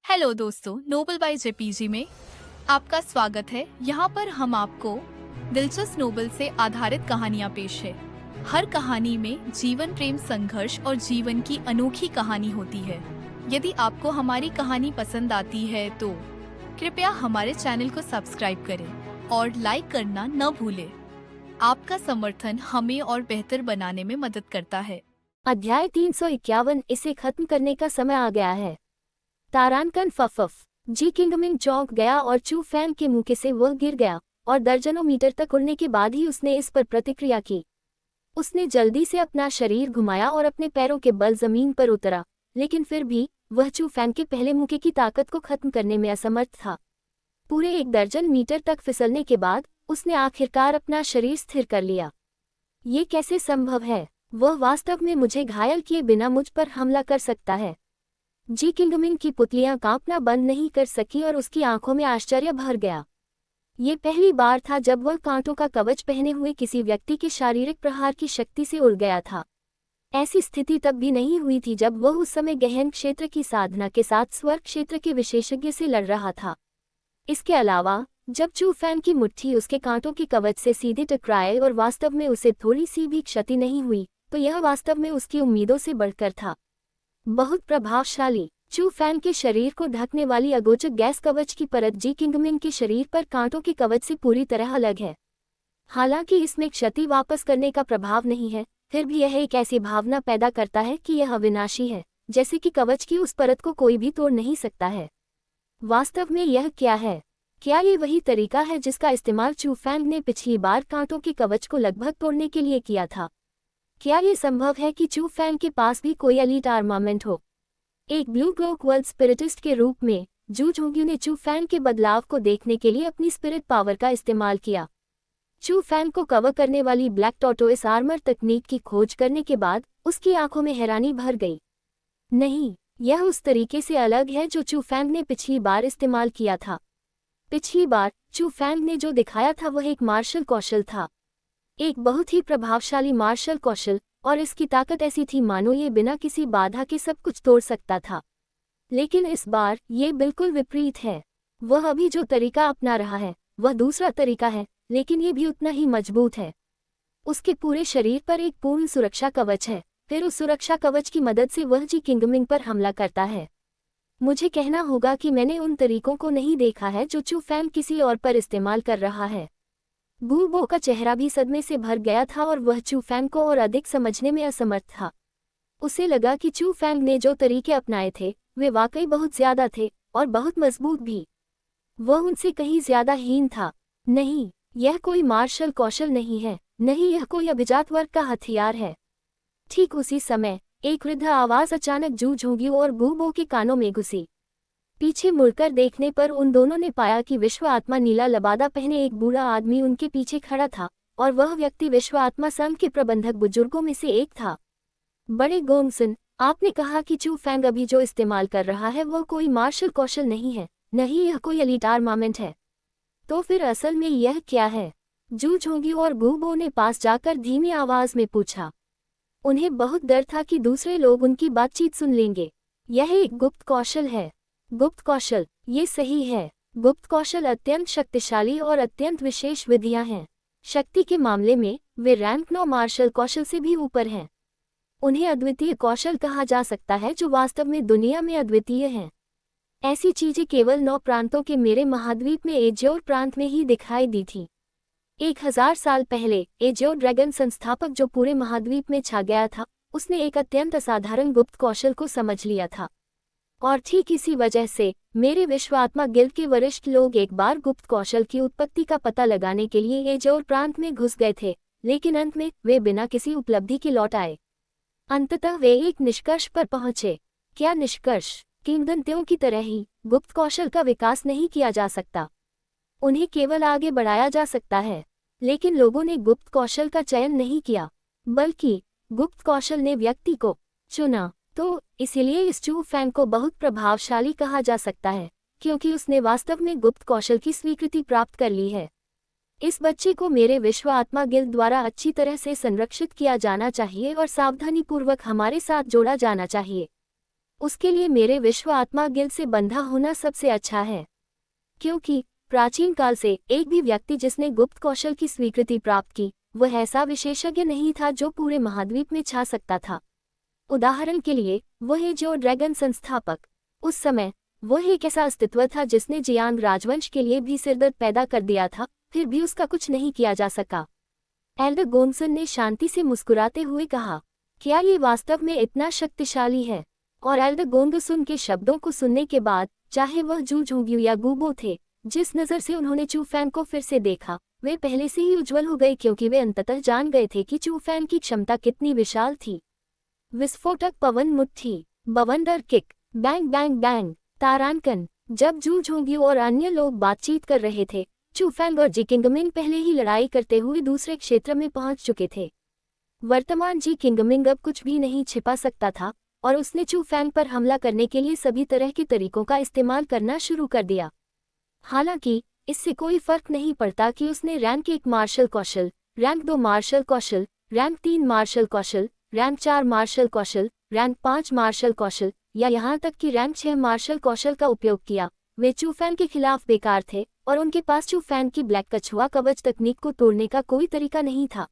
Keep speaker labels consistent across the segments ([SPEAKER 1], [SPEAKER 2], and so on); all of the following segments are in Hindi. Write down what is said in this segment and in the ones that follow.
[SPEAKER 1] हेलो दोस्तों, नोबल बाय जेपीजी में आपका स्वागत है। यहाँ पर हम आपको दिलचस्प नोबल से आधारित कहानियाँ पेश है। हर कहानी में जीवन, प्रेम, संघर्ष और जीवन की अनोखी कहानी होती है। यदि आपको हमारी कहानी पसंद आती है तो कृपया हमारे चैनल को सब्सक्राइब करें और लाइक करना न भूलें। आपका समर्थन हमें और बेहतर बनाने में मदद करता है।
[SPEAKER 2] अध्याय 351। इसे खत्म करने का समय आ गया है। तारानकन फफफ जी किंगमिंग चौंक गया और चू फैंग के मुंह से वह गिर गया और दर्जनों मीटर तक उड़ने के बाद ही उसने इस पर प्रतिक्रिया की। उसने जल्दी से अपना शरीर घुमाया और अपने पैरों के बल जमीन पर उतरा, लेकिन फिर भी वह चू फैंग के पहले मुक्के की ताकत को खत्म करने में असमर्थ था। पूरे 1 दर्जन मीटर तक फिसलने के बाद उसने आखिरकार अपना शरीर स्थिर कर लिया। ये कैसे संभव है? वह वास्तव में मुझे घायल किए बिना मुझ पर हमला कर सकता है। जी किंगमिंग की पुतलियां कांपना बंद नहीं कर सकी और उसकी आंखों में आश्चर्य भर गया। ये पहली बार था जब वह कांटों का कवच पहने हुए किसी व्यक्ति के शारीरिक प्रहार की शक्ति से उड़ गया था। ऐसी स्थिति तब भी नहीं हुई थी जब वह उस समय गहन क्षेत्र की साधना के साथ स्वर्ग क्षेत्र के विशेषज्ञ से लड़ रहा था। इसके अलावा जब चू फैन की मुट्ठी उसके कांटों के कवच से सीधे टकराए और वास्तव में उसे थोड़ी सी भी क्षति नहीं हुई, तो यह वास्तव में उसकी उम्मीदों से बढ़कर था। बहुत प्रभावशाली। चू फैन के शरीर को ढकने वाली अगोचर गैस कवच की परत जी किंगमिंग के शरीर पर कांटों के कवच से पूरी तरह अलग है। हालांकि इसमें क्षति वापस करने का प्रभाव नहीं है, फिर भी यह एक ऐसी भावना पैदा करता है कि यह अविनाशी है, जैसे कि कवच की उस परत को कोई भी तोड़ नहीं सकता है। वास्तव में यह क्या है? क्या ये वही तरीका है जिसका इस्तेमाल चू फैंग ने पिछली बार कांटों के कवच को लगभग तोड़ने के लिए किया था? क्या ये संभव है कि चू फैंग के पास भी कोई एलीट आर्मामेंट हो? एक ब्लू क्लोक वर्ल्ड स्पिरिटिस्ट के रूप में जू झोंग्यू ने चू फैंग के बदलाव को देखने के लिए अपनी स्पिरिट पावर का इस्तेमाल किया। चू फैंग को कवर करने वाली ब्लैक टॉर्टोइस आर्मर तकनीक की खोज करने के बाद उसकी आंखों में हैरानी भर गई। नहीं, यह उस तरीके से अलग है जो चू फैंग ने पिछली बार इस्तेमाल किया था। पिछली बार चू फैंग ने जो दिखाया था वह एक मार्शल कौशल था, एक बहुत ही प्रभावशाली मार्शल कौशल, और इसकी ताकत ऐसी थी मानो ये बिना किसी बाधा के सब कुछ तोड़ सकता था। लेकिन इस बार ये बिल्कुल विपरीत है। वह अभी जो तरीका अपना रहा है वह दूसरा तरीका है, लेकिन ये भी उतना ही मजबूत है। उसके पूरे शरीर पर एक पूर्ण सुरक्षा कवच है, फिर उस सुरक्षा कवच की मदद से वह जी किंगमिंग पर हमला करता है। मुझे कहना होगा कि मैंने उन तरीकों को नहीं देखा है जो चू फैंग किसी और पर इस्तेमाल कर रहा है। बू बो का चेहरा भी सदमे से भर गया था और वह चू फैंग को और अधिक समझने में असमर्थ था। उसे लगा कि चू फैंग ने जो तरीके अपनाए थे वे वाकई बहुत ज्यादा थे और बहुत मजबूत भी। वह उनसे कहीं ज्यादा हीन था। नहीं, यह कोई मार्शल कौशल नहीं है, नहीं यह कोई अभिजात वर्ग का हथियार है। ठीक उसी समय एक वृद्ध आवाज अचानक जू झोंग्यू और बू बो के कानों में घुसी। पीछे मुड़कर देखने पर उन दोनों ने पाया कि विश्व आत्मा नीला लबादा पहने एक बूढ़ा आदमी उनके पीछे खड़ा था, और वह व्यक्ति विश्व आत्मा संघ के प्रबंधक बुजुर्गों में से एक था। बड़े गोंगसन, आपने कहा कि चू फैंग अभी जो इस्तेमाल कर रहा है वह कोई मार्शल कौशल नहीं है, नहीं यह कोई एलीट आर्मामेंट है। तो फिर असल में यह क्या है? जू झोंग्यू और बू बो ने पास जाकर धीमी आवाज में पूछा। उन्हें बहुत डर था कि दूसरे लोग उनकी बातचीत सुन लेंगे। यह एक गुप्त कौशल है। गुप्त कौशल, ये सही है। गुप्त कौशल अत्यंत शक्तिशाली और अत्यंत विशेष विधियां हैं। शक्ति के मामले में वे रैंक 9 मार्शल कौशल से भी ऊपर हैं। उन्हें अद्वितीय कौशल कहा जा सकता है जो वास्तव में दुनिया में अद्वितीय हैं। ऐसी चीजें केवल 9 प्रांतों के मेरे महाद्वीप में एजियोर प्रांत में ही दिखाई दी थी। 1000 साल पहले एजियोर ड्रैगन संस्थापक जो पूरे महाद्वीप में छा गया था, उसने एक अत्यंत असाधारण गुप्त कौशल को समझ लिया था। और ठीक इसी वजह से मेरे विश्वात्मा गिल्ड के वरिष्ठ लोग एक बार गुप्त कौशल की उत्पत्ति का पता लगाने के लिए एजोर प्रांत में घुस गए थे, लेकिन अंत में वे बिना किसी उपलब्धि के लौट आए। अंततः वे एक निष्कर्ष पर पहुंचे। क्या निष्कर्ष? किंवदंतियों की तरह ही गुप्त कौशल का विकास नहीं किया जा सकता, उन्हें केवल आगे बढ़ाया जा सकता है। लेकिन लोगों ने गुप्त कौशल का चयन नहीं किया, बल्कि गुप्त कौशल ने व्यक्ति को चुना। तो इसीलिए इस चू फैंग को बहुत प्रभावशाली कहा जा सकता है, क्योंकि उसने वास्तव में गुप्त कौशल की स्वीकृति प्राप्त कर ली है। इस बच्चे को मेरे विश्व आत्मा गिल्ड द्वारा अच्छी तरह से संरक्षित किया जाना चाहिए और सावधानीपूर्वक हमारे साथ जोड़ा जाना चाहिए। उसके लिए मेरे विश्व आत्मा गिल्ड से बंधा होना सबसे अच्छा है। क्योंकि प्राचीन काल से एक भी व्यक्ति जिसने गुप्त कौशल की स्वीकृति प्राप्त की, वह ऐसा विशेषज्ञ नहीं था जो पूरे महाद्वीप में छा सकता था। उदाहरण के लिए वह जो ड्रैगन संस्थापक, उस समय वह एक ऐसा अस्तित्व था जिसने जियांग राजवंश के लिए भी सिरदर्द पैदा कर दिया था, फिर भी उसका कुछ नहीं किया जा सका। एल्डर गोंगसन ने शांति से मुस्कुराते हुए कहा, क्या ये वास्तव में इतना शक्तिशाली है? और एल्डर गोंगसन के शब्दों को सुनने के बाद, चाहे वह जू झोंग्यू या गूबो थे, जिस नज़र से उन्होंने चू फैंग को फिर से देखा, वे पहले से ही उज्जवल हो गए क्योंकि वे अंततः जान गए थे कि चू फैंग की क्षमता कितनी विशाल थी। विस्फोटक पवन मुट्ठी, बवंडर किक, बैंग बैंग बैंग, तारांकन। जब जू झोंग्यू और अन्य लोग बातचीत कर रहे थे, चू फैंग और जी किंगमिंग पहले ही लड़ाई करते हुए दूसरे क्षेत्र में पहुंच चुके थे। वर्तमान जी किंगमिंग अब कुछ भी नहीं छिपा सकता था और उसने चू फैंग पर हमला करने के लिए सभी तरह के तरीकों का इस्तेमाल करना शुरू कर दिया। हालांकि इससे कोई फर्क नहीं पड़ता कि उसने रैंक 1 मार्शल कौशल, रैंक 2 मार्शल कौशल, रैंक 3 मार्शल कौशल, रैंक 4 मार्शल कौशल, रैंक 5 मार्शल कौशल या यहाँ तक कि रैंक 6 मार्शल कौशल का उपयोग किया, वे चू फैंग के खिलाफ बेकार थे और उनके पास चू फैंग की ब्लैक कछुआ कवच तकनीक को तोड़ने का कोई तरीका नहीं था।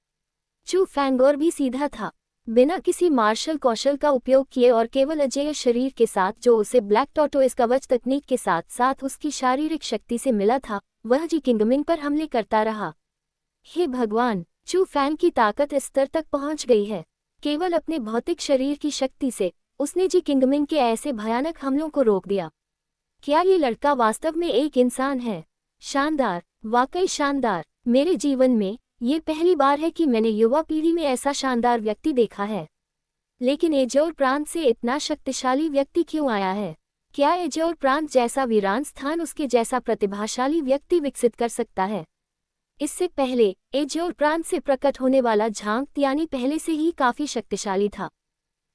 [SPEAKER 2] चू फैंग और भी सीधा था, बिना किसी मार्शल कौशल का उपयोग किए और केवल अजेय शरीर के साथ जो उसे ब्लैक टॉर्टोइस कवच तकनीक के साथ साथ उसकी शारीरिक शक्ति से मिला था, वह जी किंगमिंग पर हमले करता रहा। हे भगवान, चू फैंग की ताकत इस स्तर तक पहुंच गई है। केवल अपने भौतिक शरीर की शक्ति से उसने जी किंगमिंग के ऐसे भयानक हमलों को रोक दिया। क्या ये लड़का वास्तव में एक इंसान है? शानदार, वाकई शानदार। मेरे जीवन में ये पहली बार है कि मैंने युवा पीढ़ी में ऐसा शानदार व्यक्ति देखा है। लेकिन एजोर प्रांत से इतना शक्तिशाली व्यक्ति क्यों आया है? क्या एजोर प्रांत जैसा वीरान स्थान उसके जैसा प्रतिभाशाली व्यक्ति विकसित कर सकता है? इससे पहले एजोर प्रांत से प्रकट होने वाला झांग तियानी पहले से ही काफी शक्तिशाली था।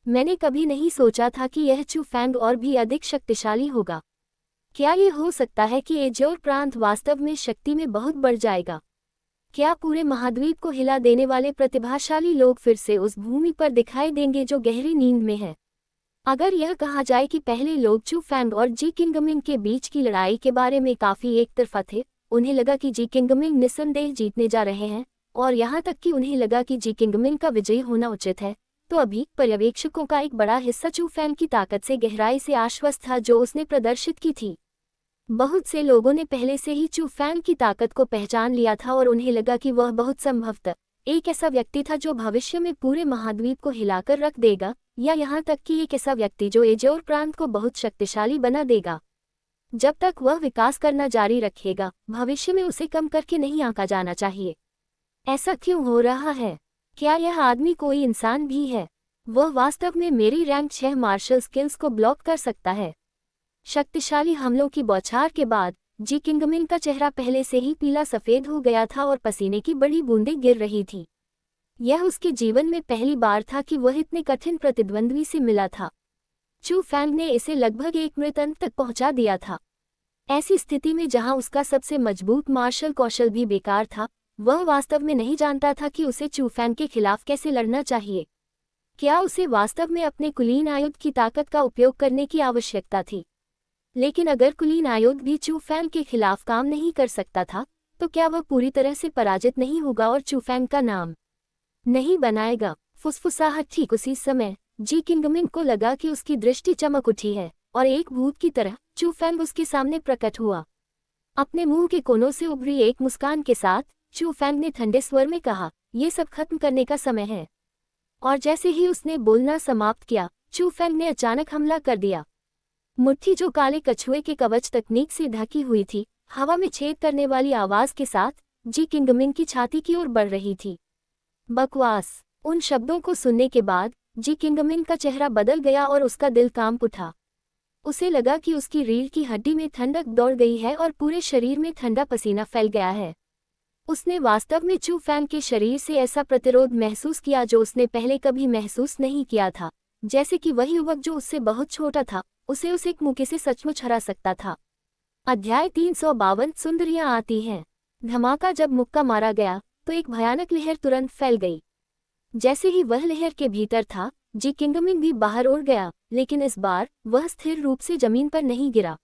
[SPEAKER 2] मैंने कभी नहीं सोचा था कि यह चू फैंग और भी अधिक शक्तिशाली होगा। क्या ये हो सकता है कि एजोर प्रांत वास्तव में शक्ति में बहुत बढ़ जाएगा? क्या पूरे महाद्वीप को हिला देने वाले प्रतिभाशाली लोग फिर से उस भूमि पर दिखाई देंगे जो गहरी नींद में है? अगर यह कहा जाए कि पहले लोग चू फैंग और जी किंगमिंग के बीच की लड़ाई के बारे में काफी एकतरफा थे, उन्हें लगा कि जी किंगमिंग निस्संदेह जीतने जा रहे हैं और यहाँ तक कि उन्हें लगा कि जी किंगमिंग का विजयी होना उचित है, तो अभी पर्यवेक्षकों का एक बड़ा हिस्सा चू फैंग की ताकत से गहराई से आश्वस्त था जो उसने प्रदर्शित की थी। बहुत से लोगों ने पहले से ही चू फैंग की ताकत को पहचान लिया था और उन्हें लगा कि वह बहुत संभवतः एक ऐसा व्यक्ति था जो भविष्य में पूरे महाद्वीप को हिलाकर रख देगा, या यहाँ तक कि एक ऐसा व्यक्ति जो एजोर प्रांत को बहुत शक्तिशाली बना देगा। जब तक वह विकास करना जारी रखेगा, भविष्य में उसे कम करके नहीं आंका जाना चाहिए। ऐसा क्यों हो रहा है? क्या यह आदमी कोई इंसान भी है? वह वास्तव में मेरी रैंक 6 मार्शल स्किल्स को ब्लॉक कर सकता है। शक्तिशाली हमलों की बौछार के बाद जी किंगमिंग का चेहरा पहले से ही पीला सफेद हो गया था और पसीने की बड़ी बूंदें गिर रही थी। यह उसके जीवन में पहली बार था कि वह इतने कठिन प्रतिद्वंद्वी से मिला था। चू फैंग ने इसे लगभग एक मृत अंत तक पहुंचा दिया था। ऐसी स्थिति में जहां उसका सबसे मजबूत मार्शल कौशल भी बेकार था, वह वास्तव में नहीं जानता था कि उसे चू फैंग के खिलाफ कैसे लड़ना चाहिए। क्या उसे वास्तव में अपने कुलीन आयुध की ताकत का उपयोग करने की आवश्यकता थी? लेकिन अगर कुलीन आयुध भी चू फैंग के खिलाफ काम नहीं कर सकता था, तो क्या वह पूरी तरह से पराजित नहीं होगा और चू फैंग का नाम नहीं बनाएगा? फुसफुसाहट। ठीक उसी समय जी किंगमिंग को लगा कि उसकी दृष्टि चमक उठी है और एक भूत की तरह चू फैंग उसके सामने प्रकट हुआ। अपने मुंह के कोनों से उभरी एक मुस्कान के साथ चू फैंग ने ठंडे स्वर में कहा, ये सब खत्म करने का समय है। और जैसे ही उसने बोलना समाप्त किया, चू फैंग ने अचानक हमला कर दिया। मुट्ठी जो काले कछुए के कवच तकनीक से ढकी हुई थी, हवा में छेद करने वाली आवाज के साथ जी किंगमिंग की छाती की ओर बढ़ रही थी। बकवास। उन शब्दों को सुनने के बाद जी किंगमिंग का चेहरा बदल गया और उसका दिल कांप उठा। उसे लगा कि उसकी रीढ़ की हड्डी में ठंडक दौड़ गई है और पूरे शरीर में ठंडा पसीना फैल गया है। उसने वास्तव में चू फैंग के शरीर से ऐसा प्रतिरोध महसूस किया जो उसने पहले कभी महसूस नहीं किया था, जैसे कि वही युवक जो उससे बहुत छोटा था उसे उस एक मुक्के से सचमुच हरा सकता था। अध्याय 352 सुंदरियां आती हैं। धमाका। जब मुक्का मारा गया तो एक भयानक लहर तुरंत फैल गई। जैसे ही वह लहर के भीतर था, जी किंगमिंग भी बाहर उड़ गया, लेकिन इस बार वह स्थिर रूप से जमीन पर नहीं गिरा।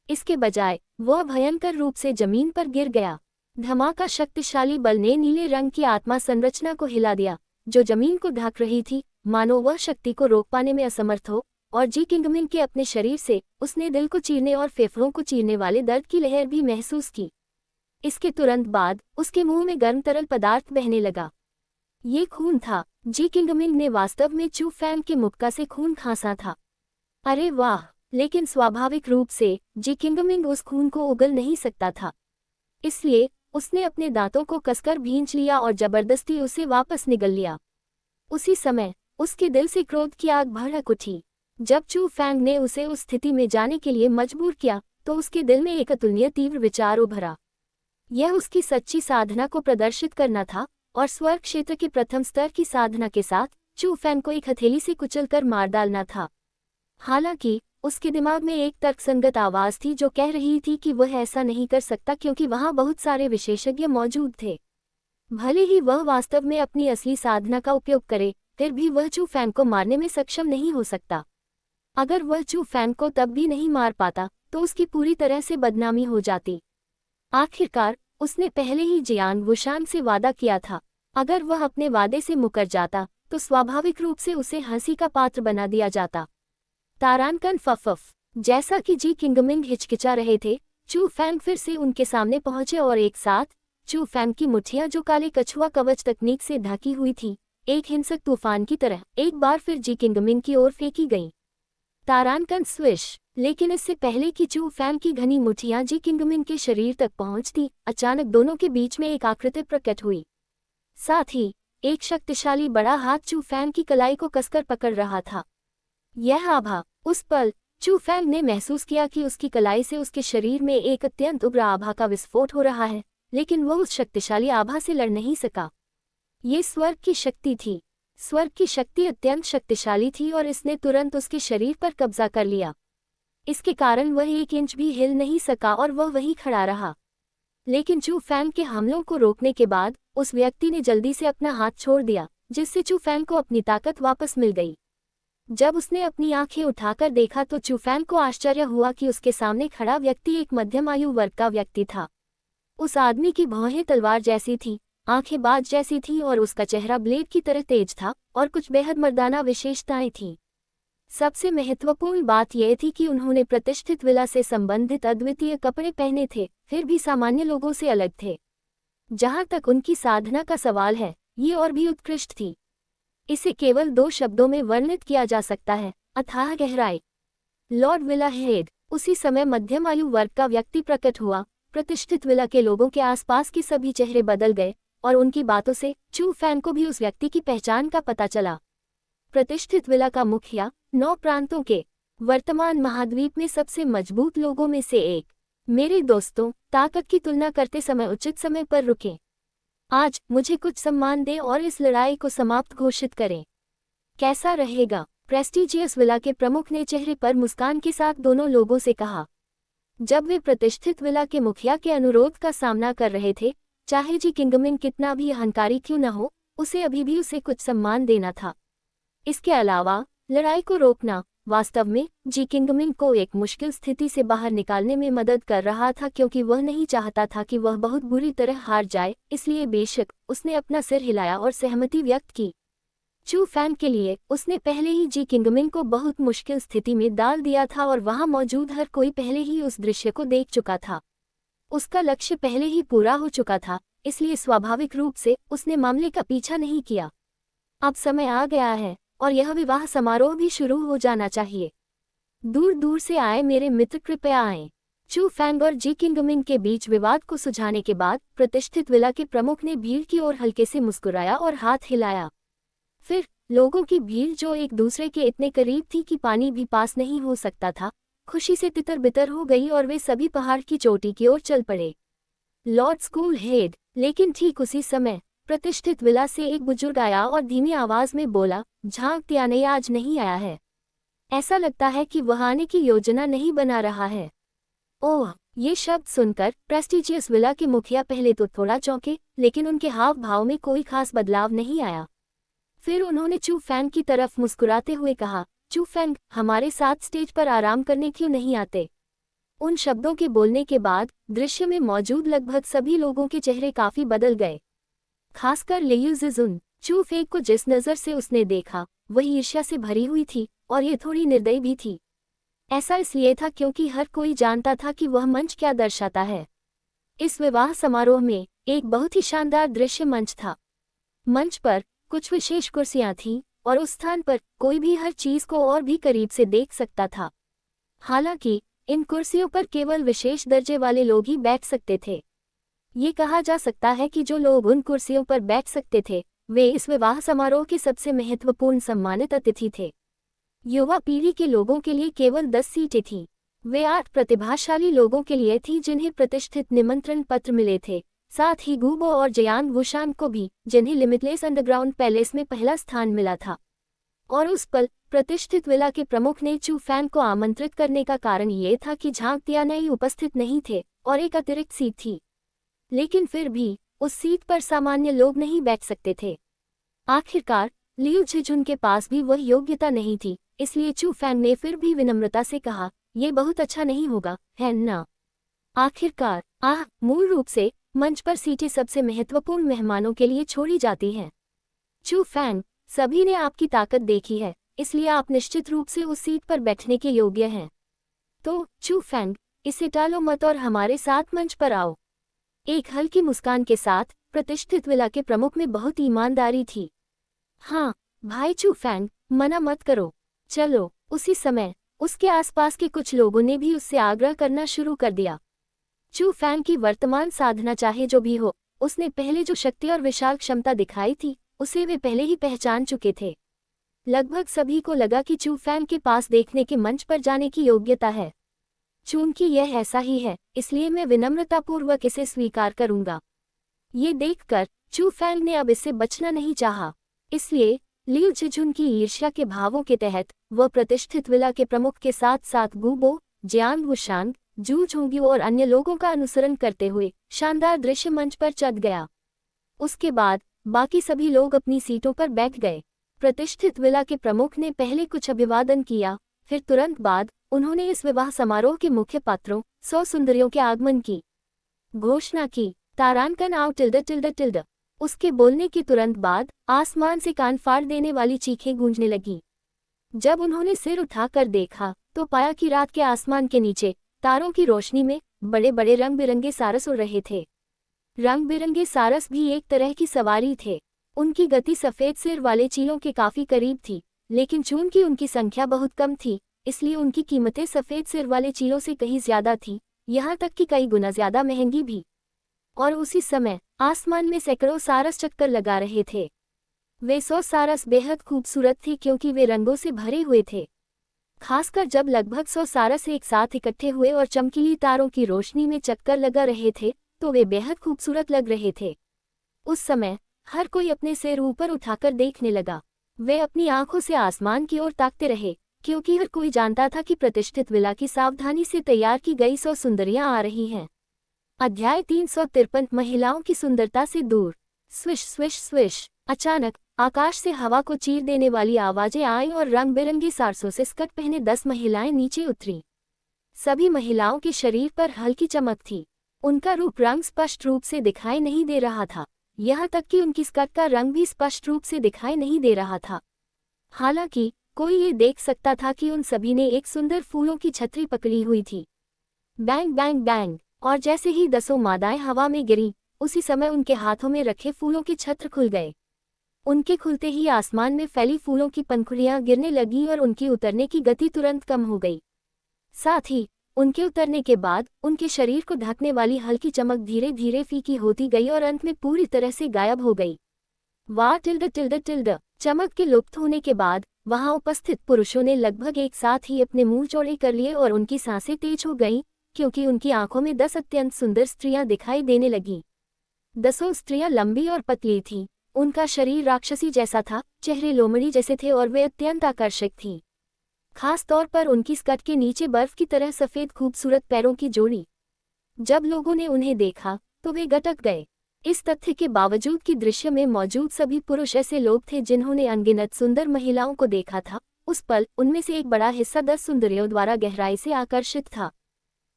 [SPEAKER 2] इसके बजाय वह भयंकर रूप से जमीन पर गिर गया। धमाका शक्तिशाली बल ने नीले रंग की आत्मा संरचना को हिला दिया, जो जमीन को ढक रही थी, मानो वह शक्ति को रोक पाने में असमर्थ हो, और जी किंगमिंग के अपने शरीर से उसने दिल को चीरने और फेफड़ों को चीरने वाले दर्द की लहर भी महसूस की। इसके तुरंत बाद उसके मुंह में गर्म तरल पदार्थ बहने लगा। ये खून था। जी किंगमिंग ने वास्तव में चू फैंग के मुक्का से खून खांसा था। अरे वाह! लेकिन स्वाभाविक रूप से जी किंगमिंग उस खून को उगल नहीं सकता था। इसलिए उसने अपने दांतों को कसकर भींच लिया और जबरदस्ती उसे वापस निगल लिया। उसी समय उसके दिल से क्रोध की आग भड़क उठी। जब चू फैंग ने उसे उस स्थिति में जाने के लिए मजबूर किया, तो उसके दिल में एक अतुलनीय तीव्र विचार उभरा। यह उसकी सच्ची साधना को प्रदर्शित करना था, और स्वर्ग क्षेत्र के प्रथम स्तर की साधना के साथ चू फैंग को एक हथेली से कुचलकर मार डालना था। हालांकि उसके दिमाग में एक तर्कसंगत आवाज थी जो कह रही थी कि वह ऐसा नहीं कर सकता क्योंकि वहां बहुत सारे विशेषज्ञ मौजूद थे। भले ही वह वास्तव में अपनी असली साधना का उपयोग करे, फिर भी वह चू फैंग को मारने में सक्षम नहीं हो सकता। अगर वह चू फैंग को तब भी नहीं मार पाता, तो उसकी पूरी तरह से बदनामी हो जाती। आखिरकार उसने पहले ही जियांग वुशान से वादा किया था। अगर वह अपने वादे से मुकर जाता, तो स्वाभाविक रूप से उसे हंसी का पात्र बना दिया जाता। तारानकन फफफ। जैसा कि जी किंगमिंग हिचकिचा रहे थे, चू फैंग फिर से उनके सामने पहुंचे और एक साथ चू फैंग की मुट्ठियां जो काले कछुआ कवच तकनीक से ढकी हुई थी, एक हिंसक तूफान की तरह एक बार फिर जी किंगमिंग की ओर फेंकी गईं। तारानकन स्विश। लेकिन इससे पहले कि चू फैंग की घनी मुट्ठियां जी किंगमिंग के शरीर तक पहुंचती, अचानक दोनों के बीच में एक आकृति प्रकट हुई। साथ ही एक शक्तिशाली बड़ा हाथ चू फैंग की कलाई को कसकर पकड़ रहा था। यह आभा। उस पल चू फैंग ने महसूस किया कि उसकी कलाई से उसके शरीर में एक अत्यंत उग्र आभा का विस्फोट हो रहा है, लेकिन वह उस शक्तिशाली आभा से लड़ नहीं सका। ये स्वर्ग की शक्ति थी। स्वर्ग की शक्ति अत्यंत शक्तिशाली थी और इसने तुरंत उसके शरीर पर कब्जा कर लिया। इसके कारण वह 1 इंच भी हिल नहीं सका और वह वहीं खड़ा रहा। लेकिन चू फैंग के हमलों को रोकने के बाद उस व्यक्ति ने जल्दी से अपना हाथ छोड़ दिया, जिससे चू फैंग को अपनी ताकत वापस मिल गई। जब उसने अपनी आंखें उठाकर देखा तो चू फैंग को आश्चर्य हुआ कि उसके सामने खड़ा व्यक्ति एक मध्यम आयु वर्ग का व्यक्ति था। उस आदमी की भौहें तलवार जैसी थीं, आंखें बाज जैसी थीं और उसका चेहरा ब्लेड की तरह तेज था और कुछ बेहद मर्दाना विशेषताएं थीं। सबसे महत्वपूर्ण बात यह थी कि उन्होंने प्रतिष्ठित विला से संबंधित अद्वितीय कपड़े पहने थे, फिर भी सामान्य लोगों से अलग थे। जहां तक उनकी साधना का सवाल है, ये और भी उत्कृष्ट थी। इसे केवल 2 शब्दों में वर्णित किया जा सकता है, अथाह गहराई। Lord villa head. उसी समय मध्यम आयु वर्ग का व्यक्ति प्रकट हुआ। प्रतिष्ठित विला के लोगों के आसपास के सभी चेहरे बदल गए और उनकी बातों से चू फैंग को भी उस व्यक्ति की पहचान का पता चला। प्रतिष्ठित विला का मुखिया, 9 प्रांतों के वर्तमान महाद्वीप में सबसे मजबूत लोगों में से एक। मेरे दोस्तों, ताकत की तुलना करते समय उचित समय पर रुकें। आज मुझे कुछ सम्मान दें और इस लड़ाई को समाप्त घोषित करें। कैसा रहेगा? प्रेस्टीजियस विला के प्रमुख ने चेहरे पर मुस्कान के साथ दोनों लोगों से कहा। जब वे प्रतिष्ठित विला के मुखिया के अनुरोध का सामना कर रहे थे, चाहे जी किंगमिंग कितना भी अहंकारी क्यों न हो, उसे अभी भी उसे कुछ सम्मान देना था। इसके अलावा लड़ाई को रोकना वास्तव में जी किंगमिंग को एक मुश्किल स्थिति से बाहर निकालने में मदद कर रहा था, क्योंकि वह नहीं चाहता था कि वह बहुत बुरी तरह हार जाए। इसलिए बेशक उसने अपना सिर हिलाया और सहमति व्यक्त की। चू फैंग के लिए उसने पहले ही जी किंगमिंग को बहुत मुश्किल स्थिति में डाल दिया था और वहां मौजूद हर कोई पहले ही उस दृश्य को देख चुका था। उसका लक्ष्य पहले ही पूरा हो चुका था, इसलिए स्वाभाविक रूप से उसने मामले का पीछा नहीं किया। अब समय आ गया है और यह विवाह समारोह भी शुरू हो जाना चाहिए। दूर दूर से आए मेरे मित्र कृपया आएं। चू फैंग और जी किंगमिंग के बीच विवाद को सुलझाने के बाद प्रतिष्ठित विला के प्रमुख ने भीड़ की ओर हल्के से मुस्कुराया और हाथ हिलाया। फिर लोगों की भीड़, जो एक दूसरे के इतने करीब थी कि पानी भी पास नहीं हो सकता था, खुशी से तितर बितर हो गई और वे सभी पहाड़ की चोटी की ओर चल पड़े। Lord school head. लेकिन ठीक उसी समय प्रतिष्ठित विला से एक बुजुर्ग आया और धीमी आवाज में बोला, झांग त्याने आज नहीं आया है। ऐसा लगता है कि वह आने की योजना नहीं बना रहा है। ओह! ये शब्द सुनकर प्रेस्टीजियस विला के मुखिया पहले तो थोड़ा चौंके, लेकिन उनके हाव भाव में कोई खास बदलाव नहीं आया। फिर उन्होंने चू फैंग की तरफ मुस्कुराते हुए कहा, चू फैंग, हमारे साथ स्टेज पर आराम करने क्यों नहीं आते? उन शब्दों के बोलने के बाद दृश्य में मौजूद लगभग सभी लोगों के चेहरे काफी बदल गए। खासकर लियू जिजुन। चू फेंग को जिस नज़र से उसने देखा वह ईर्ष्या से भरी हुई थी और ये थोड़ी निर्दयी भी थी। ऐसा इसलिए था क्योंकि हर कोई जानता था कि वह मंच क्या दर्शाता है। इस विवाह समारोह में एक बहुत ही शानदार दृश्य मंच था। मंच पर कुछ विशेष कुर्सियां थीं और उस स्थान पर कोई भी हर चीज को और भी करीब से देख सकता था। हालांकि इन कुर्सियों पर केवल विशेष दर्जे वाले लोग ही बैठ सकते थे। ये कहा जा सकता है कि जो लोग उन कुर्सियों पर बैठ सकते थे वे इस विवाह समारोह के सबसे महत्वपूर्ण सम्मानित अतिथि थे। युवा पीढ़ी के लोगों के लिए केवल 10 सीटें थीं। वे 8 प्रतिभाशाली लोगों के लिए थीं जिन्हें प्रतिष्ठित निमंत्रण पत्र मिले थे, साथ ही गूबो और जयांग वुशान को भी, जिन्हें लिमिटलेस अंडरग्राउंड पैलेस में पहला स्थान मिला था। और उस पल प्रतिष्ठित विला के प्रमुख ने चू फैंग को आमंत्रित करने का कारण ये था कि झांग तियानई उपस्थित नहीं थे और एक अतिरिक्त सीट थी। लेकिन फिर भी उस सीट पर सामान्य लोग नहीं बैठ सकते थे। आखिरकार लियू जिजुन के पास भी वह योग्यता नहीं थी, इसलिए चू फैंग ने फिर भी विनम्रता से कहा, यह बहुत अच्छा नहीं होगा, है ना? आखिरकार मूल रूप से मंच पर सीटें सबसे महत्वपूर्ण मेहमानों के लिए छोड़ी जाती हैं। चू फैंग, सभी ने आपकी ताकत देखी है, इसलिए आप निश्चित रूप से उस सीट पर बैठने के योग्य हैं। तो चू फैंग, इसे टालो मत और हमारे साथ मंच पर आओ। एक हल्की मुस्कान के साथ प्रतिष्ठित विला के प्रमुख में बहुत ईमानदारी थी। हाँ भाई चू फैंग, मना मत करो, चलो। उसी समय उसके आसपास के कुछ लोगों ने भी उससे आग्रह करना शुरू कर दिया। चू फैंग की वर्तमान साधना चाहे जो भी हो, उसने पहले जो शक्ति और विशाल क्षमता दिखाई थी उसे वे पहले ही पहचान चुके थे। लगभग सभी को लगा कि चू फैंग के पास देखने के मंच पर जाने की योग्यता है। चूंकि यह ऐसा ही है, इसलिए मैं विनम्रतापूर्वक इसे स्वीकार करूंगा। ये देखकर चू फैंग ने अब इससे बचना नहीं चाहा, इसलिए लियू जिजुन की ईर्ष्या के भावों के तहत वह प्रतिष्ठित विला के प्रमुख के साथ साथ गूबो, जियांग वुशान, जू झोंग्यू और अन्य लोगों का अनुसरण करते हुए शानदार दृश्य मंच पर चढ़ गया। उसके बाद बाकी सभी लोग अपनी सीटों पर बैठ गए। प्रतिष्ठित विला के प्रमुख ने पहले कुछ अभिवादन किया, फिर तुरंत बाद उन्होंने इस विवाह समारोह के मुख्य पात्रों 100 सुंदरियों के आगमन की घोषणा की। तारानकन आओ टिल्ड टिल्ड टिल्ड। उसके बोलने के तुरंत बाद आसमान से कान फाड़ देने वाली चीखें गूंजने लगीं। जब उन्होंने सिर उठाकर देखा तो पाया कि रात के आसमान के नीचे तारों की रोशनी में बड़े बड़े रंग बिरंगे सारस उड़ रहे थे। रंग बिरंगे सारस भी एक तरह की सवारी थे। उनकी गति सफेद सिर वाले चीलों के काफी करीब थी, लेकिन चूंकि उनकी संख्या बहुत कम थी इसलिए उनकी कीमतें सफेद सिर वाले चीलों से कहीं ज्यादा थी, यहाँ तक कि कई गुना ज्यादा महंगी भी। और उसी समय आसमान में सैकड़ों सारस चक्कर लगा रहे थे। वे 100 सारस बेहद खूबसूरत थे क्योंकि वे रंगों से भरे हुए थे। खासकर जब लगभग 100 सारस एक साथ इकट्ठे हुए और चमकीली तारों की रोशनी में चक्कर लगा रहे थे तो वे बेहद खूबसूरत लग रहे थे। उस समय हर कोई अपने सिर ऊपर उठाकर देखने लगा। वे अपनी आंखों से आसमान की ओर ताकते रहे क्योंकि हर कोई जानता था कि प्रतिष्ठित विला की सावधानी से तैयार की गई 100 सुंदरियां आ रही हैं। अध्याय 353 महिलाओं की सुंदरता से दूर। Swish swish swish. अचानक आकाश से हवा को चीर देने वाली आवाजें आईं और रंग बिरंगी सारसों से स्कर्ट पहने 10 महिलाएं नीचे उतरीं। सभी महिलाओं के शरीर पर हल्की चमक थी। उनका रूप रंग स्पष्ट रूप से दिखाई नहीं दे रहा था, यहाँ तक कि उनकी स्कर्ट का रंग भी स्पष्ट रूप से दिखाई नहीं दे रहा था। हालांकि कोई ये देख सकता था कि उन सभी ने एक सुंदर फूलों की छतरी पकड़ी हुई थी। Bang bang bang. और जैसे ही 10 मादाएं हवा में गिरीं, उसी समय उनके हाथों में रखे फूलों के छत्र खुल गए। उनके खुलते ही आसमान में फैली फूलों की पंखुड़ियां गिरने लगीं और उनकी उतरने की गति तुरंत कम हो गई। साथ ही उनके उतरने के बाद उनके शरीर को ढकने वाली हल्की चमक धीरे धीरे फीकी होती गई और अंत में पूरी तरह से गायब हो गई। वाह टिल्ड टिल्ड टिल्ड। चमक के लुप्त होने के बाद वहां उपस्थित पुरुषों ने लगभग एक साथ ही अपने मुंह चौड़े कर लिए और उनकी सांसें तेज हो गईं क्योंकि उनकी आंखों में 10 अत्यंत सुंदर स्त्रियां दिखाई देने लगीं। 10 स्त्रियां लंबी और पतली थीं। उनका शरीर राक्षसी जैसा था, चेहरे लोमड़ी जैसे थे और वे अत्यंत आकर्षक थीं। खास तौर पर उनकी स्कर्ट के नीचे बर्फ की तरह सफेद खूबसूरत पैरों की जोड़ी। जब लोगों ने उन्हें देखा तो वे गटक गए। इस तथ्य के बावजूद कि दृश्य में मौजूद सभी पुरुष ऐसे लोग थे जिन्होंने अनगिनत सुंदर महिलाओं को देखा था, उस पल उनमें से एक बड़ा हिस्सा 10 सुंदरियों द्वारा गहराई से आकर्षित था।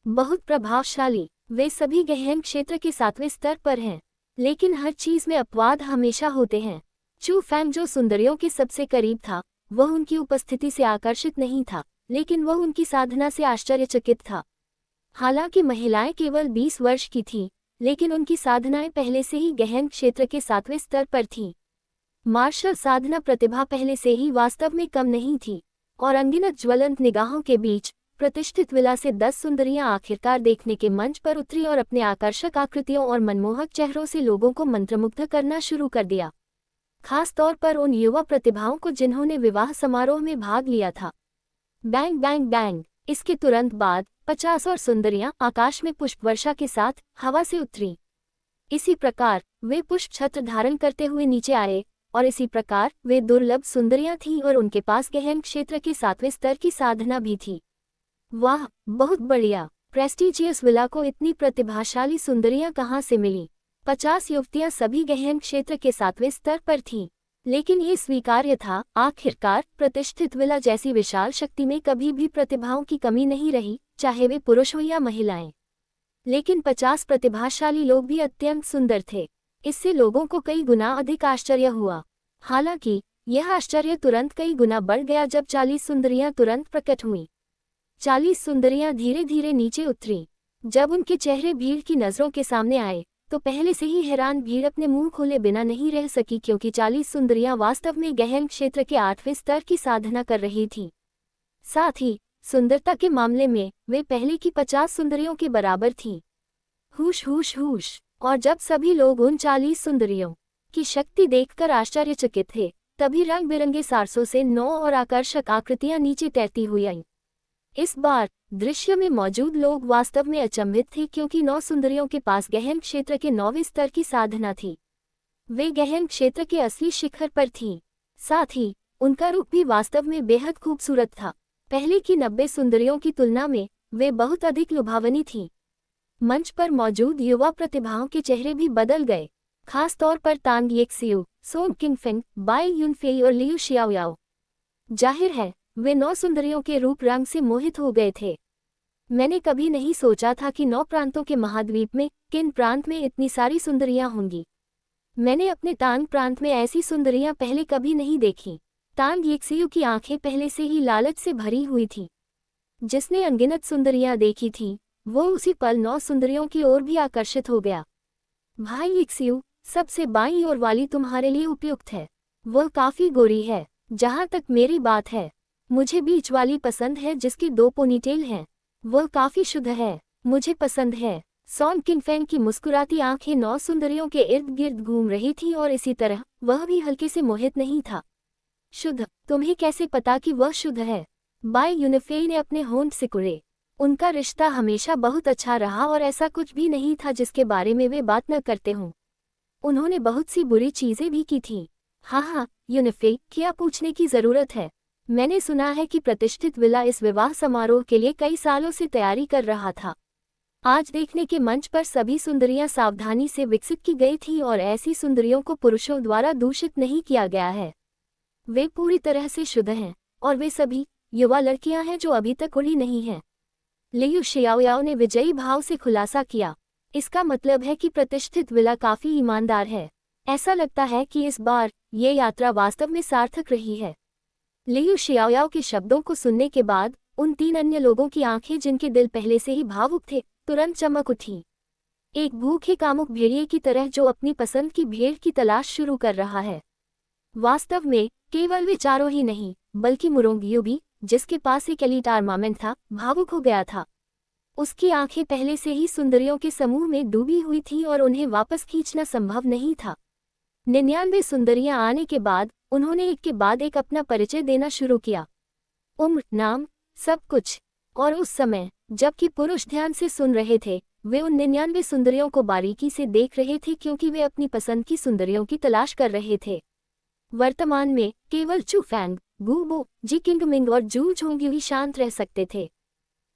[SPEAKER 2] बहुत प्रभावशाली, वे सभी गहन क्षेत्र के 7वें स्तर पर हैं। लेकिन हर चीज में अपवाद हमेशा होते हैं। चू फैंग जो सुंदरियों के सबसे करीब था, वह उनकी उपस्थिति से आकर्षित नहीं था, लेकिन वह उनकी साधना से आश्चर्यचकित था। हालांकि महिलाएं केवल 20 वर्ष की थीं, लेकिन उनकी साधनाएं पहले से ही गहन क्षेत्र के 7वें स्तर पर थीं। मार्शल साधना प्रतिभा पहले से ही वास्तव में कम नहीं थी, और अनगिनत ज्वलंत निगाहों के बीच प्रतिष्ठित विला से 10 सुंदरियां आखिरकार देखने के मंच पर उतरी और अपने आकर्षक आकृतियों और मनमोहक चेहरों से लोगों को मंत्रमुग्ध करना शुरू कर दिया, खास तौर पर उन युवा प्रतिभाओं को जिन्होंने विवाह समारोह में भाग लिया था। बैंग बैंग बैंग, इसके तुरंत बाद 50 और सुंदरियां आकाश में पुष्प वर्षा के साथ हवा से उतरी। इसी प्रकार वे पुष्प छत्र धारण करते हुए नीचे आए, और इसी प्रकार वे दुर्लभ सुंदरियां थीं और उनके पास गहन क्षेत्र के 7वें स्तर की साधना भी थी। वाह, बहुत बढ़िया! प्रेस्टीजियस विला को इतनी प्रतिभाशाली सुंदरियां कहाँ से मिली? 50 युवतियां सभी गहन क्षेत्र के 7वें स्तर पर थीं। लेकिन ये स्वीकार्य था, आखिरकार प्रतिष्ठित विला जैसी विशाल शक्ति में कभी भी प्रतिभाओं की कमी नहीं रही, चाहे वे पुरुष हों या महिलाएं। लेकिन 50 प्रतिभाशाली लोग भी अत्यंत सुंदर थे। इससे लोगों को कई गुना अधिक आश्चर्य हुआ। हालांकि यह आश्चर्य तुरंत कई गुना बढ़ गया जब 40 सुंदरियां तुरंत प्रकट हुईं। 40 सुंदरियां धीरे धीरे नीचे उतरीं। जब उनके चेहरे भीड़ की नजरों के सामने आए, तो पहले से ही हैरान भीड़ अपने मुंह खोले बिना नहीं रह सकी, क्योंकि 40 सुंदरियां वास्तव में गहन क्षेत्र के 8वें स्तर की साधना कर रही थीं। साथ ही सुंदरता के मामले में वे पहले की 50 सुंदरियों के बराबर थीं। हुश हुश हुश! और जब सभी लोग उन 40 सुंदरियों की शक्ति देखकर आश्चर्यचकित थे, तभी रंग बिरंगे सारसों से 9 और आकर्षक आकृतियां नीचे तैरती हुई आईं। इस बार दृश्य में मौजूद लोग वास्तव में अचंभित थे, क्योंकि 9 सुंदरियों के पास गहन क्षेत्र के 9वें स्तर की साधना थी। वे गहन क्षेत्र के असली शिखर पर थीं। साथ ही उनका रूप भी वास्तव में बेहद खूबसूरत था। पहले की 90 सुंदरियों की तुलना में वे बहुत अधिक लुभावनी थीं। मंच पर मौजूद युवा प्रतिभाओं के चेहरे भी बदल गए, खास तौर पर तांग येक्सियू, सोंग किंगफेंग, बाई युनफेई और लियू शियाओयाओ। जाहिर है वे 9 सुंदरियों के रूप रंग से मोहित हो गए थे। मैंने कभी नहीं सोचा था कि 9 प्रांतों के महाद्वीप में किन प्रांत में इतनी सारी सुंदरियां होंगी। मैंने अपने तांग प्रांत में ऐसी सुंदरियां पहले कभी नहीं देखी। तांग येक्सियू की आंखें पहले से ही लालच से भरी हुई थीं। जिसने अनगिनत सुंदरियां देखी थीं, वो उसी पल 9 सुंदरियों की ओर भी आकर्षित हो गया। भाई येक्सियू, सबसे बाईं ओर वाली तुम्हारे लिए उपयुक्त है। वह काफी गोरी है। जहां तक मेरी बात है, मुझे बीच वाली पसंद है जिसकी 2 पोनीटेल हैं। वह काफी शुद्ध है, मुझे पसंद है। सॉन्ग किंगफेंग की मुस्कुराती आंखें 9 सुंदरियों के इर्द गिर्द घूम रही थीं, और इसी तरह वह भी हल्के से मोहित नहीं था। शुद्ध? तुम्हें कैसे पता कि वह शुद्ध है? बाई यूनिफेई ने अपने होंठ सिकुड़े। उनका रिश्ता हमेशा बहुत अच्छा रहा और ऐसा कुछ भी नहीं था जिसके बारे में वे बात न करते हों। उन्होंने बहुत सी बुरी चीजें भी की थीं। हाँ, यूनिफेई, क्या पूछने की जरूरत है? मैंने सुना है कि प्रतिष्ठित विला इस विवाह समारोह के लिए कई सालों से तैयारी कर रहा था। आज देखने के मंच पर सभी सुंदरियां सावधानी से विकसित की गई थीं, और ऐसी सुंदरियों को पुरुषों द्वारा दूषित नहीं किया गया है। वे पूरी तरह से शुद्ध हैं, और वे सभी युवा लड़कियां हैं जो अभी तक उड़ी नहीं हैं। लियू शियाओयाओ ने विजयी भाव से खुलासा किया। इसका मतलब है कि प्रतिष्ठित विला काफी ईमानदार है। ऐसा लगता है कि इस बार ये यात्रा वास्तव में सार्थक रही है। लियू शियाओयाओ के शब्दों को सुनने के बाद उन 3 अन्य लोगों की आंखें, जिनके दिल पहले से ही भावुक थे, तुरंत चमक उठी। एक भूखे कामुक भेड़िए की तरह जो अपनी पसंद की भेड़ की तलाश शुरू कर रहा है। वास्तव में केवल वे चारों ही नहीं, बल्कि मुरोंगियो भी, जिसके पास एक एलीट आर्मामेंट था, भावुक हो गया था। उसकी आंखें पहले से ही सुंदरियों के समूह में डूबी हुई थीं और उन्हें वापस खींचना संभव नहीं था। 99 सुंदरियां आने के बाद उन्होंने एक के बाद एक अपना परिचय देना शुरू किया। उम्र, नाम, सब कुछ। और उस समय जबकि पुरुष ध्यान से सुन रहे थे, वे उन 99 सुंदरियों को बारीकी से देख रहे थे, क्योंकि वे अपनी पसंद की सुंदरियों की तलाश कर रहे थे। वर्तमान में केवल चू फैंग, गुबो, जी किंगमिंग और जू झोंग्यू ही शांत रह सकते थे।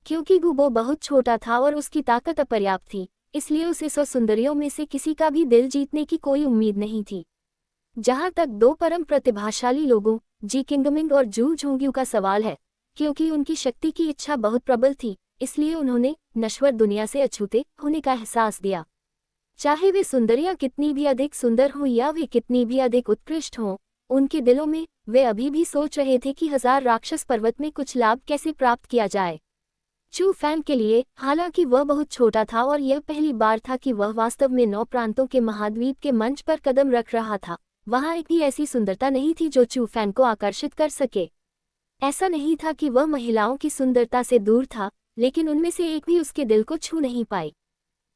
[SPEAKER 2] क्योंकि गुबो बहुत छोटा था और उसकी ताकत अपर्याप्त थी, इसलिए उसे 100 सुंदरियों में से किसी का भी दिल जीतने की कोई उम्मीद नहीं थी। जहां तक दो परम प्रतिभाशाली लोगों जी किंगमिंग और जू झोंग्यू का सवाल है, क्योंकि उनकी शक्ति की इच्छा बहुत प्रबल थी, इसलिए उन्होंने नश्वर दुनिया से अछूते होने का एहसास दिया। चाहे वे सुंदरियां कितनी भी अधिक सुंदर हों या वे कितनी भी अधिक उत्कृष्ट हों, उनके दिलों में वे अभी भी सोच रहे थे कि 1000 राक्षस पर्वत में कुछ लाभ कैसे प्राप्त किया जाए। चू फैंग के लिए, हालांकि वह बहुत छोटा था और यह पहली बार था कि वह वास्तव में 9 प्रांतों के महाद्वीप के मंच पर कदम रख रहा था, वहां एक भी ऐसी सुंदरता नहीं थी जो चू फैंग को आकर्षित कर सके। ऐसा नहीं था कि वह महिलाओं की सुंदरता से दूर था, लेकिन उनमें से एक भी उसके दिल को छू नहीं पाई।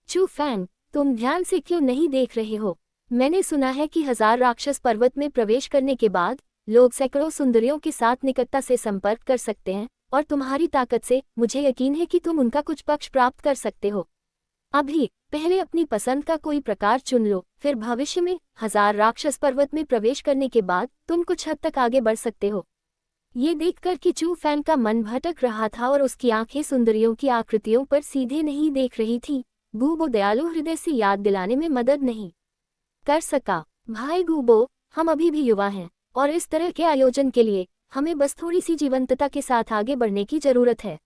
[SPEAKER 2] चू फैंग, तुम ध्यान से क्यों नहीं देख रहे हो? मैंने सुना है कि 1000 राक्षस पर्वत में प्रवेश करने के बाद लोग सैकड़ों सुंदरियों के साथ निकटता से संपर्क कर सकते हैं, और तुम्हारी ताकत से मुझे यकीन है कि तुम उनका कुछ पक्ष प्राप्त कर सकते हो। अभी पहले अपनी पसंद का कोई प्रकार चुन लो, फिर भविष्य में 1000 राक्षस पर्वत में प्रवेश करने के बाद तुम कुछ हद तक आगे बढ़ सकते हो। ये देखकर कि चू फैंग का मन भटक रहा था और उसकी आंखें सुंदरियों की आकृतियों पर सीधे नहीं देख रही थी, गूबो दयालु हृदय से याद दिलाने में मदद नहीं कर सका। भाई गूबो, हम अभी भी युवा हैं, और इस तरह के आयोजन के लिए हमें बस थोड़ी सी जीवंतता के साथ आगे बढ़ने की जरूरत है।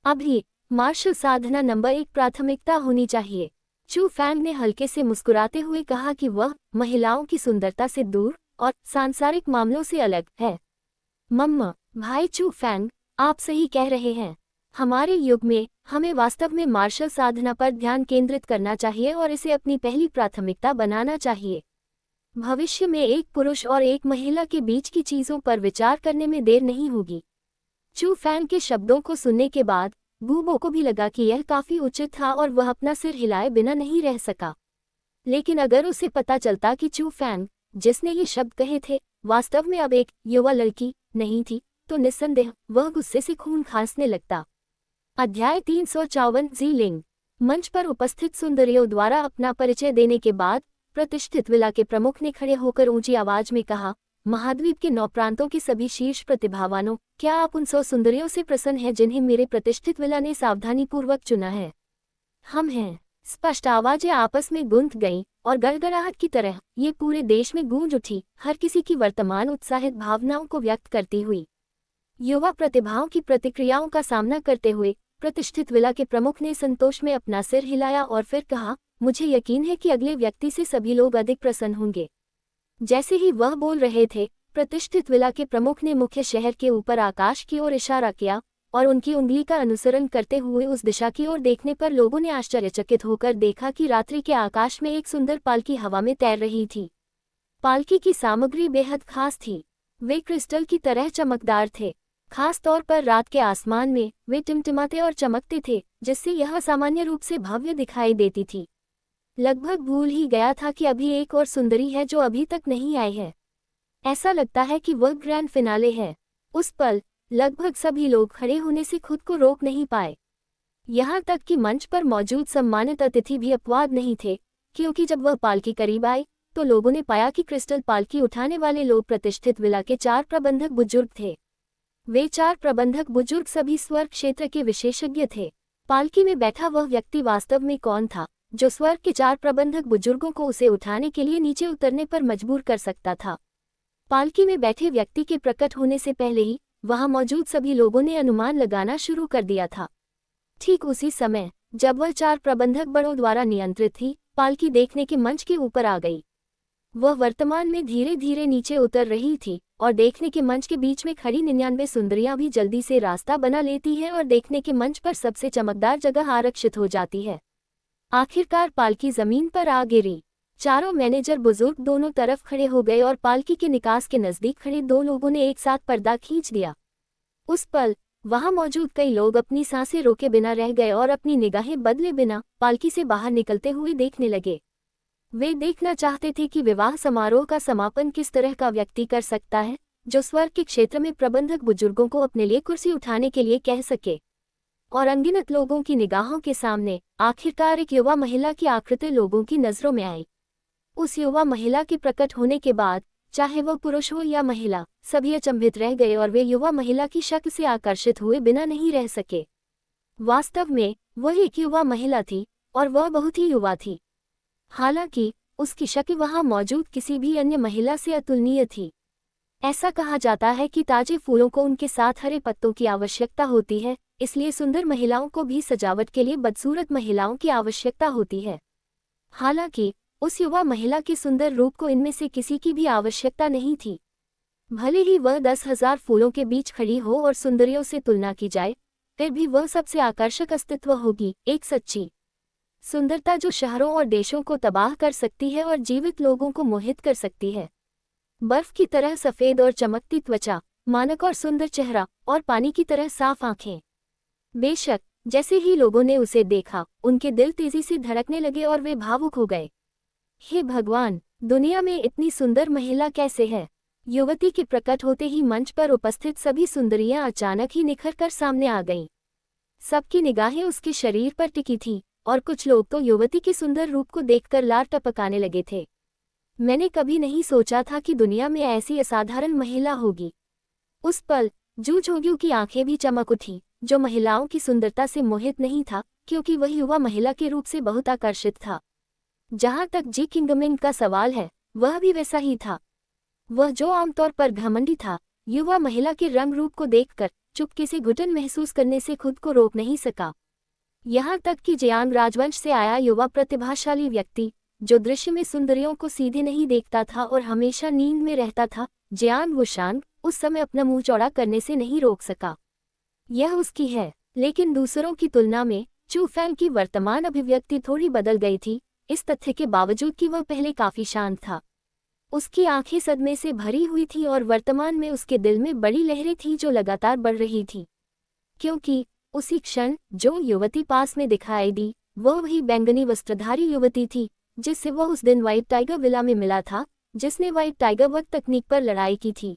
[SPEAKER 2] अभी मार्शल साधना नंबर 1 प्राथमिकता होनी चाहिए। चू फैंग ने हल्के से मुस्कुराते हुए कहा कि वह महिलाओं की सुंदरता से दूर और सांसारिक मामलों से अलग है। मम्मा, भाई चू फैंग, आप सही कह रहे हैं। हमारे युग में हमें वास्तव में मार्शल साधना पर ध्यान केंद्रित करना चाहिए और इसे अपनी पहली प्राथमिकता बनाना चाहिए। भविष्य में एक पुरुष और एक महिला के बीच की चीजों पर विचार करने में देर नहीं होगी। चू फैंग के शब्दों को सुनने के बाद गूबो को भी लगा कि यह काफी उचित था और वह अपना सिर हिलाए बिना नहीं रह सका। लेकिन अगर उसे पता चलता कि चू फैंग, जिसने ये शब्द कहे थे, वास्तव में अब एक युवा लड़की नहीं थी, तो निस्संदेह वह गुस्से से खून खांसने लगता। अध्याय 354 ज़ीलिंग। मंच पर उपस्थित सुंदरियों द्वारा अपना परिचय देने के बाद प्रतिष्ठित विला के प्रमुख ने खड़े होकर ऊंची आवाज में कहा, महाद्वीप के 9 प्रांतों के सभी शीर्ष प्रतिभावानों, क्या आप उन 100 सुंदरियों से प्रसन्न हैं जिन्हें मेरे प्रतिष्ठित विला ने सावधानीपूर्वक चुना है? हम हैं। स्पष्ट आवाजें आपस में गूंज गईं और गड़गड़ाहट की तरह ये पूरे देश में गूंज उठी, हर किसी की वर्तमान उत्साहित भावनाओं को व्यक्त करती हुई। युवा प्रतिभाओं की प्रतिक्रियाओं का सामना करते हुए प्रतिष्ठित विला के प्रमुख ने संतोष में अपना सिर हिलाया और फिर कहा, मुझे यकीन है कि अगले व्यक्ति से सभी लोग अधिक प्रसन्न होंगे। जैसे ही वह बोल रहे थे, प्रतिष्ठित विला के प्रमुख ने मुख्य शहर के ऊपर आकाश की ओर इशारा किया और उनकी उंगली का अनुसरण करते हुए उस दिशा की ओर देखने पर लोगों ने आश्चर्यचकित होकर देखा कि रात्रि के आकाश में एक सुंदर पालकी हवा में तैर रही थी। पालकी की सामग्री बेहद खास थी। वे क्रिस्टल की तरह चमकदार थे। खास तौर पर रात के आसमान में वे टिमटिमाते और चमकते थे, जिससे यह सामान्य रूप से भव्य दिखाई देती थी। लगभग भूल ही गया था कि अभी एक और सुंदरी है जो अभी तक नहीं आई है। ऐसा लगता है कि वह ग्रैंड फिनाले है। उस पल लगभग सभी लोग खड़े होने से खुद को रोक नहीं पाए। यहाँ तक कि मंच पर मौजूद सम्मानित अतिथि भी अपवाद नहीं थे, क्योंकि जब वह पालकी करीब आई तो लोगों ने पाया कि क्रिस्टल पालकी उठाने वाले लोग प्रतिष्ठित विला के 4 प्रबंधक बुजुर्ग थे। वे 4 प्रबंधक बुजुर्ग सभी स्वर्ग क्षेत्र के विशेषज्ञ थे। पालकी में बैठा वह व्यक्ति वास्तव में कौन था जो स्वर्ग के 4 प्रबंधक बुजुर्गों को उसे उठाने के लिए नीचे उतरने पर मजबूर कर सकता था? पालकी में बैठे व्यक्ति के प्रकट होने से पहले ही वहां मौजूद सभी लोगों ने अनुमान लगाना शुरू कर दिया था। ठीक उसी समय जब वह 4 प्रबंधक बड़ों द्वारा नियंत्रित थी, पालकी देखने के मंच के ऊपर आ गई। वह वर्तमान में धीरे धीरे नीचे उतर रही थी और देखने के मंच के बीच में खड़ी 99 सुंदरियां भी जल्दी से रास्ता बना लेती हैं और देखने के मंच पर सबसे चमकदार जगह आरक्षित हो जाती है। आखिरकार पालकी जमीन पर आ गिरी। चारों मैनेजर बुजुर्ग दोनों तरफ खड़े हो गए और पालकी के निकास के नजदीक खड़े 2 लोगों ने एक साथ पर्दा खींच दिया। उस पल वहां मौजूद कई लोग अपनी सांसें रोके बिना रह गए और अपनी निगाहें बदले बिना पालकी से बाहर निकलते हुए देखने लगे। वे देखना चाहते थे कि विवाह समारोह का समापन किस तरह का व्यक्ति कर सकता है जो स्वर्ग के क्षेत्र में प्रबंधक बुजुर्गों को अपने लिए कुर्सी उठाने के लिए कह सके। और अनगिनत लोगों की निगाहों के सामने आखिरकार एक युवा महिला की आकृति लोगों की नजरों में आई। उस युवा महिला के प्रकट होने के बाद चाहे वह पुरुष हो या महिला, सभी अचंभित रह गए और वे युवा महिला की शक्ल से आकर्षित हुए बिना नहीं रह सके। वास्तव में वह एक युवा महिला थी और वह बहुत ही युवा थी। हालांकि उसकी शक्ल वहां मौजूद किसी भी अन्य महिला से अतुलनीय थी। ऐसा कहा जाता है कि ताजे फूलों को उनके साथ हरे पत्तों की आवश्यकता होती है, इसलिए सुंदर महिलाओं को भी सजावट के लिए बदसूरत महिलाओं की आवश्यकता होती है। हालांकि उस युवा महिला के सुंदर रूप को इनमें से किसी की भी आवश्यकता नहीं थी। भले ही वह 10,000 फूलों के बीच खड़ी हो और सुंदरियों से तुलना की जाए, फिर भी वह सबसे आकर्षक अस्तित्व होगी, एक सच्ची सुंदरता जो शहरों और देशों को तबाह कर सकती है और जीवित लोगों को मोहित कर सकती है। बर्फ की तरह सफेद और चमकती त्वचा, मानक और सुंदर चेहरा, और पानी की तरह साफ आंखें। बेशक जैसे ही लोगों ने उसे देखा, उनके दिल तेजी से धड़कने लगे और वे भावुक हो गए। हे भगवान, दुनिया में इतनी सुंदर महिला कैसे है? युवती के प्रकट होते ही मंच पर उपस्थित सभी सुंदरियां अचानक ही निखर कर सामने आ गईं। सबकी निगाहें उसके शरीर पर टिकी थीं, और कुछ लोग तो युवती के सुंदर रूप को देखकर लार टपकाने लगे थे। मैंने कभी नहीं सोचा था कि दुनिया में ऐसी असाधारण महिला होगी। उस पल जू की आंखें भी चमक उठी, जो महिलाओं की सुंदरता से मोहित नहीं था, क्योंकि वह युवा महिला के रूप से बहुत आकर्षित था। जहां तक जी किंगमिंग का सवाल है, वह भी वैसा ही था। वह जो आमतौर पर घमंडी था, युवा महिला के रंग रूप को देखकर चुपके से घुटन महसूस करने से खुद को रोक नहीं सका। यहाँ तक कि जियांग राजवंश से आया युवा प्रतिभाशाली व्यक्ति, जो दृश्य में सुंदरियों को सीधे नहीं देखता था और हमेशा नींद में रहता था, जियांग वुशांग, उस समय अपना मुंह चौड़ा करने से नहीं रोक सका। यह उसकी है, लेकिन दूसरों की तुलना में चू फैंग की वर्तमान अभिव्यक्ति थोड़ी बदल गई थी, इस तथ्य के बावजूद कि वह पहले काफी शांत था। उसकी आंखें सदमे से भरी हुई थी और वर्तमान में उसके दिल में बड़ी लहरें थीं जो लगातार बढ़ रही थी। क्योंकि उसी क्षण जो युवती पास में दिखाई दी, वह वही बैंगनी वस्त्रधारी युवती थी जिससे वह उस दिन व्हाइट टाइगर विला में मिला था, जिसने व्हाइट टाइगर वध तकनीक पर लड़ाई की थी।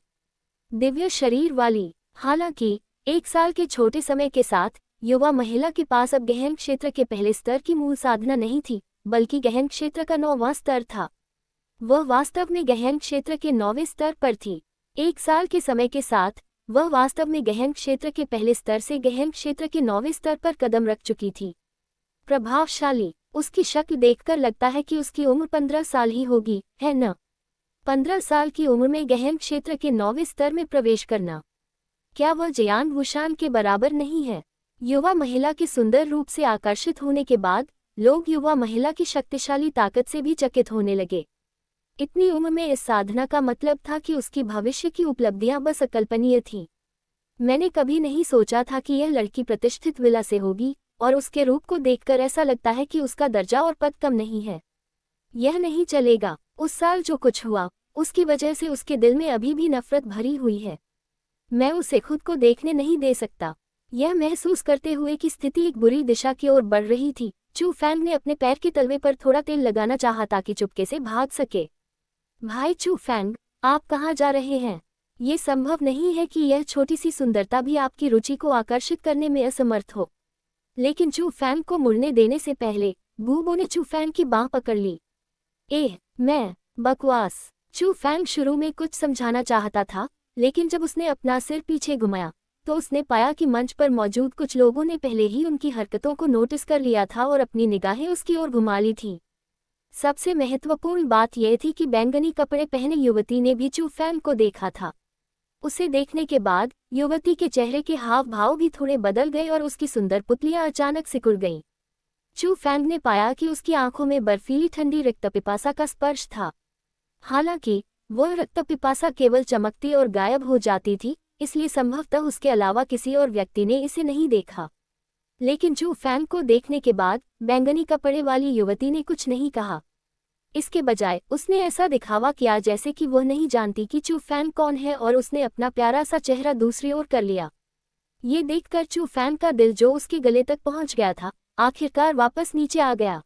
[SPEAKER 2] दिव्य शरीर वाली। हालांकि 1 साल के छोटे समय के साथ युवा महिला के पास अब गहन क्षेत्र के पहले स्तर की मूल साधना नहीं थी, बल्कि गहन क्षेत्र का 9वां स्तर था। वह वास्तव में गहन क्षेत्र के 9वें स्तर पर थी। 1 साल के समय के साथ वह वास्तव में गहन क्षेत्र के पहले स्तर से गहन क्षेत्र के 9वें स्तर पर कदम रख चुकी थी। प्रभावशाली। उसकी शक्ल देखकर लगता है कि उसकी उम्र 15 साल ही होगी, है न? 15 साल की उम्र में गहन क्षेत्र के 9वें स्तर में प्रवेश करना, क्या वह जियांग वुशान के बराबर नहीं है? युवा महिला के सुंदर रूप से आकर्षित होने के बाद लोग युवा महिला की शक्तिशाली ताकत से भी चकित होने लगे। इतनी उम्र में इस साधना का मतलब था कि उसकी भविष्य की उपलब्धियां बस अकल्पनीय थीं। मैंने कभी नहीं सोचा था कि यह लड़की प्रतिष्ठित विला से होगी, और उसके रूप को देखकर ऐसा लगता है कि उसका दर्जा और पद कम नहीं है। यह नहीं चलेगा। उस साल जो कुछ हुआ, उसकी वजह से उसके दिल में अभी भी नफरत भरी हुई है। मैं उसे खुद को देखने नहीं दे सकता। यह महसूस करते हुए कि स्थिति एक बुरी दिशा की ओर बढ़ रही थी, चू फैंग ने अपने पैर के तलवे पर थोड़ा तेल लगाना चाहा ताकि चुपके से भाग सके। भाई चू फैंग, आप कहाँ जा रहे हैं? ये संभव नहीं है कि यह छोटी सी सुंदरता भी आपकी रुचि को आकर्षित करने में असमर्थ हो। लेकिन चू फैंग को मुड़ने देने से पहले बूबो ने चू फैंग की बांह पकड़ ली। मैं बकवास। चू फैंग शुरू में कुछ समझाना चाहता था, लेकिन जब उसने अपना सिर पीछे घुमाया तो उसने पाया कि मंच पर मौजूद कुछ लोगों ने पहले ही उनकी हरकतों को नोटिस कर लिया था और अपनी निगाहें उसकी ओर घुमा ली थीं। सबसे महत्वपूर्ण बात यह थी कि बैंगनी कपड़े पहने युवती ने भी चू फैंग को देखा था। उसे देखने के बाद युवती के चेहरे के हाव भाव भी थोड़े बदल गए और उसकी सुंदर पुतलियां अचानक सिकुड़ गईं। चू फैंग ने पाया कि उसकी आंखों में बर्फीली ठंडी रक्तपिपासा का स्पर्श था। हालांकि वह रक्तपिपासा केवल चमकती और गायब हो जाती थी, इसलिए संभवतः उसके अलावा किसी और व्यक्ति ने इसे नहीं देखा। लेकिन चू फैंग को देखने के बाद बैंगनी कपड़े वाली युवती ने कुछ नहीं कहा। इसके बजाय उसने ऐसा दिखावा किया जैसे कि वह नहीं जानती कि चू फैंग कौन है, और उसने अपना प्यारा सा चेहरा दूसरी ओर कर लिया। ये देखकर चू फैंग का दिल जो उसके गले तक पहुंच गया था, आखिरकार वापस नीचे आ गया।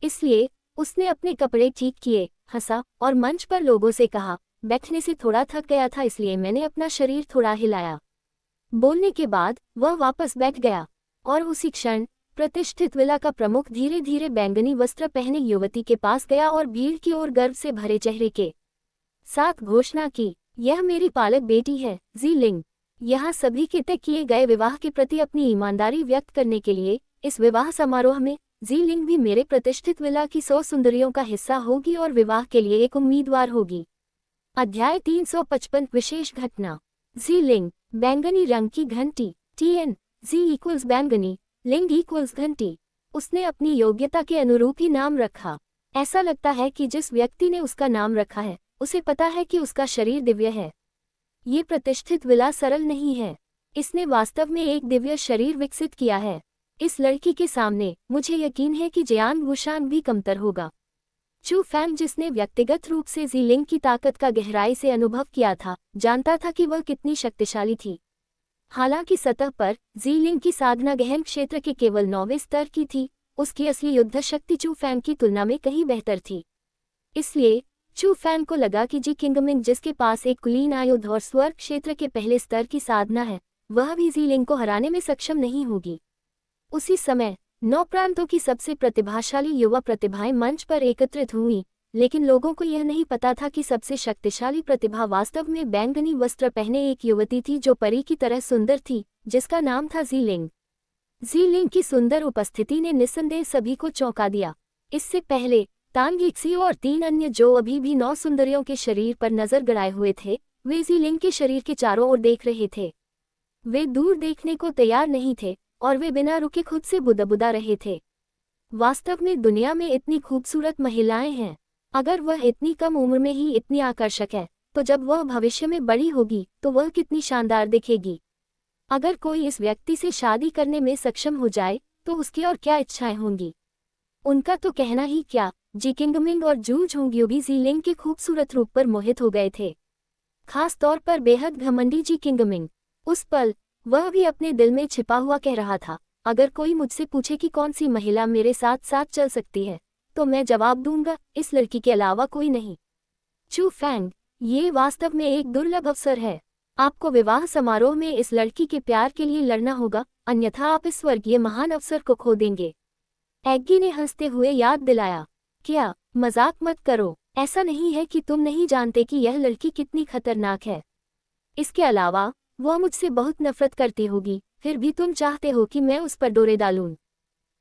[SPEAKER 2] इसलिए उसने अपने कपड़े ठीक किए, हंसा और मंच पर लोगों से कहा, बैठने से थोड़ा थक गया था इसलिए मैंने अपना शरीर थोड़ा हिलाया। बोलने के बाद वह वापस बैठ गया, और उसी क्षण प्रतिष्ठित विला का प्रमुख धीरे धीरे बैंगनी वस्त्र पहने युवती के पास गया और भीड़ की ओर गर्व से भरे चेहरे के साथ घोषणा की, यह मेरी पालक बेटी है, जी लिंग। यहाँ सभी के तय किए गए विवाह के प्रति अपनी ईमानदारी व्यक्त करने के लिए इस विवाह समारोह में ज़ीलिंग भी मेरे प्रतिष्ठित विला की 100 सुंदरियों का हिस्सा होगी और विवाह के लिए एक उम्मीदवार होगी। अध्याय 355 विशेष घटना। ज़ीलिंग, बैंगनी रंग की घंटी। TN, जी इक्वल्स बैंगनी, लिंग इक्वल्स घंटी। उसने अपनी योग्यता के अनुरूप ही नाम रखा। ऐसा लगता है कि जिस व्यक्ति ने उसका नाम रखा है, उसे पता है कि उसका शरीर दिव्य है। ये प्रतिष्ठित विला सरल नहीं है। इसने वास्तव में एक दिव्य शरीर विकसित किया है। इस लड़की के सामने मुझे यकीन है कि जियान वुशान भी कमतर होगा। चू फैंग, जिसने व्यक्तिगत रूप से ज़ीलिंग की ताकत का गहराई से अनुभव किया था, जानता था कि वह कितनी शक्तिशाली थी। हालांकि सतह पर ज़ीलिंग की साधना गहन क्षेत्र के केवल 9वें स्तर की थी, उसकी असली युद्ध शक्ति चू फैंग की तुलना में कहीं बेहतर थी। इसलिए चू फैंग को लगा कि जी किंगमिंग, जिसके पास एक कुलीन आयुध और स्वर्ग क्षेत्र के पहले स्तर की साधना है, वह भी ज़ीलिंग को हराने में सक्षम नहीं होगी। उसी समय 9 प्रांतों की सबसे प्रतिभाशाली युवा प्रतिभाएं मंच पर एकत्रित हुईं, लेकिन लोगों को यह नहीं पता था कि सबसे शक्तिशाली प्रतिभा वास्तव में बैंगनी वस्त्र पहने एक युवती थी जो परी की तरह सुंदर थी, जिसका नाम था ज़ीलिंग। ज़ीलिंग की सुंदर उपस्थिति ने निस्संदेह सभी को चौंका दिया। इससे पहले तान यिक्सी और 3 अन्य जो अभी भी 9 सुंदरियों के शरीर पर नजर गड़ाए हुए थे, वे ज़ीलिंग के शरीर के चारों ओर देख रहे थे। वे दूर देखने को तैयार नहीं थे और वे बिना रुके खुद से बुदबुदा रहे थे। वास्तव में दुनिया में इतनी खूबसूरत महिलाएं हैं। अगर वह इतनी कम उम्र में ही इतनी आकर्षक है, तो जब वह भविष्य में बड़ी होगी तो वह कितनी शानदार दिखेगी। अगर कोई इस व्यक्ति से शादी करने में सक्षम हो जाए तो उसकी और क्या इच्छाएं होंगी। उनका तो कहना ही क्या, जी किंगमिंग और जू झोंग्यू भी ज़ीलिंग के खूबसूरत रूप पर मोहित हो गए थे। खास तौर पर बेहद घमंडी जी किंगमिंग। उस पल वह भी अपने दिल में छिपा हुआ कह रहा था, अगर कोई मुझसे पूछे कि कौन सी महिला मेरे साथ साथ चल सकती है, तो मैं जवाब दूंगा, इस लड़की के अलावा कोई नहीं। चू फैंग, ये वास्तव में एक दुर्लभ अवसर है। आपको विवाह समारोह में इस लड़की के प्यार के लिए लड़ना होगा, अन्यथा आप इस स्वर्गीय महान अवसर को खो देंगे। एग्गी ने हंसते हुए याद दिलाया, क्या मजाक मत करो, ऐसा नहीं है कि तुम नहीं जानते कि यह लड़की कितनी खतरनाक है। इसके अलावा वह मुझसे बहुत नफरत करती होगी, फिर भी तुम चाहते हो कि मैं उस पर डोरे डालूं।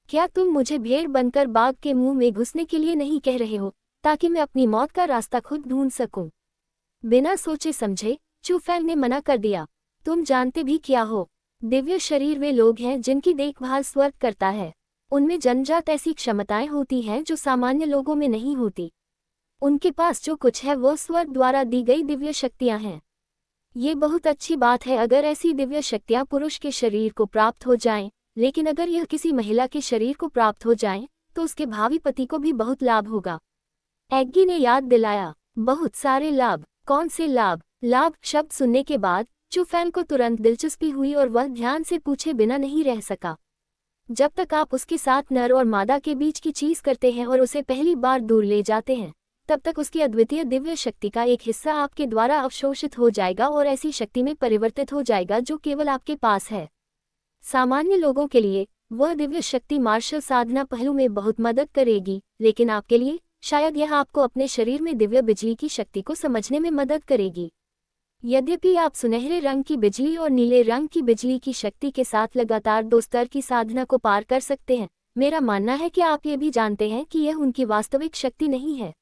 [SPEAKER 2] क्या तुम मुझे भेड़ बनकर बाघ के मुंह में घुसने के लिए नहीं कह रहे हो, ताकि मैं अपनी मौत का रास्ता खुद ढूंढ सकूं? बिना सोचे समझे चू फैंग ने मना कर दिया, तुम जानते भी क्या हो, दिव्य शरीर वे लोग हैं जिनकी देखभाल स्वर्ग करता है। उनमें जन्मजात ऐसी क्षमताएं होती हैं जो सामान्य लोगों में नहीं होती। उनके पास जो कुछ है वह स्वर्ग द्वारा दी गई दिव्य शक्तियां हैं। ये बहुत अच्छी बात है अगर ऐसी दिव्य शक्तियां पुरुष के शरीर को प्राप्त हो जाएं, लेकिन अगर यह किसी महिला के शरीर को प्राप्त हो जाएं, तो उसके भावी पति को भी बहुत लाभ होगा। एग्गी ने याद दिलाया, बहुत सारे लाभ? कौन से लाभ? लाभ शब्द सुनने के बाद चू फैंग को तुरंत दिलचस्पी हुई और वह ध्यान से पूछे बिना नहीं रह सका। जब तक आप उसके साथ नर और मादा के बीच की चीज करते हैं और उसे पहली बार दूर ले जाते हैं, तब तक उसकी अद्वितीय दिव्य शक्ति का एक हिस्सा आपके द्वारा अवशोषित हो जाएगा और ऐसी शक्ति में परिवर्तित हो जाएगा जो केवल आपके पास है। सामान्य लोगों के लिए वह दिव्य शक्ति मार्शल साधना पहलू में बहुत मदद करेगी, लेकिन आपके लिए शायद यह आपको अपने शरीर में दिव्य बिजली की शक्ति को समझने में मदद करेगी। यद्यपि आप सुनहरे रंग की बिजली और नीले रंग की बिजली की शक्ति के साथ लगातार 2 स्तर की साधना को पार कर सकते हैं, मेरा मानना है कि आप ये भी जानते हैं कि यह उनकी वास्तविक शक्ति नहीं है।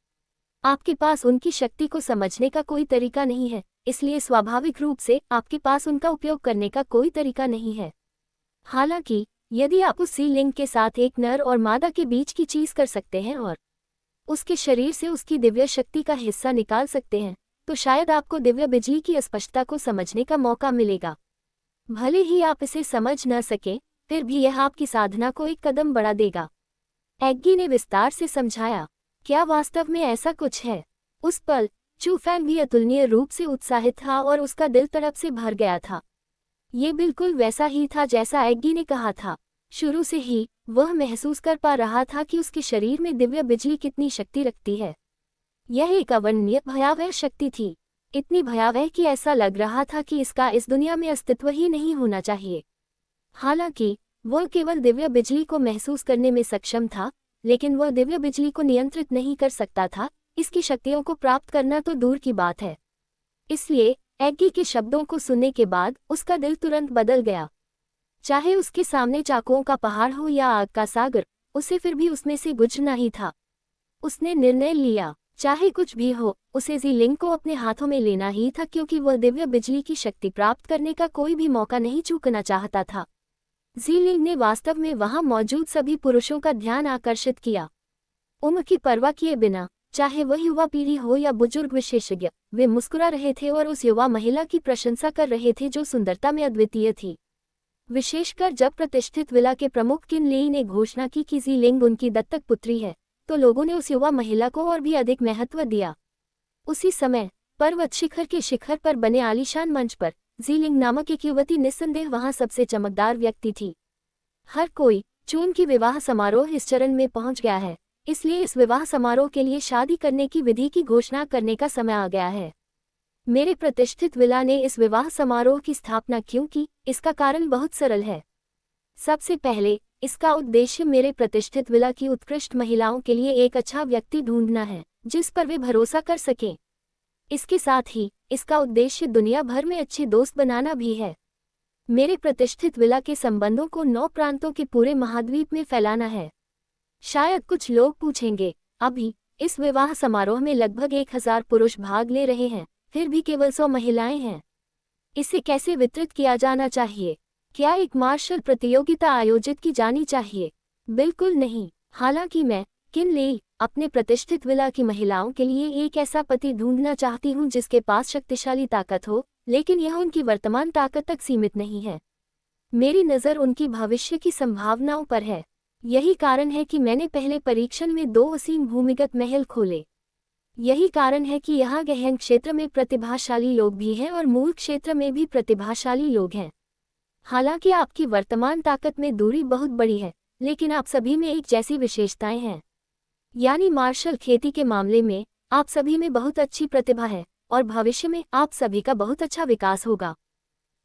[SPEAKER 2] आपके पास उनकी शक्ति को समझने का कोई तरीका नहीं है, इसलिए स्वाभाविक रूप से आपके पास उनका उपयोग करने का कोई तरीका नहीं है। हालांकि यदि आप उस ज़ीलिंग के साथ एक नर और मादा के बीच की चीज कर सकते हैं और उसके शरीर से उसकी दिव्य शक्ति का हिस्सा निकाल सकते हैं, तो शायद आपको दिव्य बिजली की स्पष्टता को समझने का मौका मिलेगा। भले ही आप इसे समझ न सकें, फिर भी यह आपकी साधना को एक कदम बढ़ा देगा। एग्गी ने विस्तार से समझाया, क्या वास्तव में ऐसा कुछ है? उस पल चू फैंग भी अतुलनीय रूप से उत्साहित था और उसका दिल तड़प से भर गया था। ये बिल्कुल वैसा ही था जैसा एग्गी ने कहा था। शुरू से ही वह महसूस कर पा रहा था कि उसके शरीर में दिव्य बिजली कितनी शक्ति रखती है। यह एक अवर्णनीय भयावह शक्ति थी, इतनी भयावह कि ऐसा लग रहा था कि इसका इस दुनिया में अस्तित्व ही नहीं होना चाहिए। हालांकि वह केवल दिव्य बिजली को महसूस करने में सक्षम था, लेकिन वह दिव्य बिजली को नियंत्रित नहीं कर सकता था। इसकी शक्तियों को प्राप्त करना तो दूर की बात है। इसलिए एग्गी के शब्दों को सुनने के बाद उसका दिल तुरंत बदल गया। चाहे उसके सामने चाकुओं का पहाड़ हो या आग का सागर, उसे फिर भी उसमें से गुजरना ही था। उसने निर्णय लिया, चाहे कुछ भी हो, उसे ज़ीलिंग को अपने हाथों में लेना ही था, क्योंकि वह दिव्य बिजली की शक्ति प्राप्त करने का कोई भी मौका नहीं चूकना चाहता था। ज़ीलिंग ने वास्तव में वहां मौजूद सभी पुरुषों का ध्यान आकर्षित किया। उम्र की परवाह किए बिना, चाहे वह युवा पीढ़ी हो या बुजुर्ग विशेषज्ञ, वे मुस्कुरा रहे थे और उस युवा महिला की प्रशंसा कर रहे थे जो सुंदरता में अद्वितीय थी। विशेषकर जब प्रतिष्ठित विला के प्रमुख किन लेई ने घोषणा की कि ज़ीलिंग उनकी दत्तक पुत्री है, तो लोगों ने उस युवा महिला को और भी अधिक महत्व दिया। उसी समय पर्वत शिखर के शिखर पर बने आलीशान मंच पर ज़ीलिंग नामक एक युवती निस्संदेह वहां सबसे चमकदार व्यक्ति थी। हर कोई चून की विवाह समारोह इस चरण में पहुंच गया है, इसलिए इस विवाह समारोह के लिए शादी करने की विधि की घोषणा करने का समय आ गया है। मेरे प्रतिष्ठित विला ने इस विवाह समारोह की स्थापना क्यों की? इसका कारण बहुत सरल है। सबसे पहले, इसका उद्देश्य मेरे प्रतिष्ठित विला की उत्कृष्ट महिलाओं के लिए एक अच्छा व्यक्ति ढूंढना है, जिस पर वे भरोसा कर सकें। इसके साथ ही इसका उद्देश्य दुनिया भर में अच्छे दोस्त बनाना भी है। मेरे प्रतिष्ठित विला के संबंधों को 9 प्रांतों के पूरे महाद्वीप में फैलाना है। शायद कुछ लोग पूछेंगे, अभी इस विवाह समारोह में लगभग 1000 पुरुष भाग ले रहे हैं, फिर भी केवल 100 महिलाएं हैं। इसे कैसे वितरित किया जाना चाहिए? क्या एक मार्शल प्रतियोगिता आयोजित की जानी चाहिए? बिल्कुल नहीं। हालांकि मैं किन लेई अपने प्रतिष्ठित विला की महिलाओं के लिए एक ऐसा पति ढूंढना चाहती हूं जिसके पास शक्तिशाली ताकत हो, लेकिन यह उनकी वर्तमान ताकत तक सीमित नहीं है। मेरी नज़र उनकी भविष्य की संभावनाओं पर है। यही कारण है कि मैंने पहले परीक्षण में 2 असीम भूमिगत महल खोले। यही कारण है कि यहाँ गहन क्षेत्र में प्रतिभाशाली लोग भी हैं और मूल क्षेत्र में भी प्रतिभाशाली लोग हैं। हालांकि आपकी वर्तमान ताकत में दूरी बहुत बड़ी है, लेकिन आप सभी में एक जैसी विशेषताएं हैं। यानी मार्शल खेती के मामले में आप सभी में बहुत अच्छी प्रतिभा है और भविष्य में आप सभी का बहुत अच्छा विकास होगा।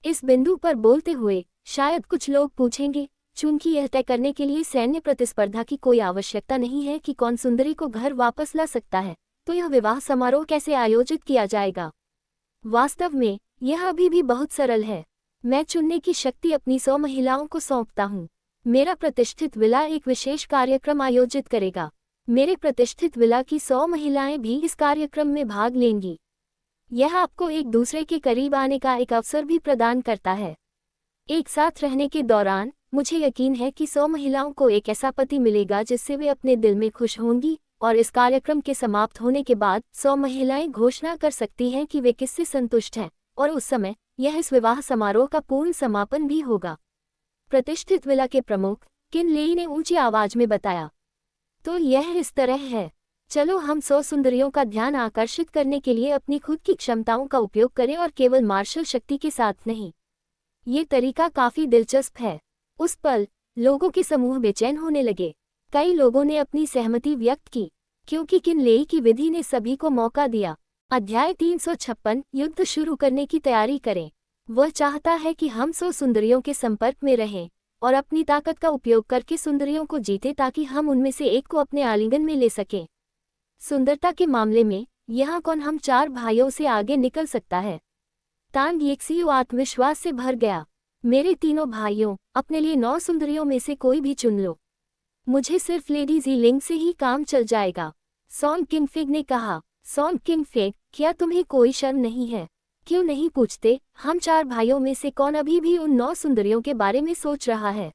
[SPEAKER 2] इस बिंदु पर बोलते हुए शायद कुछ लोग पूछेंगे, चूंकि यह तय करने के लिए सैन्य प्रतिस्पर्धा की कोई आवश्यकता नहीं है कि कौन सुंदरी को घर वापस ला सकता है, तो यह विवाह समारोह कैसे आयोजित किया जाएगा? वास्तव में यह अभी भी बहुत सरल है। मैं चुनने की शक्ति अपनी 100 महिलाओं को सौंपता हूँ। मेरा प्रतिष्ठित विला एक विशेष कार्यक्रम आयोजित करेगा। मेरे प्रतिष्ठित विला की 100 महिलाएं भी इस कार्यक्रम में भाग लेंगी। यह आपको एक दूसरे के करीब आने का एक अवसर भी प्रदान करता है। एक साथ रहने के दौरान मुझे यकीन है कि 100 महिलाओं को एक ऐसा पति मिलेगा जिससे वे अपने दिल में खुश होंगी, और इस कार्यक्रम के समाप्त होने के बाद 100 महिलाएं घोषणा कर सकती हैं कि वे किससे संतुष्ट हैं, और उस समय यह इस विवाह समारोह का पूर्ण समापन भी होगा। प्रतिष्ठित विला के प्रमुख किन लेई ने ऊंची आवाज में बताया। तो यह इस तरह है। चलो हम 100 सुंदरियों का ध्यान आकर्षित करने के लिए अपनी खुद की क्षमताओं का उपयोग करें और केवल मार्शल शक्ति के साथ नहीं। ये तरीका काफी दिलचस्प है। उस पल लोगों के समूह बेचैन होने लगे। कई लोगों ने अपनी सहमति व्यक्त की, क्योंकि किन लेई की विधि ने सभी को मौका दिया। अध्याय 356 युद्ध शुरू करने की तैयारी करें। वह चाहता है कि हम 100 सुंदरियों के संपर्क में रहें और अपनी ताकत का उपयोग करके सुंदरियों को जीते, ताकि हम उनमें से एक को अपने आलिंगन में ले सकें। सुंदरता के मामले में यहाँ कौन हम 4 भाइयों से आगे निकल सकता है? तांग येक्सियो आत्मविश्वास से भर गया। मेरे तीनों भाइयों, अपने लिए 9 सुंदरियों में से कोई भी चुन लो। मुझे सिर्फ लेडी ज़ीलिंग से ही काम चल जाएगा, सॉन्ग किंगफिग ने कहा। सॉन्ग किंगफिग, क्या तुम्हें कोई शर्म नहीं है? क्यों नहीं पूछते, हम 4 भाइयों में से कौन अभी भी उन 9 सुंदरियों के बारे में सोच रहा है?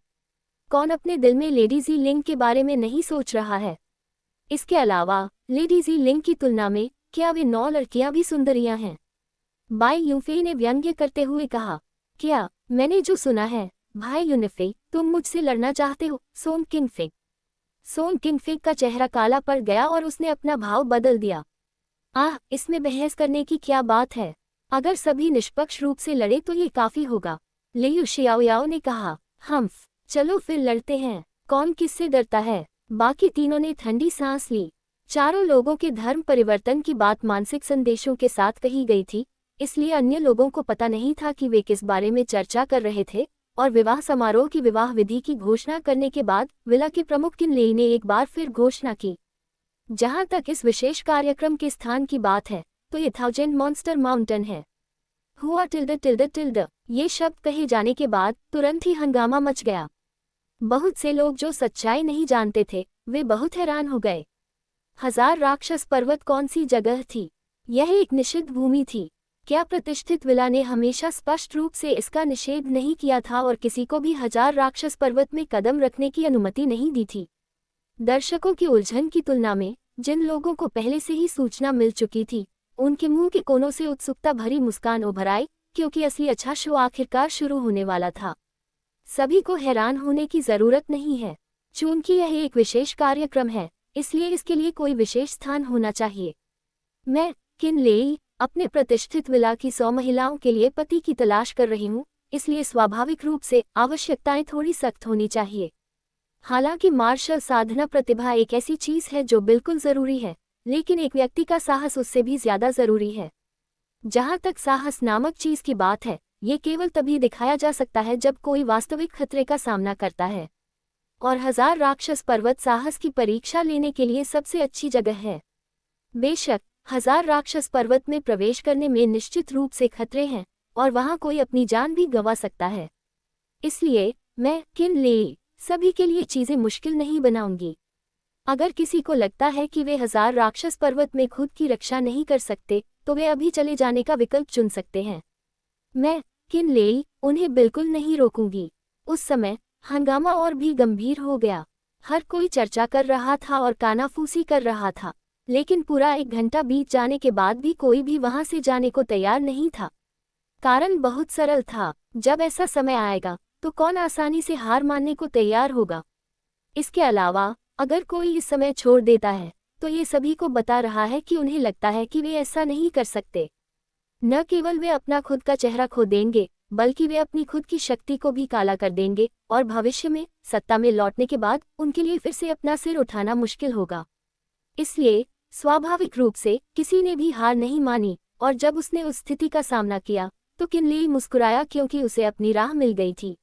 [SPEAKER 2] कौन अपने दिल में लेडी ज़ीलिंग के बारे में नहीं सोच रहा है? इसके अलावा लेडी ज़ीलिंग की तुलना में क्या वे 9 लड़कियां भी सुंदरियां हैं? बाई यूफे ने व्यंग्य करते हुए कहा। क्या मैंने जो सुना है? भाई यूनिफे, तुम मुझसे लड़ना चाहते हो? सोन किंगफिग। सोन किंगफिग का चेहरा काला पड़ गया और उसने अपना भाव बदल दिया। आह, इसमें बहस करने की क्या बात है? अगर सभी निष्पक्ष रूप से लड़े तो ये काफी होगा, लियू शियाओयाओ ने कहा। हम्फ, चलो फिर लड़ते हैं। कौन किससे डरता है? बाकी तीनों ने ठंडी सांस ली। चारों लोगों के धर्म परिवर्तन की बात मानसिक संदेशों के साथ कही गई थी, इसलिए अन्य लोगों को पता नहीं था कि वे किस बारे में चर्चा कर रहे थे। और विवाह समारोह की विवाह विधि की घोषणा करने के बाद विला के प्रमुख किन लेई ने एक बार फिर घोषणा की। जहां तक इस विशेष कार्यक्रम के स्थान की बात है, तो ये 1000 मॉन्स्टर माउंटेन है। हुआ टिल्ड टिल्ड टिल्ड, ये शब्द कहे जाने के बाद तुरंत ही हंगामा मच गया। बहुत से लोग जो सच्चाई नहीं जानते थे वे बहुत हैरान हो गए। 1000 राक्षस पर्वत कौन सी जगह थी? यह एक निषिद्ध भूमि थी। क्या प्रतिष्ठित विला ने हमेशा स्पष्ट रूप से इसका निषेध नहीं किया था और किसी को भी 1000 राक्षस पर्वत में कदम रखने की अनुमति नहीं दी थी? दर्शकों की उलझन की तुलना में जिन लोगों को पहले से ही सूचना मिल चुकी थी, उनके मुंह के कोनों से उत्सुकता भरी मुस्कान उभर आई, क्योंकि असली अच्छा शो आखिरकार शुरू होने वाला था। सभी को हैरान होने की जरूरत नहीं है। चूंकि यह एक विशेष कार्यक्रम है, इसलिए इसके लिए कोई विशेष स्थान होना चाहिए। मैं, किन लेई, अपने प्रतिष्ठित विला की 100 महिलाओं के लिए पति की तलाश कर रही हूँ, इसलिए स्वाभाविक रूप से आवश्यकताएं थोड़ी सख्त होनी चाहिए। हालांकि मार्शल साधना प्रतिभा एक ऐसी चीज है जो बिल्कुल जरूरी है, लेकिन एक व्यक्ति का साहस उससे भी ज्यादा जरूरी है। जहां तक साहस नामक चीज की बात है, ये केवल तभी दिखाया जा सकता है जब कोई वास्तविक खतरे का सामना करता है। और 1000 राक्षस पर्वत साहस की परीक्षा लेने के लिए सबसे अच्छी जगह है। बेशक 1000 राक्षस पर्वत में प्रवेश करने में निश्चित रूप से खतरे हैं, और वहां कोई अपनी जान भी गंवा सकता है। इसलिए मैं, किन लेई, सभी के लिए चीजें मुश्किल नहीं बनाऊंगी। अगर किसी को लगता है कि वे 1000 राक्षस पर्वत में खुद की रक्षा नहीं कर सकते, तो वे अभी चले जाने का विकल्प चुन सकते हैं। मैं, किन लेई, उन्हें बिल्कुल नहीं रोकूंगी। उस समय हंगामा और भी गंभीर हो गया। हर कोई चर्चा कर रहा था और कानाफूसी कर रहा था, लेकिन पूरा 1 घंटा बीत जाने के बाद भी कोई भी वहां से जाने को तैयार नहीं था। कारण बहुत सरल था, जब ऐसा समय आएगा तो कौन आसानी से हार मानने को तैयार होगा। इसके अलावा अगर कोई इस समय छोड़ देता है, तो ये सभी को बता रहा है कि उन्हें लगता है कि वे ऐसा नहीं कर सकते। न केवल वे अपना खुद का चेहरा खो देंगे, बल्कि वे अपनी खुद की शक्ति को भी काला कर देंगे, और भविष्य में सत्ता में लौटने के बाद उनके लिए फिर से अपना सिर उठाना मुश्किल होगा। इसलिए स्वाभाविक रूप से किसी ने भी हार नहीं मानी, और जब उसने उस स्थिति का सामना किया तो किनली मुस्कुराया, क्योंकि उसे अपनी राह मिल गई थी।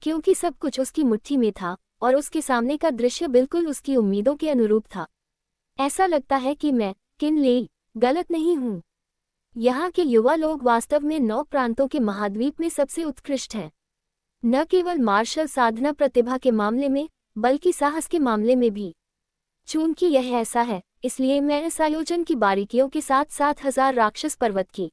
[SPEAKER 2] क्योंकि सब कुछ उसकी मुट्ठी में था और उसके सामने का दृश्य बिल्कुल उसकी उम्मीदों के अनुरूप था। ऐसा लगता है कि मैं, किन लेई, गलत नहीं हूँ। यहाँ के युवा लोग वास्तव में 9 प्रांतों के महाद्वीप में सबसे उत्कृष्ट हैं। न केवल मार्शल साधना प्रतिभा के मामले में, बल्कि साहस के मामले में भी। चूंकि यह ऐसा है, इसलिए मैं इस आयोजन की बारीकियों के साथ साथ 1000 राक्षस पर्वत की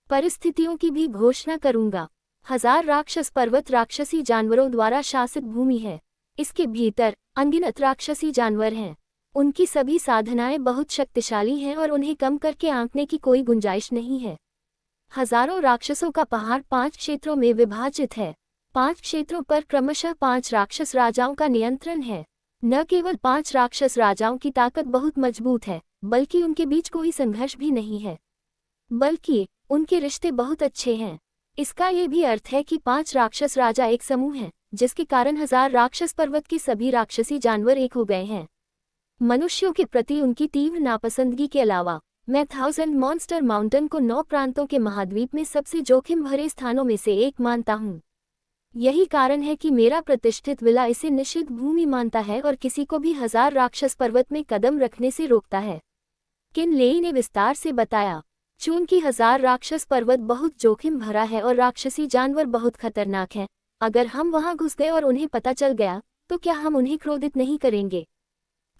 [SPEAKER 2] परिस्थितियों की भी घोषणा करूंगा। 1000 राक्षस पर्वत राक्षसी जानवरों द्वारा शासित भूमि है। इसके भीतर अनगिनत राक्षसी जानवर हैं। उनकी सभी साधनाएं बहुत शक्तिशाली हैं और उन्हें कम करके आंकने की कोई गुंजाइश नहीं है। हजारों राक्षसों का पहाड़ 5 क्षेत्रों में विभाजित है। 5 क्षेत्रों पर क्रमशः 5 राक्षस राजाओं का नियंत्रण है। न केवल 5 राक्षस राजाओं की ताकत बहुत मजबूत है, बल्कि उनके बीच कोई संघर्ष भी नहीं है, बल्कि उनके रिश्ते बहुत अच्छे हैं। इसका ये भी अर्थ है कि 5 राक्षस राजा एक समूह हैं, जिसके कारण 1000 राक्षस पर्वत के सभी राक्षसी जानवर एक हो गए हैं। मनुष्यों के प्रति उनकी तीव्र नापसंदगी के अलावा मैं 1000 मॉन्स्टर माउंटेन को 9 प्रांतों के महाद्वीप में सबसे जोखिम भरे स्थानों में से एक मानता हूँ। यही कारण है कि मेरा प्रतिष्ठित विला इसे निषिद्ध भूमि मानता है और किसी को भी 1000 राक्षस पर्वत में कदम रखने से रोकता है। किन लेई ने विस्तार से बताया। चूंकि 1000 राक्षस पर्वत बहुत जोखिम भरा है और राक्षसी जानवर बहुत खतरनाक हैं, अगर हम वहां घुस गए और उन्हें पता चल गया, तो क्या हम उन्हें क्रोधित नहीं करेंगे?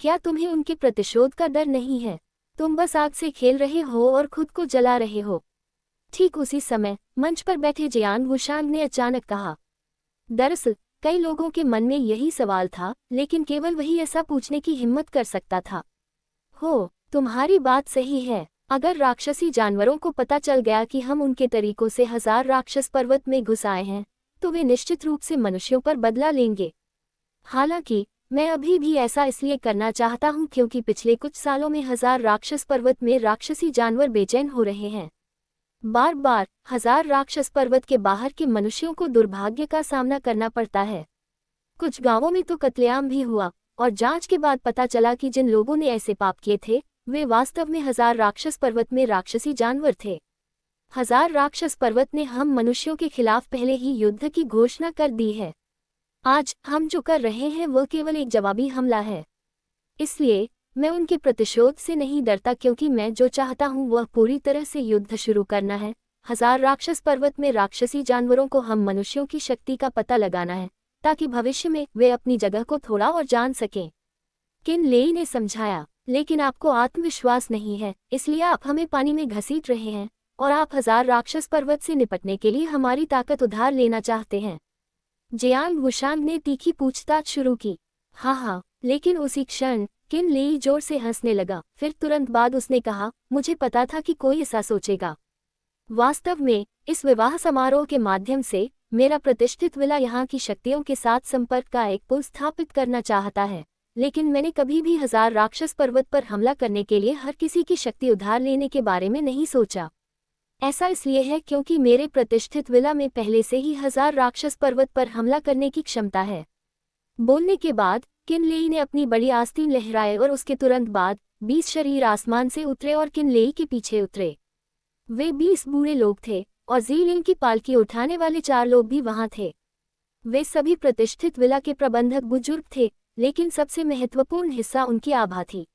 [SPEAKER 2] क्या तुम्हें उनके प्रतिशोध का डर नहीं है? तुम बस आग से खेल रहे हो और खुद को जला रहे हो। ठीक उसी समय मंच पर बैठे जियान वुशांग ने अचानक कहा। दरअसल कई लोगों के मन में यही सवाल था, लेकिन केवल वही ऐसा पूछने की हिम्मत कर सकता था। हो, तुम्हारी बात सही है। अगर राक्षसी जानवरों को पता चल गया कि हम उनके तरीकों से 1000 राक्षस पर्वत में घुस आए हैं, तो वे निश्चित रूप से मनुष्यों पर बदला लेंगे। हालांकि मैं अभी भी ऐसा इसलिए करना चाहता हूं क्योंकि पिछले कुछ सालों में 1000 राक्षस पर्वत में राक्षसी जानवर बेचैन हो रहे हैं। बार बार 1000 राक्षस पर्वत के बाहर के मनुष्यों को दुर्भाग्य का सामना करना पड़ता है। कुछ गांवों में तो कत्लेआम भी हुआ, और जांच के बाद पता चला कि जिन लोगों ने ऐसे पाप किए थे, वे वास्तव में 1000 राक्षस पर्वत में राक्षसी जानवर थे। 1000 राक्षस पर्वत ने हम मनुष्यों के खिलाफ पहले ही युद्ध की घोषणा कर दी है। आज हम जो कर रहे हैं वह केवल एक जवाबी हमला है। इसलिए मैं उनके प्रतिशोध से नहीं डरता, क्योंकि मैं जो चाहता हूं वह पूरी तरह से युद्ध शुरू करना है। 1000 राक्षस पर्वत में राक्षसी जानवरों को हम मनुष्यों की शक्ति का पता लगाना है, ताकि भविष्य में वे अपनी जगह को थोड़ा और जान सकें। किन लेई ने समझाया, लेकिन आपको आत्मविश्वास नहीं है, इसलिए आप हमें पानी में घसीट रहे हैं और आप 1000 राक्षस पर्वत से निपटने के लिए हमारी ताकत उधार लेना चाहते हैं। जियांग वुशांग ने तीखी पूछताछ शुरू की। हाँ, लेकिन उसी क्षण किन लेई जोर से हंसने लगा। फिर तुरंत बाद उसने कहा, मुझे पता था कि कोई ऐसा सोचेगा। वास्तव में इस विवाह समारोह के माध्यम से मेरा प्रतिष्ठित विला यहाँ की शक्तियों के साथ संपर्क का एक पुल स्थापित करना चाहता है, लेकिन मैंने कभी भी 1000 राक्षस पर्वत पर हमला करने के लिए हर किसी की शक्ति उधार लेने के बारे में नहीं सोचा। ऐसा इसलिए है क्योंकि मेरे प्रतिष्ठित विला में पहले से ही 1000 राक्षस पर्वत पर हमला करने की क्षमता है। बोलने के बाद किन लेई ने अपनी बड़ी आस्तीन लहराए और उसके तुरंत बाद 20 शरीर आसमान से उतरे और किन लेई के पीछे उतरे। वे 20 बूढ़े लोग थे और ज़ीलिंग की पालकी उठाने वाले 4 लोग भी वहां थे। वे सभी प्रतिष्ठित विला के प्रबंधक बुजुर्ग थे, लेकिन सबसे महत्वपूर्ण हिस्सा उनकी आभा थी।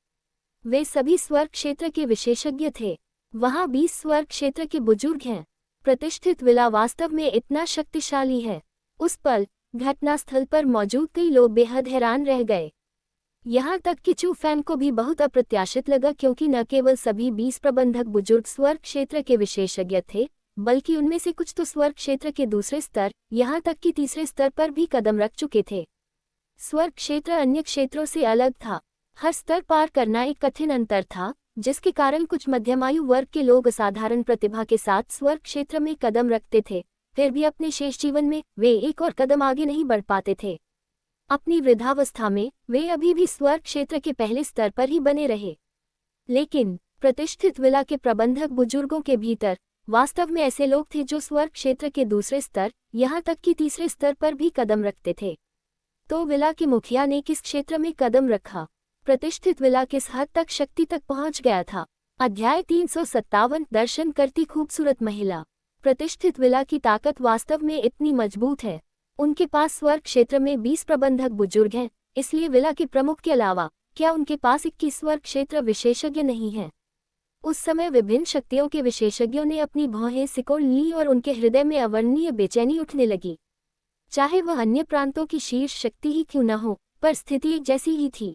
[SPEAKER 2] वे सभी स्वर्ग क्षेत्र के विशेषज्ञ थे। वहां 20 स्वर्ग क्षेत्र के बुजुर्ग हैं। प्रतिष्ठित विला वास्तव में इतना शक्तिशाली है। उस पल घटनास्थल पर मौजूद कई लोग बेहद हैरान रह गए। यहाँ तक कि चू फैन को भी बहुत अप्रत्याशित लगा, क्योंकि न केवल सभी 20 प्रबंधक बुजुर्ग स्वर्ग क्षेत्र के विशेषज्ञ थे, बल्कि उनमें से कुछ तो स्वर्ग क्षेत्र के दूसरे स्तर, यहाँ तक कि तीसरे स्तर पर भी कदम रख चुके थे। स्वर्ग क्षेत्र अन्य क्षेत्रों से अलग था। हर स्तर पार करना एक कठिन अंतर था, जिसके कारण कुछ मध्यमायु वर्ग के लोग असाधारण प्रतिभा के साथ स्वर्ग क्षेत्र में कदम रखते थे, फिर भी अपने शेष जीवन में वे एक और कदम आगे नहीं बढ़ पाते थे। अपनी वृद्धावस्था में वे अभी भी स्वर्ग क्षेत्र के पहले स्तर पर ही बने रहे। लेकिन प्रतिष्ठित विला के प्रबंधक बुजुर्गों के भीतर वास्तव में ऐसे लोग थे जो स्वर्ग क्षेत्र के दूसरे स्तर, यहाँ तक कि तीसरे स्तर पर भी कदम रखते थे। तो विला के मुखिया ने किस क्षेत्र में कदम रखा? प्रतिष्ठित विला किस हद तक शक्ति तक पहुंच गया था? अध्याय 357 दर्शन करती खूबसूरत महिला। प्रतिष्ठित विला की ताकत वास्तव में इतनी मजबूत है। उनके पास स्वर्ग क्षेत्र में 20 प्रबंधक बुजुर्ग हैं, इसलिए विला के प्रमुख के अलावा क्या उनके पास 21 स्वर्ग क्षेत्र विशेषज्ञ नहीं हैं? उस समय विभिन्न शक्तियों के विशेषज्ञों ने अपनी भौहें सिकोड़ ली और उनके हृदय में अवर्णनीय बेचैनी उठने लगी। चाहे वह अन्य प्रांतों की शीर्ष शक्ति ही क्यों न हो, पर स्थिति एक जैसी ही थी,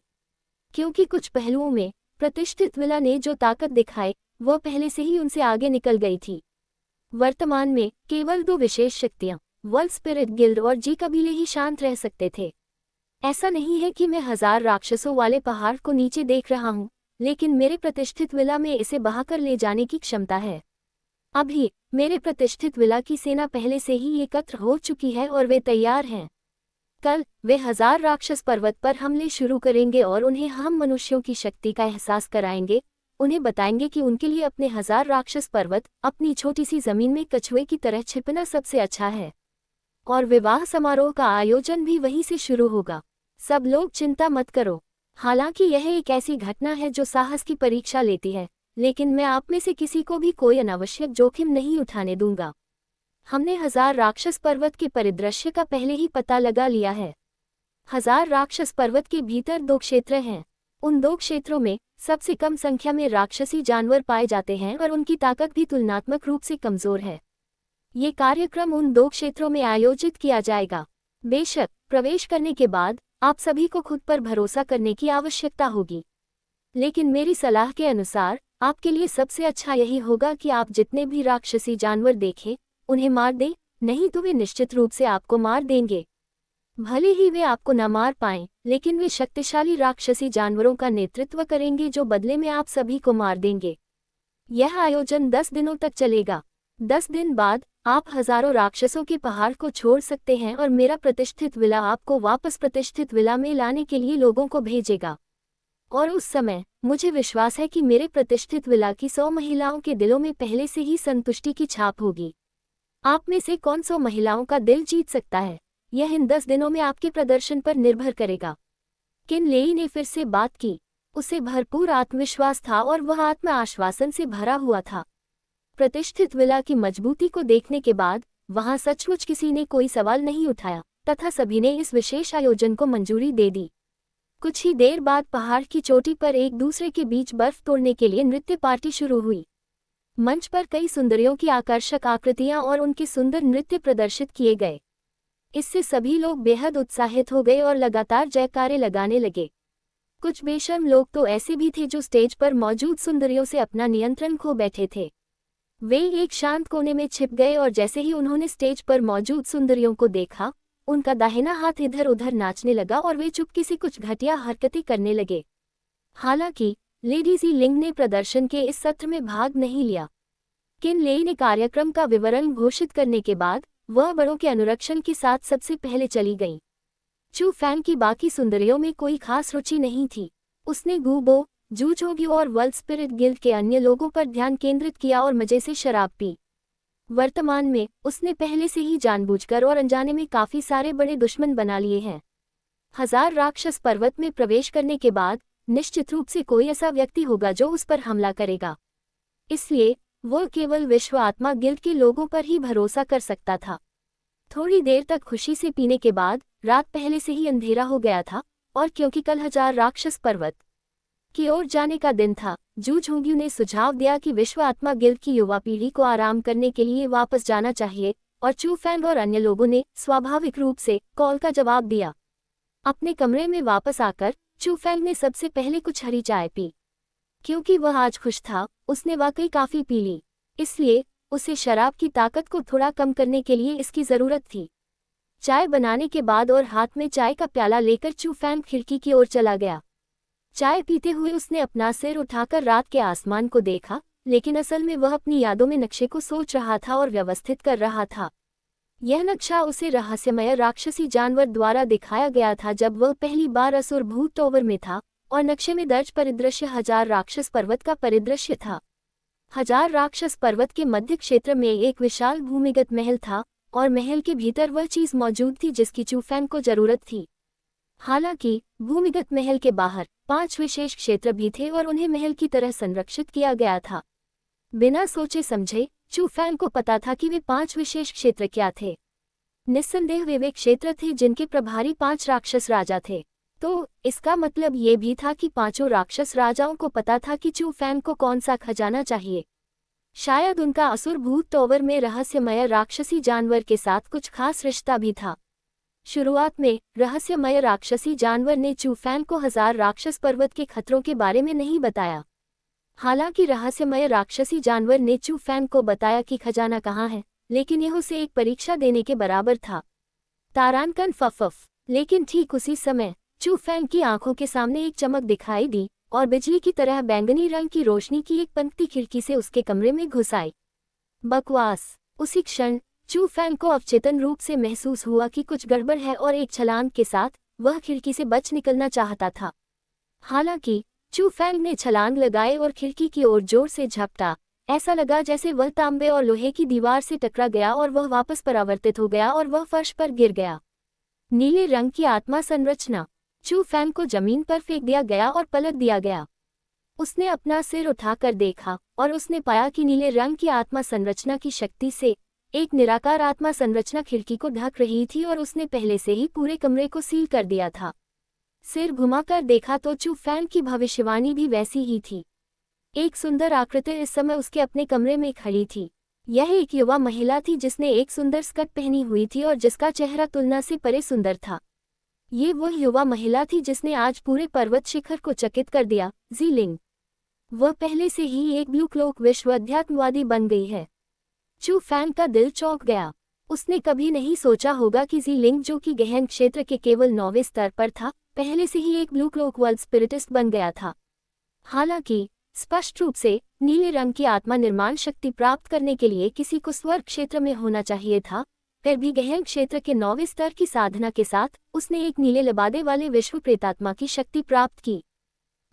[SPEAKER 2] क्योंकि कुछ पहलुओं में प्रतिष्ठित विला ने जो ताकत दिखाई वह पहले से ही उनसे आगे निकल गई थी। वर्तमान में केवल 2 विशेष शक्तियां, वर्ल्ड स्पिरिट गिल्ड और जी कबीले ही शांत रह सकते थे। ऐसा नहीं है कि मैं 1000 राक्षसों वाले पहाड़ को नीचे देख रहा हूँ, लेकिन मेरे प्रतिष्ठित विला में इसे बहाकर ले जाने की क्षमता है। अभी मेरे प्रतिष्ठित विला की सेना पहले से ही एकत्र हो चुकी है और वे तैयार हैं। कल वे 1000 राक्षस पर्वत पर हमले शुरू करेंगे और उन्हें हम मनुष्यों की शक्ति का एहसास कराएंगे। उन्हें बताएंगे कि उनके लिए अपने 1000 राक्षस पर्वत, अपनी छोटी सी जमीन में कछुए की तरह छिपना सबसे अच्छा है। और विवाह समारोह का आयोजन भी वहीं से शुरू होगा। सब लोग चिंता मत करो। हालांकि यह एक ऐसी घटना है जो साहस की परीक्षा लेती है, लेकिन मैं आप में से किसी को भी कोई अनावश्यक जोखिम नहीं उठाने दूंगा। हमने 1000 राक्षस पर्वत के परिदृश्य का पहले ही पता लगा लिया है। 1000 राक्षस पर्वत के भीतर 2 क्षेत्र हैं। उन 2 क्षेत्रों में सबसे कम संख्या में राक्षसी जानवर पाए जाते हैं और उनकी ताकत भी तुलनात्मक रूप से कमजोर है। ये कार्यक्रम उन 2 क्षेत्रों में आयोजित किया जाएगा। बेशक प्रवेश करने के बाद आप सभी को खुद पर भरोसा करने की आवश्यकता होगी, लेकिन मेरी सलाह के अनुसार आपके लिए सबसे अच्छा यही होगा कि आप जितने भी राक्षसी जानवर देखें उन्हें मार दें, नहीं तो वे निश्चित रूप से आपको मार देंगे। भले ही वे आपको न मार पाएं, लेकिन वे शक्तिशाली राक्षसी जानवरों का नेतृत्व करेंगे जो बदले में आप सभी को मार देंगे। यह आयोजन 10 दिनों तक चलेगा। 10 दिन बाद आप हजारों राक्षसों के पहाड़ को छोड़ सकते हैं और मेरा प्रतिष्ठित विला आपको वापस प्रतिष्ठित विला में लाने के लिए लोगों को भेजेगा। और उस समय मुझे विश्वास है कि मेरे प्रतिष्ठित विला की 100 महिलाओं के दिलों में पहले से ही संतुष्टि की छाप होगी। आप में से कौन 100 महिलाओं का दिल जीत सकता है, यह इन 10 दिनों में आपके प्रदर्शन पर निर्भर करेगा। किन लेई ने फिर से बात की। उसे भरपूर आत्मविश्वास था और वह आत्म आश्वासन से भरा हुआ था। प्रतिष्ठित विला की मजबूती को देखने के बाद वहां सचमुच किसी ने कोई सवाल नहीं उठाया तथा सभी ने इस विशेष आयोजन को मंजूरी दे दी। कुछ ही देर बाद पहाड़ की चोटी पर एक दूसरे के बीच बर्फ तोड़ने के लिए नृत्य पार्टी शुरू हुई। मंच पर कई सुंदरियों की आकर्षक आकृतियां और उनके सुंदर नृत्य प्रदर्शित किए गए। इससे सभी लोग बेहद उत्साहित हो गए और लगातार जयकारे लगाने लगे। कुछ बेशर्म लोग तो ऐसे भी थे जो स्टेज पर मौजूद सुंदरियों से अपना नियंत्रण खो बैठे थे। वे एक शांत कोने में छिप गए और जैसे ही उन्होंने स्टेज पर मौजूद सुंदरियों को देखा, उनका दाहिना हाथ इधर उधर नाचने लगा और वे चुपके से कुछ घटिया हरकतें करने लगे। हालांकि लेडी जी लिंग ने प्रदर्शन के इस सत्र में भाग नहीं लिया। किन लेई ने कार्यक्रम का विवरण घोषित करने के बाद वह बड़ों के अनुरक्षण के साथ सबसे पहले चली गईं। चू फैंग की बाकी सुंदरियों में कोई खास रुचि नहीं थी। उसने गूबो, जू चोग्यू और वर्ल्ड स्पिरिट गिल्ड के अन्य लोगों पर ध्यान केंद्रित किया और मजे से शराब पी। वर्तमान में उसने पहले से ही जानबूझकर और अनजाने में काफी सारे बड़े दुश्मन बना लिए हैं। हजार राक्षस पर्वत में प्रवेश करने के बाद निश्चित रूप से कोई ऐसा व्यक्ति होगा जो उस पर हमला करेगा। इसलिए वो केवल विश्व आत्मा गिल्ड के लोगों पर ही भरोसा कर सकता था। थोड़ी देर तक खुशी से पीने के बाद रात पहले से ही अंधेरा हो गया था और क्योंकि कल हजार राक्षस पर्वत की ओर जाने का दिन था, जू झोंग्यू ने सुझाव दिया कि विश्व आत्मा गिल्ड की युवा पीढ़ी को आराम करने के लिए वापस जाना चाहिए और चू फैंग और अन्य लोगों ने स्वाभाविक रूप से कॉल का जवाब दिया। अपने कमरे में वापस आकर चू फैंग ने सबसे पहले कुछ हरी चाय पी। क्योंकि वह आज खुश था, उसने वाकई काफी पी ली, इसलिए उसे शराब की ताकत को थोड़ा कम करने के लिए इसकी जरूरत थी। चाय बनाने के बाद और हाथ में चाय का प्याला लेकर चू फैंग खिड़की की ओर चला गया। चाय पीते हुए उसने अपना सिर उठाकर रात के आसमान को देखा, लेकिन असल में वह अपनी यादों में नक्शे को सोच रहा था और व्यवस्थित कर रहा था। यह नक्शा उसे रहस्यमय राक्षसी जानवर द्वारा दिखाया गया था जब वह पहली बार असुर भूत टॉवर में था, और नक्शे में दर्ज परिदृश्य हजार राक्षस पर्वत का परिदृश्य था। हजार राक्षस पर्वत के मध्य क्षेत्र में एक विशाल भूमिगत महल था और महल के भीतर वह चीज मौजूद थी जिसकी चू फैंग को जरूरत थी। हालांकि भूमिगत महल के बाहर 5 विशेष क्षेत्र भी थे और उन्हें महल की तरह संरक्षित किया गया था। बिना सोचे समझे चू फैंग को पता था कि वे 5 विशेष क्षेत्र क्या थे। निस्संदेह वे क्षेत्र थे जिनके प्रभारी 5 राक्षस राजा थे। तो इसका मतलब ये भी था कि 5 राक्षस राजाओं को पता था कि चू फैंग को कौन सा खजाना चाहिए। शायद उनका असुर भूत टॉवर में रहस्यमय राक्षसी जानवर के साथ कुछ खास रिश्ता भी था। शुरुआत में रहस्यमय राक्षसी जानवर ने चू फैंग को हजार राक्षस पर्वत के खतरों के बारे में नहीं बताया। हालांकि रहस्यमय राक्षसी जानवर ने चू फैंग को बताया कि खजाना कहाँ है, लेकिन यह उसे एक परीक्षा देने के बराबर था। तारानकन फफफ। लेकिन ठीक उसी समय चू फैंग की आंखों के सामने एक चमक दिखाई दी और बिजली की तरह बैंगनी रंग की रोशनी की एक पंक्ति खिड़की से उसके कमरे में घुस आई। बकवास। उसी क्षण चू फैंग को अवचेतन रूप से महसूस हुआ कि कुछ गड़बड़ है और एक छलांग के साथ वह खिड़की से बच निकलना चाहता था। हालांकि चू फैंग ने छलांग लगाए और खिड़की की ओर जोर से झपटा। ऐसा लगा जैसे वह तांबे और लोहे की दीवार से टकरा गया और वह वापस परावर्तित हो गया और वह फर्श पर गिर गया। नीले रंग की आत्मा संरचना। चू फैंग को जमीन पर फेंक दिया गया और पलट दिया गया। उसने अपना सिर उठाकर देखा और उसने पाया कि नीले रंग की आत्मा संरचना की शक्ति से एक निराकार आत्मा संरचना खिड़की को ढक रही थी और उसने पहले से ही पूरे कमरे को सील कर दिया था। सिर घुमाकर देखा तो चू फैंग की भविष्यवाणी भी वैसी ही थी। एक सुंदर आकृति इस समय उसके अपने कमरे में खड़ी थी। यह एक युवा महिला थी जिसने एक सुंदर स्कर्ट पहनी हुई थी और जिसका चेहरा तुलना से परे सुंदर था। ये वह युवा महिला थी जिसने आज पूरे पर्वत शिखर को चकित कर दिया। जी लिंग। वह पहले से ही एक ब्लू क्लोक विश्व अध्यात्मवादी बन गई है। चू फैंग का दिल चौंक गया। उसने कभी नहीं सोचा होगा कि जी लिंग, जो कि गहन क्षेत्र के केवल 9वें स्तर पर था, पहले से ही एक ब्लू क्लोक वर्ल्ड स्पिरिटिस्ट बन गया था। हालांकि स्पष्ट रूप से नीले रंग की आत्मा निर्माण शक्ति प्राप्त करने के लिए किसी को स्वर्ग क्षेत्र में होना चाहिए था, फिर भी गहन क्षेत्र के 9वें स्तर की साधना के साथ उसने एक नीले लबादे वाले विश्व प्रेतात्मा की शक्ति प्राप्त की।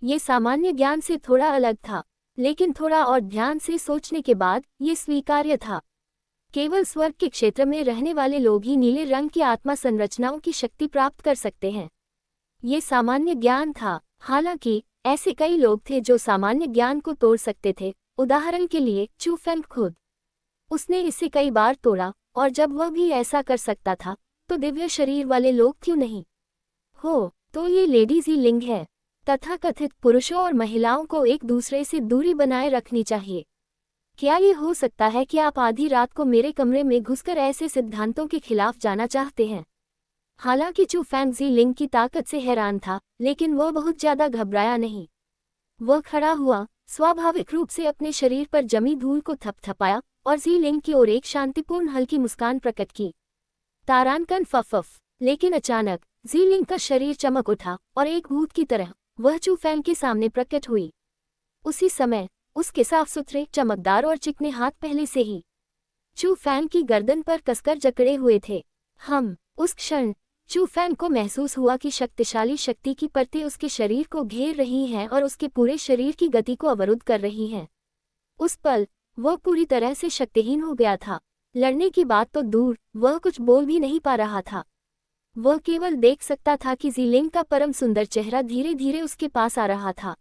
[SPEAKER 2] ये सामान्य ज्ञान से थोड़ा अलग था, लेकिन थोड़ा और ध्यान से सोचने के बाद ये स्वीकार्य था। केवल स्वर्ग के क्षेत्र में रहने वाले लोग ही नीले रंग की आत्मा संरचनाओं की शक्ति प्राप्त कर सकते हैं। ये सामान्य ज्ञान था। हालांकि ऐसे कई लोग थे जो सामान्य ज्ञान को तोड़ सकते थे। उदाहरण के लिए चू फैंग खुद। उसने इसे कई बार तोड़ा, और जब वह भी ऐसा कर सकता था तो दिव्य शरीर वाले लोग क्यों नहीं? हो तो ये लेडी जी लिंग है। तथाकथित पुरुषों और महिलाओं को एक दूसरे से दूरी बनाए रखनी चाहिए। क्या ये हो सकता है कि आप आधी रात को मेरे कमरे में घुसकर ऐसे सिद्धांतों के खिलाफ जाना चाहते हैं? हालांकि चू फैंग जी लिंग की ताकत से हैरान था, लेकिन वह बहुत ज्यादा घबराया नहीं। वह खड़ा हुआ, स्वाभाविक रूप से अपने शरीर पर जमी धूल को थपथपाया और जी लिंग की ओर एक शांतिपूर्ण हल्की मुस्कान प्रकट की। तारानकन फफफ। लेकिन अचानक जी लिंग का शरीर चमक उठा और एक भूत की तरह वह चू फैंग के सामने प्रकट हुई। उसी समय उसके साफ सुथरे, चमकदार और चिकने हाथ पहले से ही चू फैंग की गर्दन पर कसकर जकड़े हुए थे। उस क्षण चू फैंग को महसूस हुआ कि शक्तिशाली शक्ति की परतें उसके शरीर को घेर रही हैं और उसके पूरे शरीर की गति को अवरुद्ध कर रही हैं। उस पल वह पूरी तरह से शक्तिहीन हो गया था। लड़ने की बात तो दूर, वह कुछ बोल भी नहीं पा रहा था। वह केवल देख सकता था कि जीलिंग का परम सुंदर चेहरा धीरे धीरे उसके पास आ रहा था।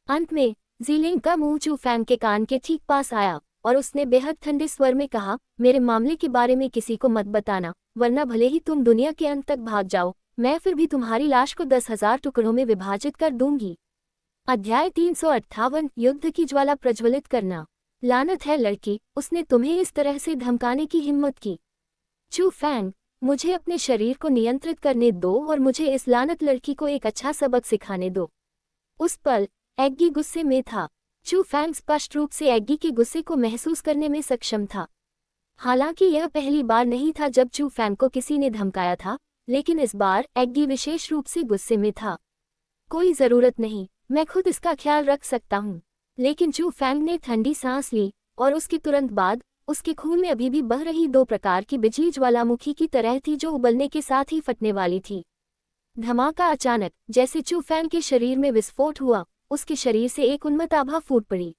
[SPEAKER 2] अंत में जीलिंग का मुंह चू फैंग के कान के ठीक पास आया और उसने बेहद ठंडे स्वर में कहा, मेरे मामले के बारे में किसी को मत बताना, वरना भले ही तुम दुनिया के अंत तक भाग जाओ, मैं फिर भी तुम्हारी लाश को 10,000 टुकड़ों में विभाजित कर दूंगी। अध्याय 358 युद्ध की ज्वाला प्रज्वलित करना। लानत है लड़की, उसने तुम्हें इस तरह से धमकाने की हिम्मत की। चू फैंग, मुझे अपने शरीर को नियंत्रित करने दो और मुझे इस लानत लड़की को एक अच्छा सबक सिखाने दो। उस पल एग्गी गुस्से में था। चू फैंग स्पष्ट रूप से एग्गी के गुस्से को महसूस करने में सक्षम था। हालांकि यह पहली बार नहीं था जब चू फैंग को किसी ने धमकाया था, लेकिन इस बार एग्गी विशेष रूप से गुस्से में था। कोई जरूरत नहीं, मैं खुद इसका ख्याल रख सकता हूँ। लेकिन चू फैंग ने ठंडी सांस ली और उसके तुरंत बाद उसके खून में अभी भी बह रही 2 प्रकार की बिजली ज्वालामुखी की तरह थी जो उबलने के साथ ही फटने वाली थी। धमाका अचानक, जैसे चू फैंग के शरीर में विस्फोट हुआ, उसके शरीर से एक उन्मत्त आभा फूट पड़ी।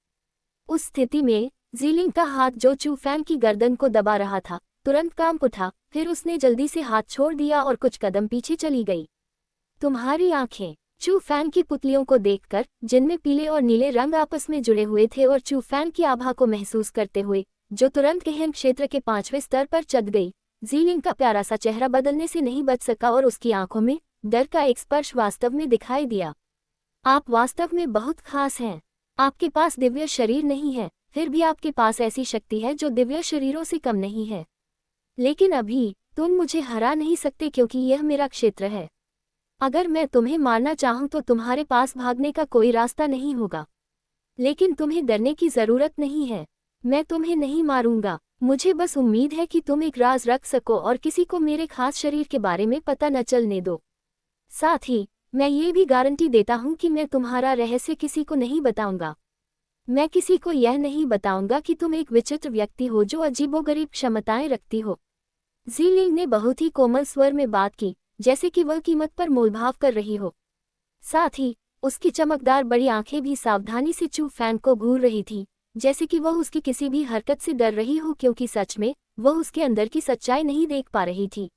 [SPEAKER 2] उस स्थिति में जीलिंग का हाथ जो चू फैंग की गर्दन को दबा रहा था, तुरंत कांप उठा। फिर उसने जल्दी से हाथ छोड़ दिया और कुछ कदम पीछे चली गई। तुम्हारी आंखें। चू फैंग की पुतलियों को देखकर, जिनमें पीले और नीले रंग आपस में जुड़े हुए थे, और चू फैंग की आभा को महसूस करते हुए, जो तुरंत गहन क्षेत्र के 5वें स्तर पर चढ़ गई, जीलिंग का प्यारा सा चेहरा बदलने से नहीं बच सका और उसकी आंखों में डर का एक स्पर्श वास्तव में दिखाई दिया। आप वास्तव में बहुत खास हैं। आपके पास दिव्य शरीर नहीं है, फिर भी आपके पास ऐसी शक्ति है जो दिव्य शरीरों से कम नहीं है। लेकिन अभी तुम मुझे हरा नहीं सकते क्योंकि यह मेरा क्षेत्र है। अगर मैं तुम्हें मारना चाहूं तो तुम्हारे पास भागने का कोई रास्ता नहीं होगा। लेकिन तुम्हें डरने की जरूरत नहीं है, मैं तुम्हें नहीं मारूंगा। मुझे बस उम्मीद है कि तुम एक राज रख सको और किसी को मेरे खास शरीर के बारे में पता न चलने दो। साथ ही मैं ये भी गारंटी देता हूं कि मैं तुम्हारा रहस्य किसी को नहीं बताऊंगा। मैं किसी को यह नहीं बताऊंगा कि तुम एक विचित्र व्यक्ति हो जो अजीबोगरीब क्षमताएं रखती हो। जीलिंग ने बहुत ही कोमल स्वर में बात की, जैसे कि वह कीमत पर मोलभाव कर रही हो। साथ ही उसकी चमकदार बड़ी आंखें भी सावधानी से चू फैंग को घूर रही थी, जैसे कि वह उसकी किसी भी हरकत से डर रही हो, क्योंकि सच में वह उसके अंदर की सच्चाई नहीं देख पा रही थी।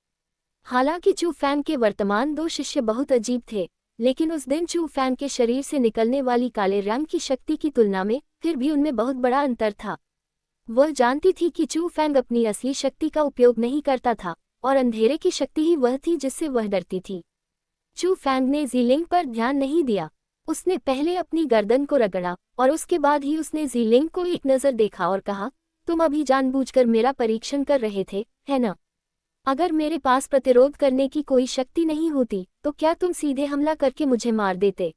[SPEAKER 2] हालांकि चू फैंग के वर्तमान 2 शिष्य बहुत अजीब थे, लेकिन उस दिन चू फैंग के शरीर से निकलने वाली काले रंग की शक्ति की तुलना में फिर भी उनमें बहुत बड़ा अंतर था। वह जानती थी कि चू फैंग अपनी असली शक्ति का उपयोग नहीं करता था और अंधेरे की शक्ति ही वह थी जिससे वह डरती थी। चू फैंग ने जीलिंग पर ध्यान नहीं दिया। उसने पहले अपनी गर्दन को रगड़ा और उसके बाद ही उसने जीलिंग को एक नज़र देखा और कहा, तुम अभी जानबूझकर मेरा परीक्षण कर रहे थे, है ना? अगर मेरे पास प्रतिरोध करने की कोई शक्ति नहीं होती तो क्या तुम सीधे हमला करके मुझे मार देते?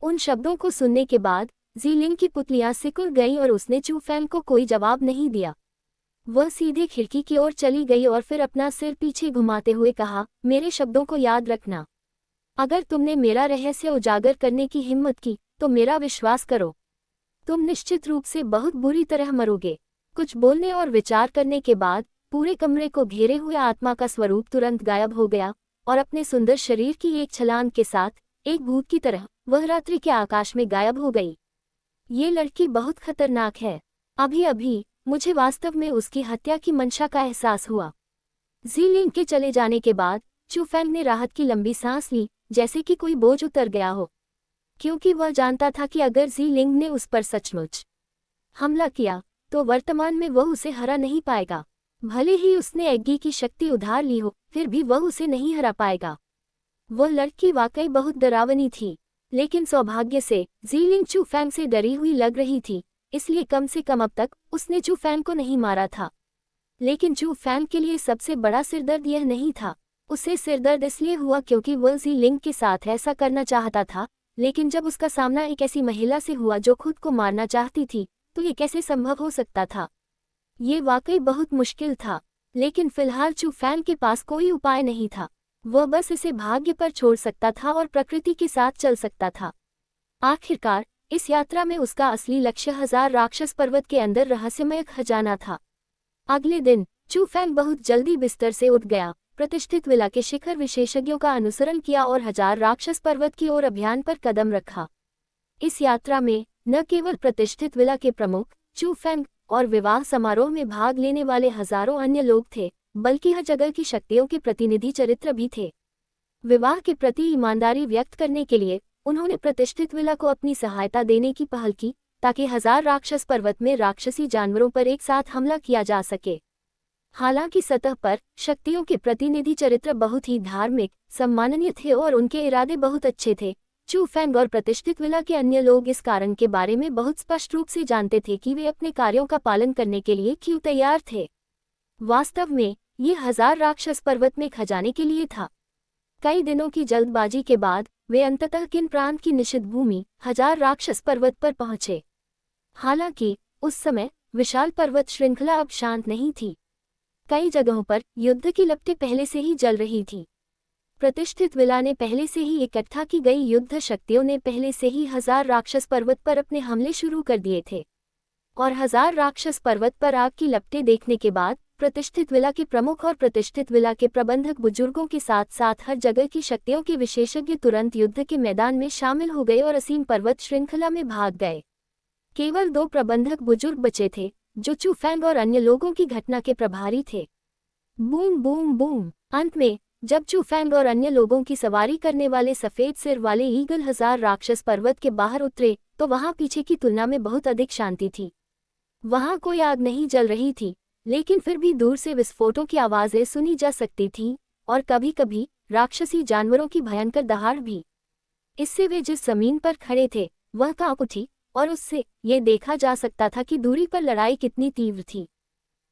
[SPEAKER 2] उन शब्दों को सुनने के बाद जीलिंग की पुतलियां सिकुड़ गईं और उसने चू फैंग को कोई जवाब नहीं दिया। वह सीधे खिड़की की ओर चली गई और फिर अपना सिर पीछे घुमाते हुए कहा, मेरे शब्दों को याद रखना। अगर तुमने मेरा रहस्य उजागर करने की हिम्मत की तो मेरा विश्वास करो, तुम निश्चित रूप से बहुत बुरी तरह मरोगे। कुछ बोलने और विचार करने के बाद पूरे कमरे को घेरे हुए आत्मा का स्वरूप तुरंत गायब हो गया और अपने सुंदर शरीर की एक छलांग के साथ एक भूत की तरह वह रात्रि के आकाश में गायब हो गई। ये लड़की बहुत खतरनाक है। अभी अभी मुझे वास्तव में उसकी हत्या की मंशा का एहसास हुआ। जीलिंग के चले जाने के बाद चू फैंग ने राहत की लंबी सांस ली, जैसे कि कोई बोझ उतर गया हो, क्योंकि वह जानता था कि अगर जीलिंग ने उस पर सचमुच हमला किया तो वर्तमान में वह उसे हरा नहीं पाएगा। भले ही उसने एग्गी की शक्ति उधार ली हो, फिर भी वह उसे नहीं हरा पाएगा। वह लड़की वाकई बहुत डरावनी थी, लेकिन सौभाग्य से जीलिंग चू फैंग से डरी हुई लग रही थी, इसलिए कम से कम अब तक उसने चू फैंग को नहीं मारा था। लेकिन चू फैंग के लिए सबसे बड़ा सिरदर्द यह नहीं था। उसे सिरदर्द इसलिए हुआ क्योंकि वह जी लिंग के साथ ऐसा करना चाहता था, लेकिन जब उसका सामना एक ऐसी महिला से हुआ जो खुद को मारना चाहती थी, तो ये कैसे संभव हो सकता था। ये वाकई बहुत मुश्किल था, लेकिन फिलहाल चू फैंग के पास कोई उपाय नहीं था। वह बस इसे भाग्य पर छोड़ सकता था और प्रकृति के साथ चल सकता था। आखिरकार इस यात्रा में उसका असली लक्ष्य 1000 राक्षस पर्वत के अंदर रहस्यमय खजाना था। अगले दिन चू फैंग बहुत जल्दी बिस्तर से उठ गया, प्रतिष्ठित विला के शिखर विशेषज्ञों का अनुसरण किया और 1000 राक्षस पर्वत की ओर अभियान पर कदम रखा। इस यात्रा में न केवल प्रतिष्ठित विला के प्रमुख चू फैंग और विवाह समारोह में भाग लेने वाले हजारों अन्य लोग थे, बल्कि हर जगह की शक्तियों के प्रतिनिधि चरित्र भी थे। विवाह के प्रति ईमानदारी व्यक्त करने के लिए उन्होंने प्रतिष्ठित विला को अपनी सहायता देने की पहल की, ताकि 1000 राक्षस पर्वत में राक्षसी जानवरों पर एक साथ हमला किया जा सके। हालांकि सतह पर शक्तियों के प्रतिनिधि चरित्र बहुत ही धार्मिक, सम्माननीय थे और उनके इरादे बहुत अच्छे थे। चू फैंग और प्रतिष्ठित विला के अन्य लोग इस कारण के बारे में बहुत स्पष्ट रूप से जानते थे कि वे अपने कार्यों का पालन करने के लिए क्यों तैयार थे। वास्तव में ये 1000 राक्षस पर्वत में खजाने के लिए था। कई दिनों की जल्दबाजी के बाद वे अंततः किन प्रांत की निषिद्ध भूमि 1000 राक्षस पर्वत पर पहुंचे। हालांकि उस समय विशाल पर्वत श्रृंखला अब शांत नहीं थी। कई जगहों पर युद्ध की लपटें पहले से ही जल रही थी। प्रतिष्ठित विला ने पहले से ही इकट्ठा की गई युद्ध शक्तियों ने पहले से ही 1000 राक्षस पर्वत पर अपने हमले शुरू कर दिए थे, और 1000 राक्षस पर्वत पर आग की लपटें देखने के बाद प्रतिष्ठित विला के प्रमुख और प्रतिष्ठित विला के प्रबंधक बुजुर्गों के साथ साथ हर जगह की शक्तियों के विशेषज्ञ तुरंत युद्ध के मैदान में शामिल हो गए और असीम पर्वत श्रृंखला में भाग गए। केवल 2 प्रबंधक बुजुर्ग बचे थे, जो चू फैंग और अन्य लोगों की घटना के प्रभारी थे। Boom boom boom. अंत में जब चू फैंग और अन्य लोगों की सवारी करने वाले सफेद सिर वाले ईगल 1000 राक्षस पर्वत के बाहर उतरे, तो वहां पीछे की तुलना में बहुत अधिक शांति थी। वहां कोई आग नहीं जल रही थी, लेकिन फिर भी दूर से विस्फोटों की आवाजें सुनी जा सकती थीं, और कभी कभी राक्षसी जानवरों की भयंकर दहाड़ भी। इससे वे जिस जमीन पर खड़े थे वह कांप उठी, और उससे ये देखा जा सकता था कि दूरी पर लड़ाई कितनी तीव्र थी।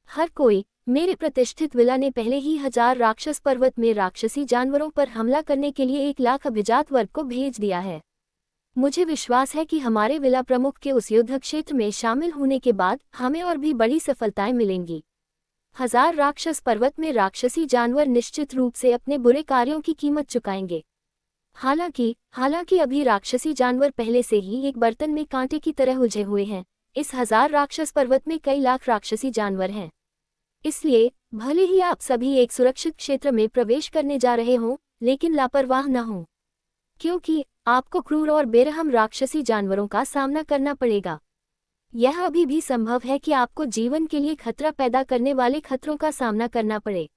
[SPEAKER 2] हर कोई, मेरे प्रतिष्ठित विला ने पहले ही 1000 राक्षस पर्वत में राक्षसी जानवरों पर हमला करने के लिए 1 लाख अभिजात वर्ग को भेज दिया है। मुझे विश्वास है कि हमारे विला प्रमुख के उस युद्ध क्षेत्र में शामिल होने के बाद हमें और भी बड़ी सफलताएं मिलेंगी। 1000 राक्षस पर्वत में राक्षसी जानवर निश्चित रूप से अपने बुरे कार्यों की कीमत चुकाएंगे। हालांकि अभी राक्षसी जानवर पहले से ही एक बर्तन में कांटे की तरह उलझे हुए हैं। इस 1000 राक्षस पर्वत में कई लाख राक्षसी जानवर हैं। इसलिए भले ही आप सभी एक सुरक्षित क्षेत्र में प्रवेश करने जा रहे हों, लेकिन लापरवाह न हों, क्योंकि आपको क्रूर और बेरहम राक्षसी जानवरों का सामना करना पड़ेगा। यह अभी भी संभव है कि आपको जीवन के लिए खतरा पैदा करने वाले खतरों का सामना करना पड़े।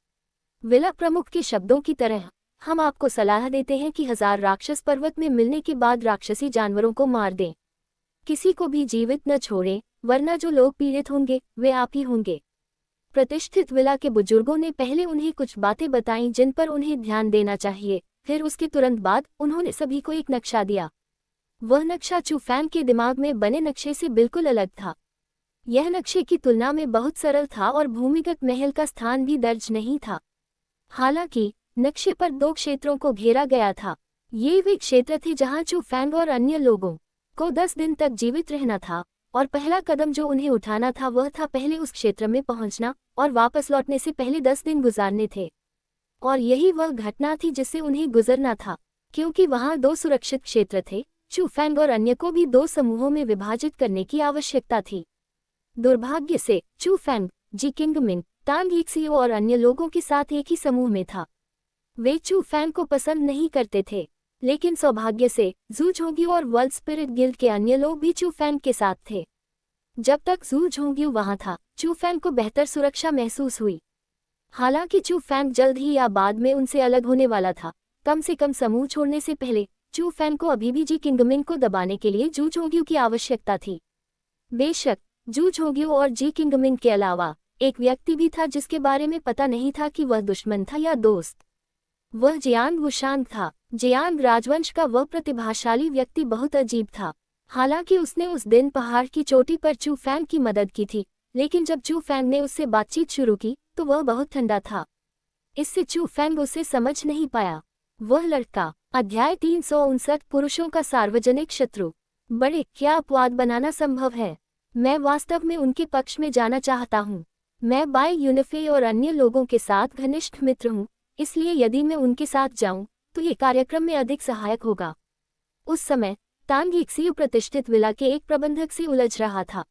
[SPEAKER 2] विला प्रमुख के शब्दों की तरह हम आपको सलाह देते हैं कि 1000 राक्षस पर्वत में मिलने के बाद राक्षसी जानवरों को मार दें। किसी को भी जीवित न छोड़ें, वरना जो लोग पीड़ित होंगे वे आप ही होंगे। प्रतिष्ठित विला के बुजुर्गों ने पहले उन्हें कुछ बातें बताईं जिन पर उन्हें ध्यान देना चाहिए। फिर उसके तुरंत बाद उन्होंने सभी को एक नक्शा दिया। वह नक्शा चू फैंग के दिमाग में बने नक्शे से बिल्कुल अलग था। यह नक्शे की तुलना में बहुत सरल था और भूमिगत महल का स्थान भी दर्ज नहीं था। हालांकि नक्शे पर 2 क्षेत्रों को घेरा गया था। ये वे क्षेत्र थे जहां चू फैंग और अन्य लोगों को 10 दिन तक जीवित रहना था, और पहला कदम जो उन्हें उठाना था वह था पहले उस क्षेत्र में पहुंचना और वापस लौटने से पहले 10 दिन गुजारने थे। और यही वह घटना थी जिससे उन्हें गुजरना था, क्योंकि वहां 2 सुरक्षित क्षेत्र थे। चू फैंग और अन्य को भी 2 समूहों में विभाजित करने की आवश्यकता थी। दुर्भाग्य से चू फैंग, जी किंगमिंग, तांग यीक्सियो और अन्य लोगों के साथ एक ही समूह में था। वे चू फैंग को पसंद नहीं करते थे, लेकिन सौभाग्य से जू झोंग्यू और वर्ल्ड स्पिरिट गिल्ड के अन्य लोग भी चू फैंग के साथ थे। जब तक जू झोंग्यू वहां था, चू फैंग को बेहतर सुरक्षा महसूस हुई। हालांकि चू फैंग जल्द ही या बाद में उनसे अलग होने वाला था। कम से कम समूह छोड़ने से पहले चू फैंग को अभी भी जी किंगमिंग को दबाने के लिए जू झोंग्यू की आवश्यकता थी। बेशक जू झोंग्यू और जी किंगमिंग के अलावा एक व्यक्ति भी था जिसके बारे में पता नहीं था कि वह दुश्मन था या दोस्त। वह जियांग वुशांग था। जियांग राजवंश का वह प्रतिभाशाली व्यक्ति बहुत अजीब था। हालांकि उसने उस दिन पहाड़ की चोटी पर चू फैंग की मदद की थी, लेकिन जब चू फैंग ने उससे बातचीत शुरू की तो वह बहुत ठंडा था। इससे चू फैंग उसे समझ नहीं पाया। वह लड़का। अध्याय 359 पुरुषों का सार्वजनिक शत्रु। बड़े, क्या अपवाद बनाना संभव है? मैं वास्तव में उनके पक्ष में जाना चाहता हूँ। मैं बाय यूनिफे और अन्य लोगों के साथ घनिष्ठ मित्र हूँ, इसलिए यदि मैं उनके साथ जाऊँ तो ये कार्यक्रम में अधिक सहायक होगा। उस समय तांग इक्सियू प्रतिष्ठित विला के एक प्रबंधक से उलझ रहा था।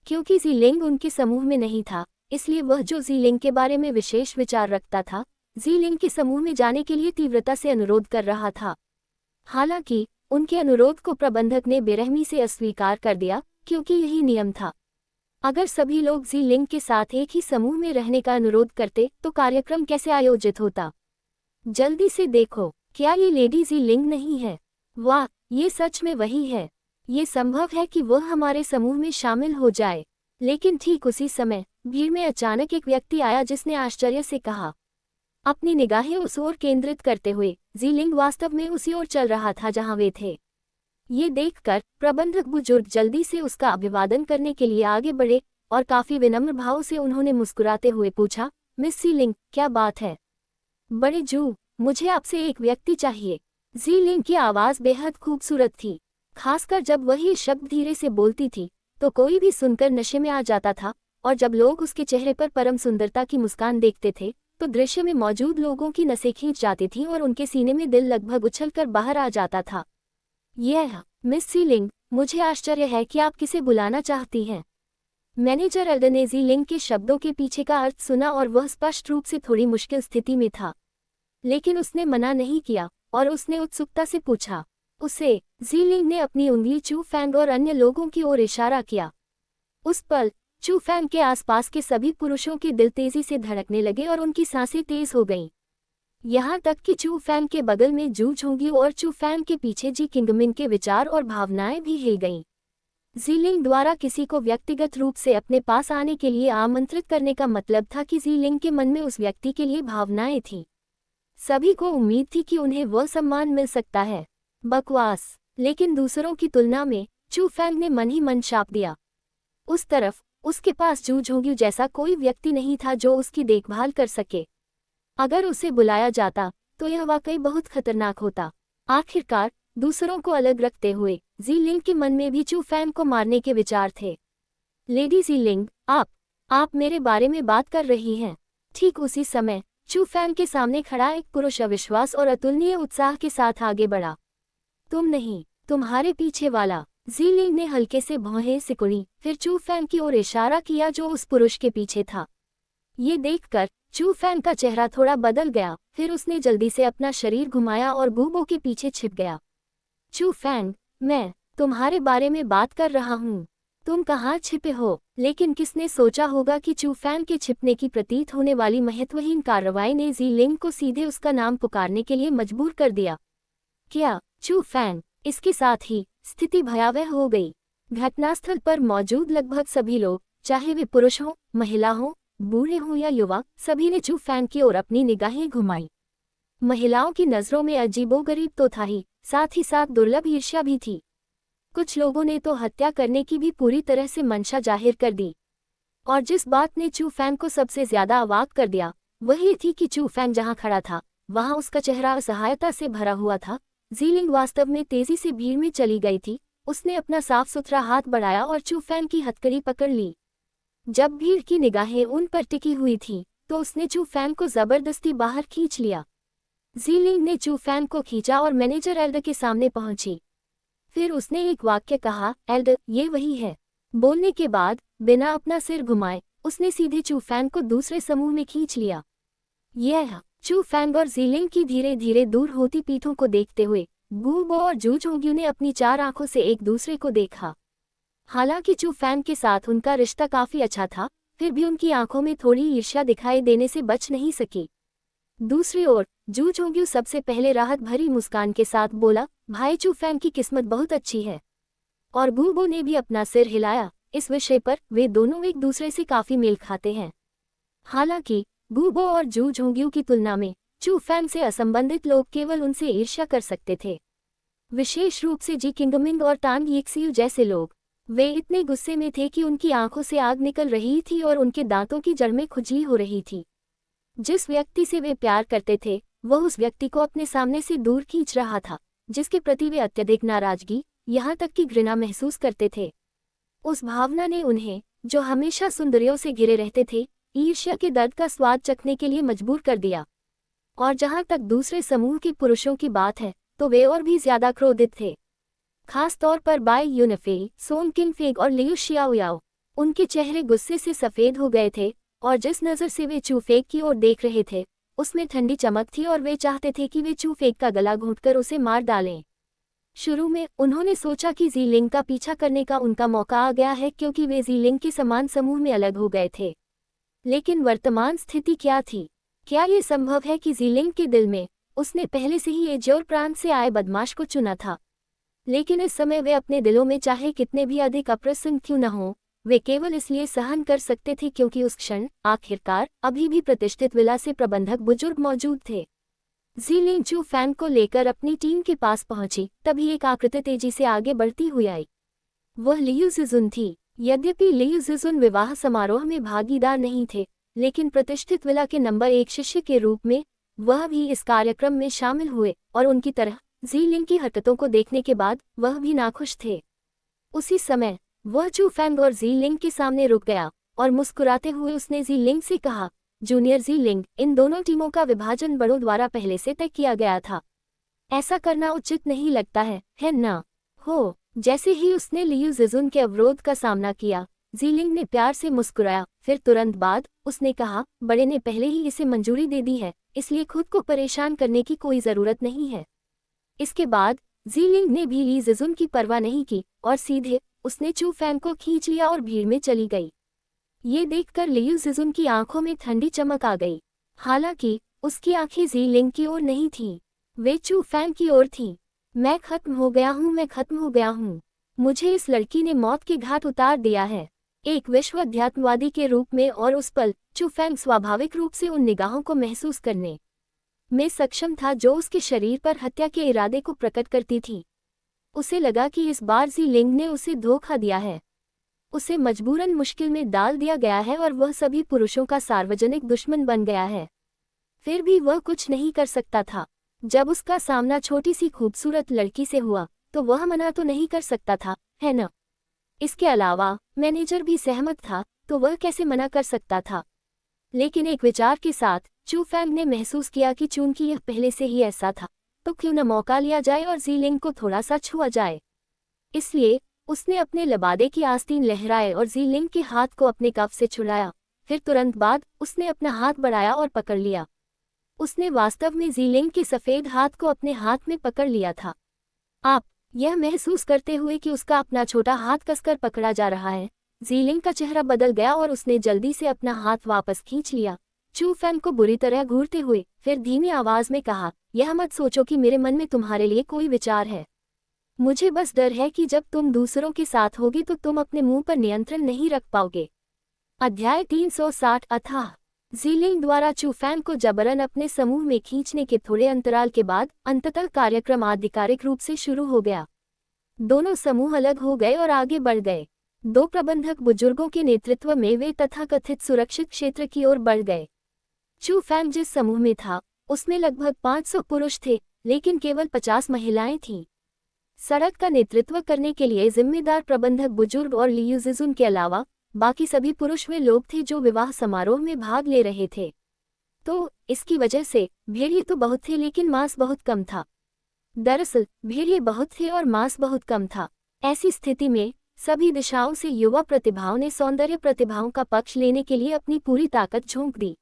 [SPEAKER 2] क्योंकि ज़ीलिंग उनके समूह में नहीं था, इसलिए वह जो ज़ीलिंग के बारे में विशेष विचार रखता था, ज़ीलिंग के समूह में जाने के लिए तीव्रता से अनुरोध कर रहा था। हालांकि उनके अनुरोध को प्रबंधक ने बेरहमी से अस्वीकार कर दिया, क्योंकि यही नियम था। अगर सभी लोग ज़ीलिंग के साथ एक ही समूह में रहने का अनुरोध करते तो कार्यक्रम कैसे आयोजित होता? जल्दी से देखो, क्या ये लेडी ज़ीलिंग नहीं है? वाह, ये सच में वही है। ये संभव है कि वह हमारे समूह में शामिल हो जाए। लेकिन ठीक उसी समय भीड़ में अचानक एक व्यक्ति आया जिसने आश्चर्य से कहा। अपनी निगाहें उस ओर केंद्रित करते हुए ज़ीलिंग वास्तव में उसी ओर चल रहा था जहां वे थे। ये देखकर प्रबंधक बुजुर्ग जल्दी से उसका अभिवादन करने के लिए आगे बढ़े और काफी विनम्र भाव से उन्होंने मुस्कुराते हुए पूछा, मिस ज़ीलिंग, क्या बात है? बड़े जू, मुझे आपसे एक व्यक्ति चाहिए। ज़ीलिंग की आवाज़ बेहद खूबसूरत थी, खासकर जब वह ये शब्द धीरे से बोलती थी तो कोई भी सुनकर नशे में आ जाता था, और जब लोग उसके चेहरे पर परम सुंदरता की मुस्कान देखते थे तो दृश्य में मौजूद लोगों की नसें खींच जाती थीं और उनके सीने में दिल लगभग उछलकर बाहर आ जाता था। यह, मिस ज़ीलिंग, मुझे आश्चर्य है कि आप किसे बुलाना चाहती हैं। मैनेजर एल्डर ने ज़ीलिंग के शब्दों के पीछे का अर्थ सुना और वह स्पष्ट रूप से थोड़ी मुश्किल स्थिति में था, लेकिन उसने मना नहीं किया और उसने उत्सुकता से पूछा। उसे। ज़ीलिंग ने अपनी उंगली चू फैंग और अन्य लोगों की ओर इशारा किया। उस पल चू फैंग के आसपास के सभी पुरुषों के दिल तेजी से धड़कने लगे और उनकी सांसें तेज हो गईं। यहाँ तक कि चू फैंग के बगल में जू झोंग्यू और चू फैंग के पीछे जी किंगमिन के विचार और भावनाएं भी हिल गईं। ज़ीलिंग द्वारा किसी को व्यक्तिगत रूप से अपने पास आने के लिए आमंत्रित करने का मतलब था कि ज़ीलिंग के मन में उस व्यक्ति के लिए भावनाएं थीं। सभी को उम्मीद थी कि उन्हें वह सम्मान मिल सकता है। बकवास। लेकिन दूसरों की तुलना में चू फैंग ने मन ही मन शाप दिया। उस तरफ उसके पास जू झोंग्यू जैसा कोई व्यक्ति नहीं था जो उसकी देखभाल कर सके। अगर उसे बुलाया जाता तो यह वाकई बहुत खतरनाक होता। आखिरकार दूसरों को अलग रखते हुए ज़ीलिंग के मन में भी चू फैंग को मारने के विचार थे। लेडी ज़ीलिंग, आप मेरे बारे में बात कर रही हैं। ठीक उसी समय चू फैंग के सामने खड़ा एक पुरुष अविश्वास और अतुलनीय उत्साह के साथ आगे बढ़ा। तुम नहीं, तुम्हारे पीछे वाला। ज़ीलिंग ने हल्के से भौहें सिकुड़ी, फिर चू फैंग की ओर इशारा किया जो उस पुरुष के पीछे था। ये देखकर चू फैंग का चेहरा थोड़ा बदल गया, फिर उसने जल्दी से अपना शरीर घुमाया और गूबो के पीछे छिप गया। चू फैंग, मैं तुम्हारे बारे में बात कर रहा हूँ। तुम कहाँ छिपे हो? लेकिन किसने सोचा होगा कि चू फैंग के छिपने की प्रतीत होने वाली महत्वहीन कार्रवाई ने ज़ीलिंग को सीधे उसका नाम पुकारने के लिए मजबूर कर दिया। क्या चू फैंग? इसके साथ ही स्थिति भयावह हो गई। घटनास्थल पर मौजूद लगभग सभी लोग, चाहे वे पुरुष हों, महिला हों, बूढ़े हों या युवा, सभी ने चू फैंग की ओर अपनी निगाहें घुमाई। महिलाओं की नज़रों में अजीबोगरीब तो था ही, साथ ही साथ दुर्लभ ईर्ष्या भी थी। कुछ लोगों ने तो हत्या करने की भी पूरी तरह से मंशा जाहिर कर दी। और जिस बात ने चू फैंग को सबसे ज्यादा अवाक कर दिया वह ये थी कि चू फैंग जहां खड़ा था वहां उसका चेहरा असहायता से भरा हुआ था। ज़ीलिंग वास्तव में तेजी से भीड़ में चली गई थी। उसने अपना साफ सुथरा हाथ बढ़ाया और चू फैंग की हथकड़ी पकड़ ली। जब भीड़ की निगाहें उन पर टिकी हुई थीं, तो उसने चू फैंग को जबरदस्ती बाहर खींच लिया। ज़ीलिंग ने चू फैंग को खींचा और मैनेजर एल्डर के सामने पहुंची। फिर उसने एक वाक्य कहा, एल्डर, ये वही है। बोलने के बाद बिना अपना सिर घुमाए उसने सीधे चू फैंग को दूसरे समूह में खींच लिया। यह चू फैंग और ज़ीलिंग की धीरे धीरे दूर होती पीठों को देखते हुए गूबो और जू झोंग्यू ने अपनी चार आंखों से एक दूसरे को देखा। हालांकि चू फैंग के साथ उनका रिश्ता काफी अच्छा था, फिर भी उनकी आंखों में थोड़ी ईर्ष्या दिखाई देने से बच नहीं सकी। दूसरी ओर जू झोंग्यू सबसे पहले राहत भरी मुस्कान के साथ बोला, भाई चू फैंग की किस्मत बहुत अच्छी है। और गूबो ने भी अपना सिर हिलाया। इस विषय पर वे दोनों एक दूसरे से काफी मेल खाते हैं। हालांकि गूबो और जू झोंग्यू की तुलना में चू फैंग से असंबंधित लोग केवल उनसे ईर्ष्या कर सकते थे। विशेष रूप से जी किंगमिंग और टांग यीक्सियू जैसे लोग। वे इतने गुस्से में थे कि उनकी आंखों से आग निकल रही थी और उनके दांतों की जड़ में खुजली हो रही थी। जिस व्यक्ति से वे प्यार करते थे वह उस व्यक्ति को अपने सामने से दूर खींच रहा था, जिसके प्रति वे अत्यधिक नाराजगी, यहाँ तक कि घृणा महसूस करते थे। उस भावना ने उन्हें, जो हमेशा सुंदरियों से घिरे रहते थे, ईर्ष्या के दर्द का स्वाद चखने के लिए मजबूर कर दिया। और जहाँ तक दूसरे समूह के पुरुषों की बात है तो वे और भी ज्यादा क्रोधित थे, खास तौर पर बाई यूनफे, सोंग किंगफेग और लियू शियाओयाओ। उनके चेहरे गुस्से से सफेद हो गए थे और जिस नज़र से वे चूफेक की ओर देख रहे थे उसमें ठंडी चमक थी और वे चाहते थे कि वे चूफेक का गला घोंटकर उसे मार डालें। शुरू में उन्होंने सोचा कि ज़ीलिंग का पीछा करने का उनका मौका आ गया है क्योंकि वे ज़ीलिंग के समान समूह में अलग हो गए थे। लेकिन वर्तमान स्थिति क्या थी? क्या ये संभव है कि ज़ीलिंग के दिल में उसने पहले से ही एजोर प्रांत से आए बदमाश को चुना था? लेकिन इस समय वे अपने दिलों में चाहे कितने भी अधिक अप्रसन्न क्यों न हों, वे केवल इसलिए सहन कर सकते थे क्योंकि उस क्षण आखिरकार अभी भी प्रतिष्ठित विला से प्रबंधक बुजुर्ग मौजूद थे। ज़ीलिंग चू फैंग को लेकर अपनी टीम के पास पहुंची, तभी एक आकृति तेजी से आगे बढ़ती हुई आई। वह लियू जिजुन थी। यद्यपि लियू जिजुन विवाह समारोह में भागीदार नहीं थे, लेकिन प्रतिष्ठित विला के नंबर 1 शिष्य के रूप में वह भी इस कार्यक्रम में शामिल हुए और उनकी तरह ज़ीलिंग की हरकतों को देखने के बाद वह भी नाखुश थे। उसी समय वह चू फैंग और ज़ीलिंग के सामने रुक गया और मुस्कुराते हुए उसने ज़ीलिंग से कहा, जूनियर ज़ीलिंग, इन दोनों टीमों का विभाजन बड़ों द्वारा पहले से तय किया गया था। ऐसा करना उचित नहीं लगता है ना? हो। जैसे ही उसने लियू जिजुन के अवरोध का सामना किया, ज़ीलिंग ने प्यार से मुस्कुराया। फिर तुरंत बाद उसने कहा, बड़े ने पहले ही इसे मंजूरी दे दी है, इसलिए खुद को परेशान करने की कोई ज़रूरत नहीं है। इसके बाद ज़ीलिंग ने भी ली जिजुन की परवाह नहीं की और सीधे उसने चू फैंग को खींच लिया और भीड़ में चली गई। ये देखकर लियू जिजुन की आंखों में ठंडी चमक आ गई। हालांकि उसकी आंखें ज़ीलिंग की ओर नहीं थीं, वे चू फैंग की ओर थीं। मैं खत्म हो गया हूँ, मैं खत्म हो गया हूँ। मुझे इस लड़की ने मौत के घाट उतार दिया है, एक विश्व अध्यात्मवादी के रूप में। और उस पल चू फैंग स्वाभाविक रूप से उन निगाहों को महसूस करने में सक्षम था जो उसके शरीर पर हत्या के इरादे को प्रकट करती थी। उसे लगा कि इस बार ज़ीलिंग ने उसे धोखा दिया है, उसे मजबूरन मुश्किल में डाल दिया गया है और वह सभी पुरुषों का सार्वजनिक दुश्मन बन गया है। फिर भी वह कुछ नहीं कर सकता था। जब उसका सामना छोटी सी खूबसूरत लड़की से हुआ तो वह मना तो नहीं कर सकता था, है न? इसके अलावा मैनेजर भी सहमत था, तो वह कैसे मना कर सकता था? लेकिन एक विचार के साथ चू फैंग ने महसूस किया कि चूंकि यह पहले से ही ऐसा था, तो क्यों न मौका लिया जाए और ज़ीलिंग को थोड़ा सा छुआ जाए। इसलिए उसने अपने लबादे की आस्तीन लहराए और ज़ीलिंग के हाथ को अपने कफ से छुड़ाया। फिर तुरंत बाद उसने अपना हाथ बढ़ाया और पकड़ लिया। उसने वास्तव में ज़ीलिंग के सफ़ेद हाथ को अपने हाथ में पकड़ लिया था। आप यह महसूस करते हुए कि उसका अपना छोटा हाथ कसकर पकड़ा जा रहा है, ज़ीलिंग का चेहरा बदल गया और उसने जल्दी से अपना हाथ वापस खींच लिया, चू फैंग को बुरी तरह घूरते हुए। फिर धीमी आवाज में कहा, यह मत सोचो कि मेरे मन में तुम्हारे लिए कोई विचार है। मुझे बस डर है कि जब तुम दूसरों के साथ होगी तो तुम अपने मुंह पर नियंत्रण नहीं रख पाओगे। अध्याय 360। अथाह ज़ीलिंग द्वारा चू फैंग को जबरन अपने समूह में खींचने के थोड़े अंतराल के बाद अंततः कार्यक्रम आधिकारिक रूप से शुरू हो गया। दोनों समूह अलग हो गए और आगे बढ़ गए। दो प्रबंधक बुजुर्गों के नेतृत्व में वे तथाकथित सुरक्षित क्षेत्र की ओर बढ़ गए। चू फैंग जिस समूह में था उसमें लगभग 500 पुरुष थे, लेकिन केवल 50 महिलाएं थीं। सड़क का नेतृत्व करने के लिए जिम्मेदार प्रबंधक बुजुर्ग और लियू जिजुन के अलावा बाकी सभी पुरुष वे लोग थे जो विवाह समारोह में भाग ले रहे थे। तो इसकी वजह से भेड़िए तो बहुत थे लेकिन मांस बहुत कम था। दरअसल भेड़िए बहुत थे और मांस बहुत कम था। ऐसी स्थिति में सभी दिशाओं से युवा प्रतिभाओं ने सौंदर्य प्रतिभाओं का पक्ष लेने के लिए अपनी पूरी ताकत झोंक दी।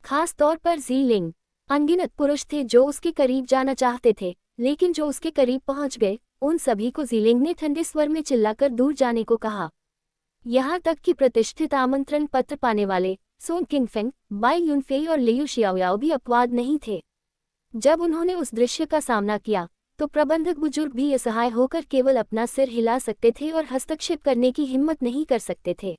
[SPEAKER 2] खास तौर पर ज़ीलिंग। अनगिनत पुरुष थे जो उसके करीब जाना चाहते थे, लेकिन जो उसके करीब पहुंच गए उन सभी को ज़ीलिंग ने ठंडे स्वर में चिल्लाकर दूर जाने को कहा। यहाँ तक कि प्रतिष्ठित आमंत्रण पत्र पाने वाले सोंग किंगफेंग, बाई यूनफे और लियू शियाओयाओ भी अपवाद नहीं थे। जब उन्होंने उस दृश्य का सामना किया तो प्रबंधक बुजुर्ग भी असहाय होकर केवल अपना सिर हिला सकते थे और हस्तक्षेप करने की हिम्मत नहीं कर सकते थे।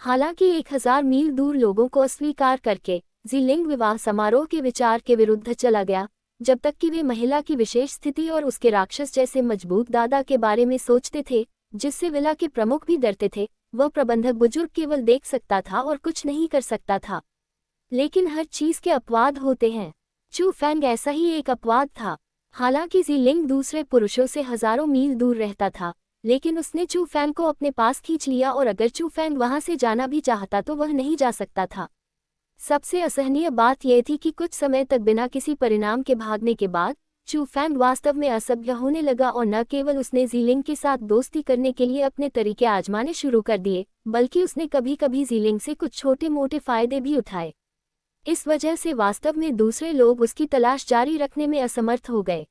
[SPEAKER 2] हालांकि 1000 मील दूर लोगों को अस्वीकार करके ज़ीलिंग विवाह समारोह के विचार के विरुद्ध चला गया, जब तक कि वे महिला की विशेष स्थिति और उसके राक्षस जैसे मजबूत दादा के बारे में सोचते थे, जिससे विला के प्रमुख भी डरते थे। वह प्रबंधक बुजुर्ग केवल देख सकता था और कुछ नहीं कर सकता था। लेकिन हर चीज के अपवाद होते हैं। चू फैंग ऐसा ही एक अपवाद था। हालांकि ज़ीलिंग दूसरे पुरुषों से हजारों मील दूर रहता था, लेकिन उसने चू फैंग को अपने पास खींच लिया और अगर चू फैंग वहां से जाना भी चाहता तो वह नहीं जा सकता था। सबसे असहनीय बात यह थी कि कुछ समय तक बिना किसी परिणाम के भागने के बाद चू फैंग वास्तव में असभ्य होने लगा और न केवल उसने ज़ीलिंग के साथ दोस्ती करने के लिए अपने तरीके आजमाने शुरू कर दिए, बल्कि उसने कभी कभी ज़ीलिंग से कुछ छोटे मोटे फायदे भी उठाए। इस वजह से वास्तव में दूसरे लोग उसकी तलाश जारी रखने में असमर्थ हो गए।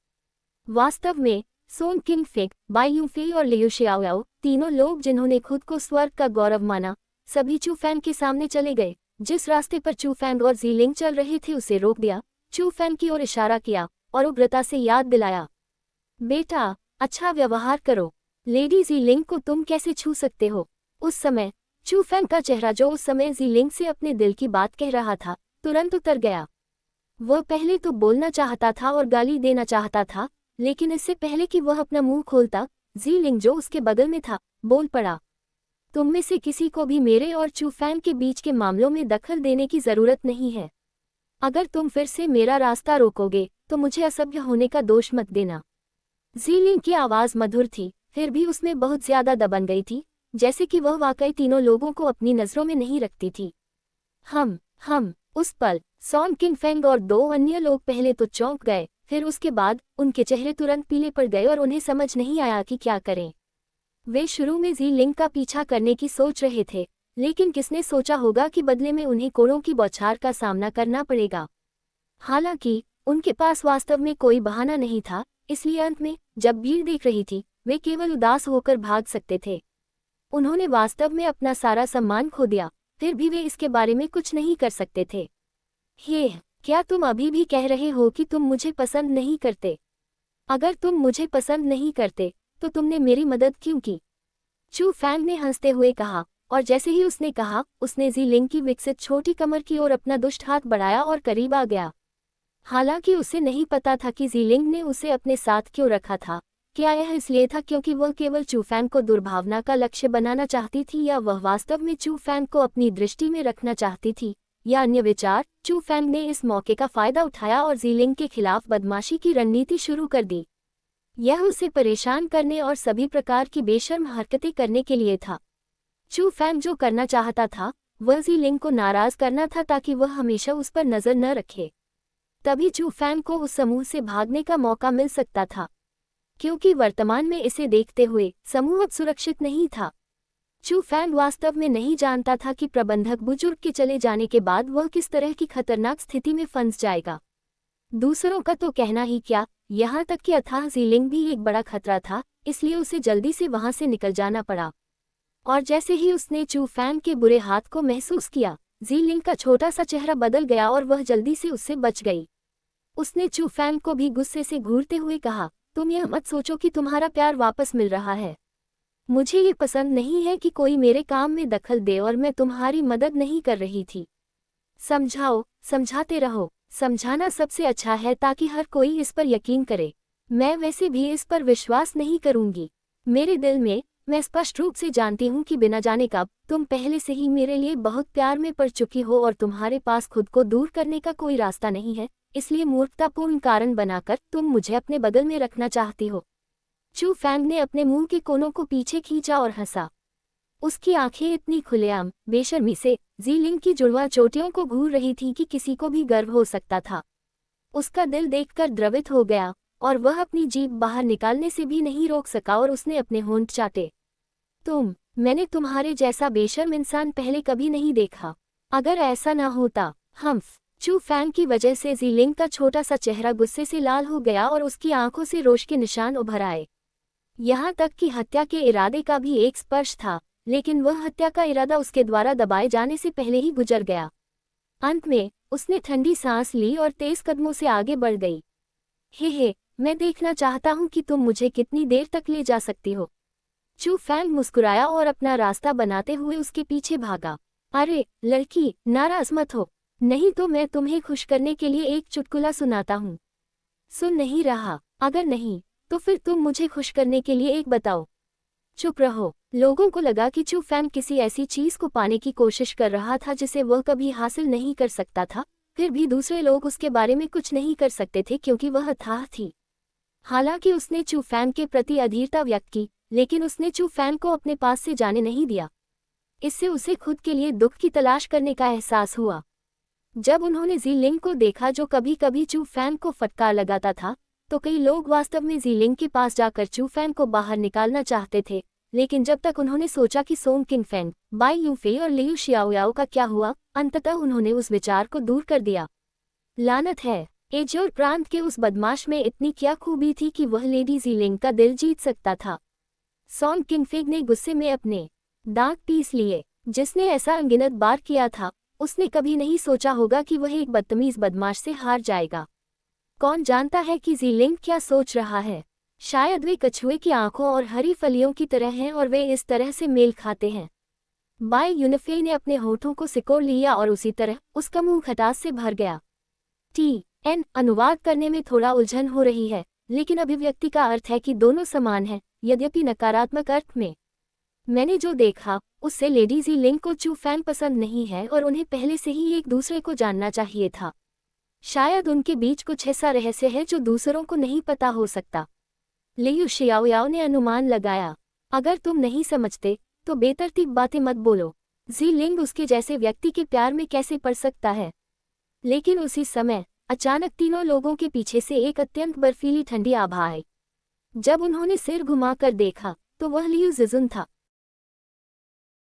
[SPEAKER 2] वास्तव में सोन किंग फेक, बाई यूफे और लियू शियाओ, तीनों लोग जिन्होंने खुद को स्वर्ग का गौरव माना, सभी चू फैंग के सामने चले गए। जिस रास्ते पर चू फैंग और ज़ीलिंग चल रहे थे उसे रोक दिया, चू फैंग की ओर इशारा किया और उग्रता से याद दिलाया, बेटा, अच्छा व्यवहार करो। लेडी ज़ीलिंग को तुम कैसे छू सकते हो? उस समय चू फैंग का चेहरा, जो उस समय ज़ीलिंग से अपने दिल की बात कह रहा था, तुरंत उतर गया। वह पहले तो बोलना चाहता था और गाली देना चाहता था, लेकिन इससे पहले कि वह अपना मुंह खोलता, ज़ीलिंग जो उसके बगल में था, बोल पड़ा, तुम में से किसी को भी मेरे और चू फैंग के बीच के मामलों में दखल देने की जरूरत नहीं है। अगर तुम फिर से मेरा रास्ता रोकोगे तो मुझे असभ्य होने का दोष मत देना। ज़ीलिंग की आवाज़ मधुर थी, फिर भी उसमें बहुत ज्यादा दबन गई थी, जैसे कि वह वाकई तीनों लोगों को अपनी नज़रों में नहीं रखती थी। हम उस पल सॉन किंग फेंग और दो अन्य लोग पहले तो चौंक गए, फिर उसके बाद उनके चेहरे तुरंत पीले पड़ गए और उन्हें समझ नहीं आया कि क्या करें। वे शुरू में ज़ीलिंग का पीछा करने की सोच रहे थे, लेकिन किसने सोचा होगा कि बदले में उन्हें कोड़ों की बौछार का सामना करना पड़ेगा। हालांकि उनके पास वास्तव में कोई बहाना नहीं था, इसलिए अंत में जब भीड़ देख रही थी, वे केवल उदास होकर भाग सकते थे। उन्होंने वास्तव में अपना सारा सम्मान खो दिया, फिर भी वे इसके बारे में कुछ नहीं कर सकते थे। क्या तुम अभी भी कह रहे हो कि तुम मुझे पसंद नहीं करते? अगर तुम मुझे पसंद नहीं करते तो तुमने मेरी मदद क्यों की? चू फैंग ने हंसते हुए कहा, और जैसे ही उसने कहा, उसने ज़ीलिंग की विकसित छोटी कमर की ओर अपना दुष्ट हाथ बढ़ाया और करीब आ गया। हालांकि उसे नहीं पता था कि ज़ीलिंग ने उसे अपने साथ क्यों रखा था। क्या यह इसलिए था क्योंकि वह केवल चू फैंग को दुर्भावना का लक्ष्य बनाना चाहती थी, या वह वास्तव में चू फैंग को अपनी दृष्टि में रखना चाहती थी, या अन्य विचार? चू फैंग ने इस मौके का फायदा उठाया और ज़ीलिंग के खिलाफ बदमाशी की रणनीति शुरू कर दी। यह उसे परेशान करने और सभी प्रकार की बेशर्म हरकतें करने के लिए था। चू फैंग जो करना चाहता था वह ज़ीलिंग को नाराज करना था, ताकि वह हमेशा उस पर नजर न रखे। तभी चू फैंग को उस समूह से भागने का मौका मिल सकता था, क्योंकि वर्तमान में इसे देखते हुए समूह अब सुरक्षित नहीं था। चू फैंग वास्तव में नहीं जानता था कि प्रबंधक बुजुर्ग के चले जाने के बाद वह किस तरह की खतरनाक स्थिति में फंस जाएगा। दूसरों का तो कहना ही क्या, यहाँ तक कि अथाह ज़ीलिंग भी एक बड़ा खतरा था, इसलिए उसे जल्दी से वहां से निकल जाना पड़ा। और जैसे ही उसने चू फैंग के बुरे हाथ को महसूस किया, ज़ीलिंग का छोटा सा चेहरा बदल गया और वह जल्दी से उससे बच गई। उसने चू फैंग को भी गुस्से से घूरते हुए कहा, तुम यह मत सोचो कि तुम्हारा प्यार वापस मिल रहा है। मुझे ये पसंद नहीं है कि कोई मेरे काम में दखल दे, और मैं तुम्हारी मदद नहीं कर रही थी। समझाओ, समझाते रहो। समझाना सबसे अच्छा है ताकि हर कोई इस पर यकीन करे। मैं वैसे भी इस पर विश्वास नहीं करूंगी। मेरे दिल में मैं स्पष्ट रूप से जानती हूँ कि बिना जाने कब तुम पहले से ही मेरे लिए बहुत प्यार में पड़ चुकी हो और तुम्हारे पास खुद को दूर करने का कोई रास्ता नहीं है, इसलिए मूर्खतापूर्ण कारण बनाकर तुम मुझे अपने बगल में रखना चाहती हो। चू फैंग ने अपने मुंह के कोनों को पीछे खींचा और हंसा। उसकी आंखें इतनी खुलेआम बेशर्मी से ज़ीलिंग की जुड़वा चोटियों को घूर रही थी कि किसी को भी गर्व हो सकता था। उसका दिल देखकर द्रवित हो गया और वह अपनी जीभ बाहर निकालने से भी नहीं रोक सका और उसने अपने होंठ चाटे। मैंने तुम्हारे जैसा बेशर्म इंसान पहले कभी नहीं देखा। अगर ऐसा न होता। चू फैंग की वजह से ज़ीलिंग का छोटा सा चेहरा गुस्से से लाल हो गया और उसकी आंखों से रोष के निशान उभर आए। यहाँ तक कि हत्या के इरादे का भी एक स्पर्श था, लेकिन वह हत्या का इरादा उसके द्वारा दबाए जाने से पहले ही गुजर गया। अंत में उसने ठंडी सांस ली और तेज कदमों से आगे बढ़ गई। मैं देखना चाहता हूँ कि तुम मुझे कितनी देर तक ले जा सकती हो। चू फैंग मुस्कुराया और अपना रास्ता बनाते हुए उसके पीछे भागा। अरे लड़की, नाराज मत हो, नहीं तो मैं तुम्हें खुश करने के लिए एक चुटकुला सुनाता हूँ। सुन नहीं रहा? अगर नहीं तो फिर तुम मुझे खुश करने के लिए एक बताओ। चुप रहो। लोगों को लगा कि चू फैंग किसी ऐसी चीज को पाने की कोशिश कर रहा था जिसे वह कभी हासिल नहीं कर सकता था, फिर भी दूसरे लोग उसके बारे में कुछ नहीं कर सकते थे क्योंकि वह अथाह थी। हालांकि उसने चू फैंग के प्रति अधीरता व्यक्त की, लेकिन उसने चू फैंग को अपने पास से जाने नहीं दिया। इससे उसे खुद के लिए दुख की तलाश करने का एहसास हुआ। जब उन्होंने ज़ीलिंग को देखा जो कभी कभी चू फैंग को फटकार लगाता था, तो कई लोग वास्तव में ज़ीलिंग के पास जाकर चू फैंग को बाहर निकालना चाहते थे, लेकिन जब तक उन्होंने सोचा कि सोंग किंग फैंग, बाई यूफे और लियू शियाओयाओ का क्या हुआ, अंततः उन्होंने उस विचार को दूर कर दिया। लानत है, एजोर प्रांत के उस बदमाश में इतनी क्या खूबी थी कि वह लेडी ज़ीलिंग का दिल जीत सकता था। सोंग किंगफेग ने गुस्से में अपने दांत पीस लिए। जिसने ऐसा अनगिनत बार किया था, उसने कभी नहीं सोचा होगा कि वह एक बदतमीज बदमाश से हार जाएगा। कौन जानता है कि ज़ीलिंग क्या सोच रहा है? शायद वे कछुए की आंखों और हरी फलियों की तरह हैं और वे इस तरह से मेल खाते हैं। बाई यूनिफे ने अपने होठों को सिकोड़ लिया और उसी तरह उसका मुंह खटास से भर गया। अनुवाद करने में थोड़ा उलझन हो रही है, लेकिन अभिव्यक्ति का अर्थ है कि दोनों समान हैं, यद्यपि नकारात्मक अर्थ में। मैंने जो देखा उससे लेडी ज़ीलिंग को चू फैंग पसंद नहीं है और उन्हें पहले से ही एक दूसरे को जानना चाहिए था। शायद उनके बीच कुछ ऐसा रहस्य है जो दूसरों को नहीं पता हो सकता। लियू शियाओयाओ ने अनुमान लगाया। अगर तुम नहीं समझते तो बेतरतीब बातें मत बोलो। ज़ीलिंग उसके जैसे व्यक्ति के प्यार में कैसे पड़ सकता है? लेकिन उसी समय अचानक तीनों लोगों के पीछे से एक अत्यंत बर्फीली ठंडी आभा आई। जब उन्होंने सिर घुमाकर देखा तो वह लियू ज़िजुन था।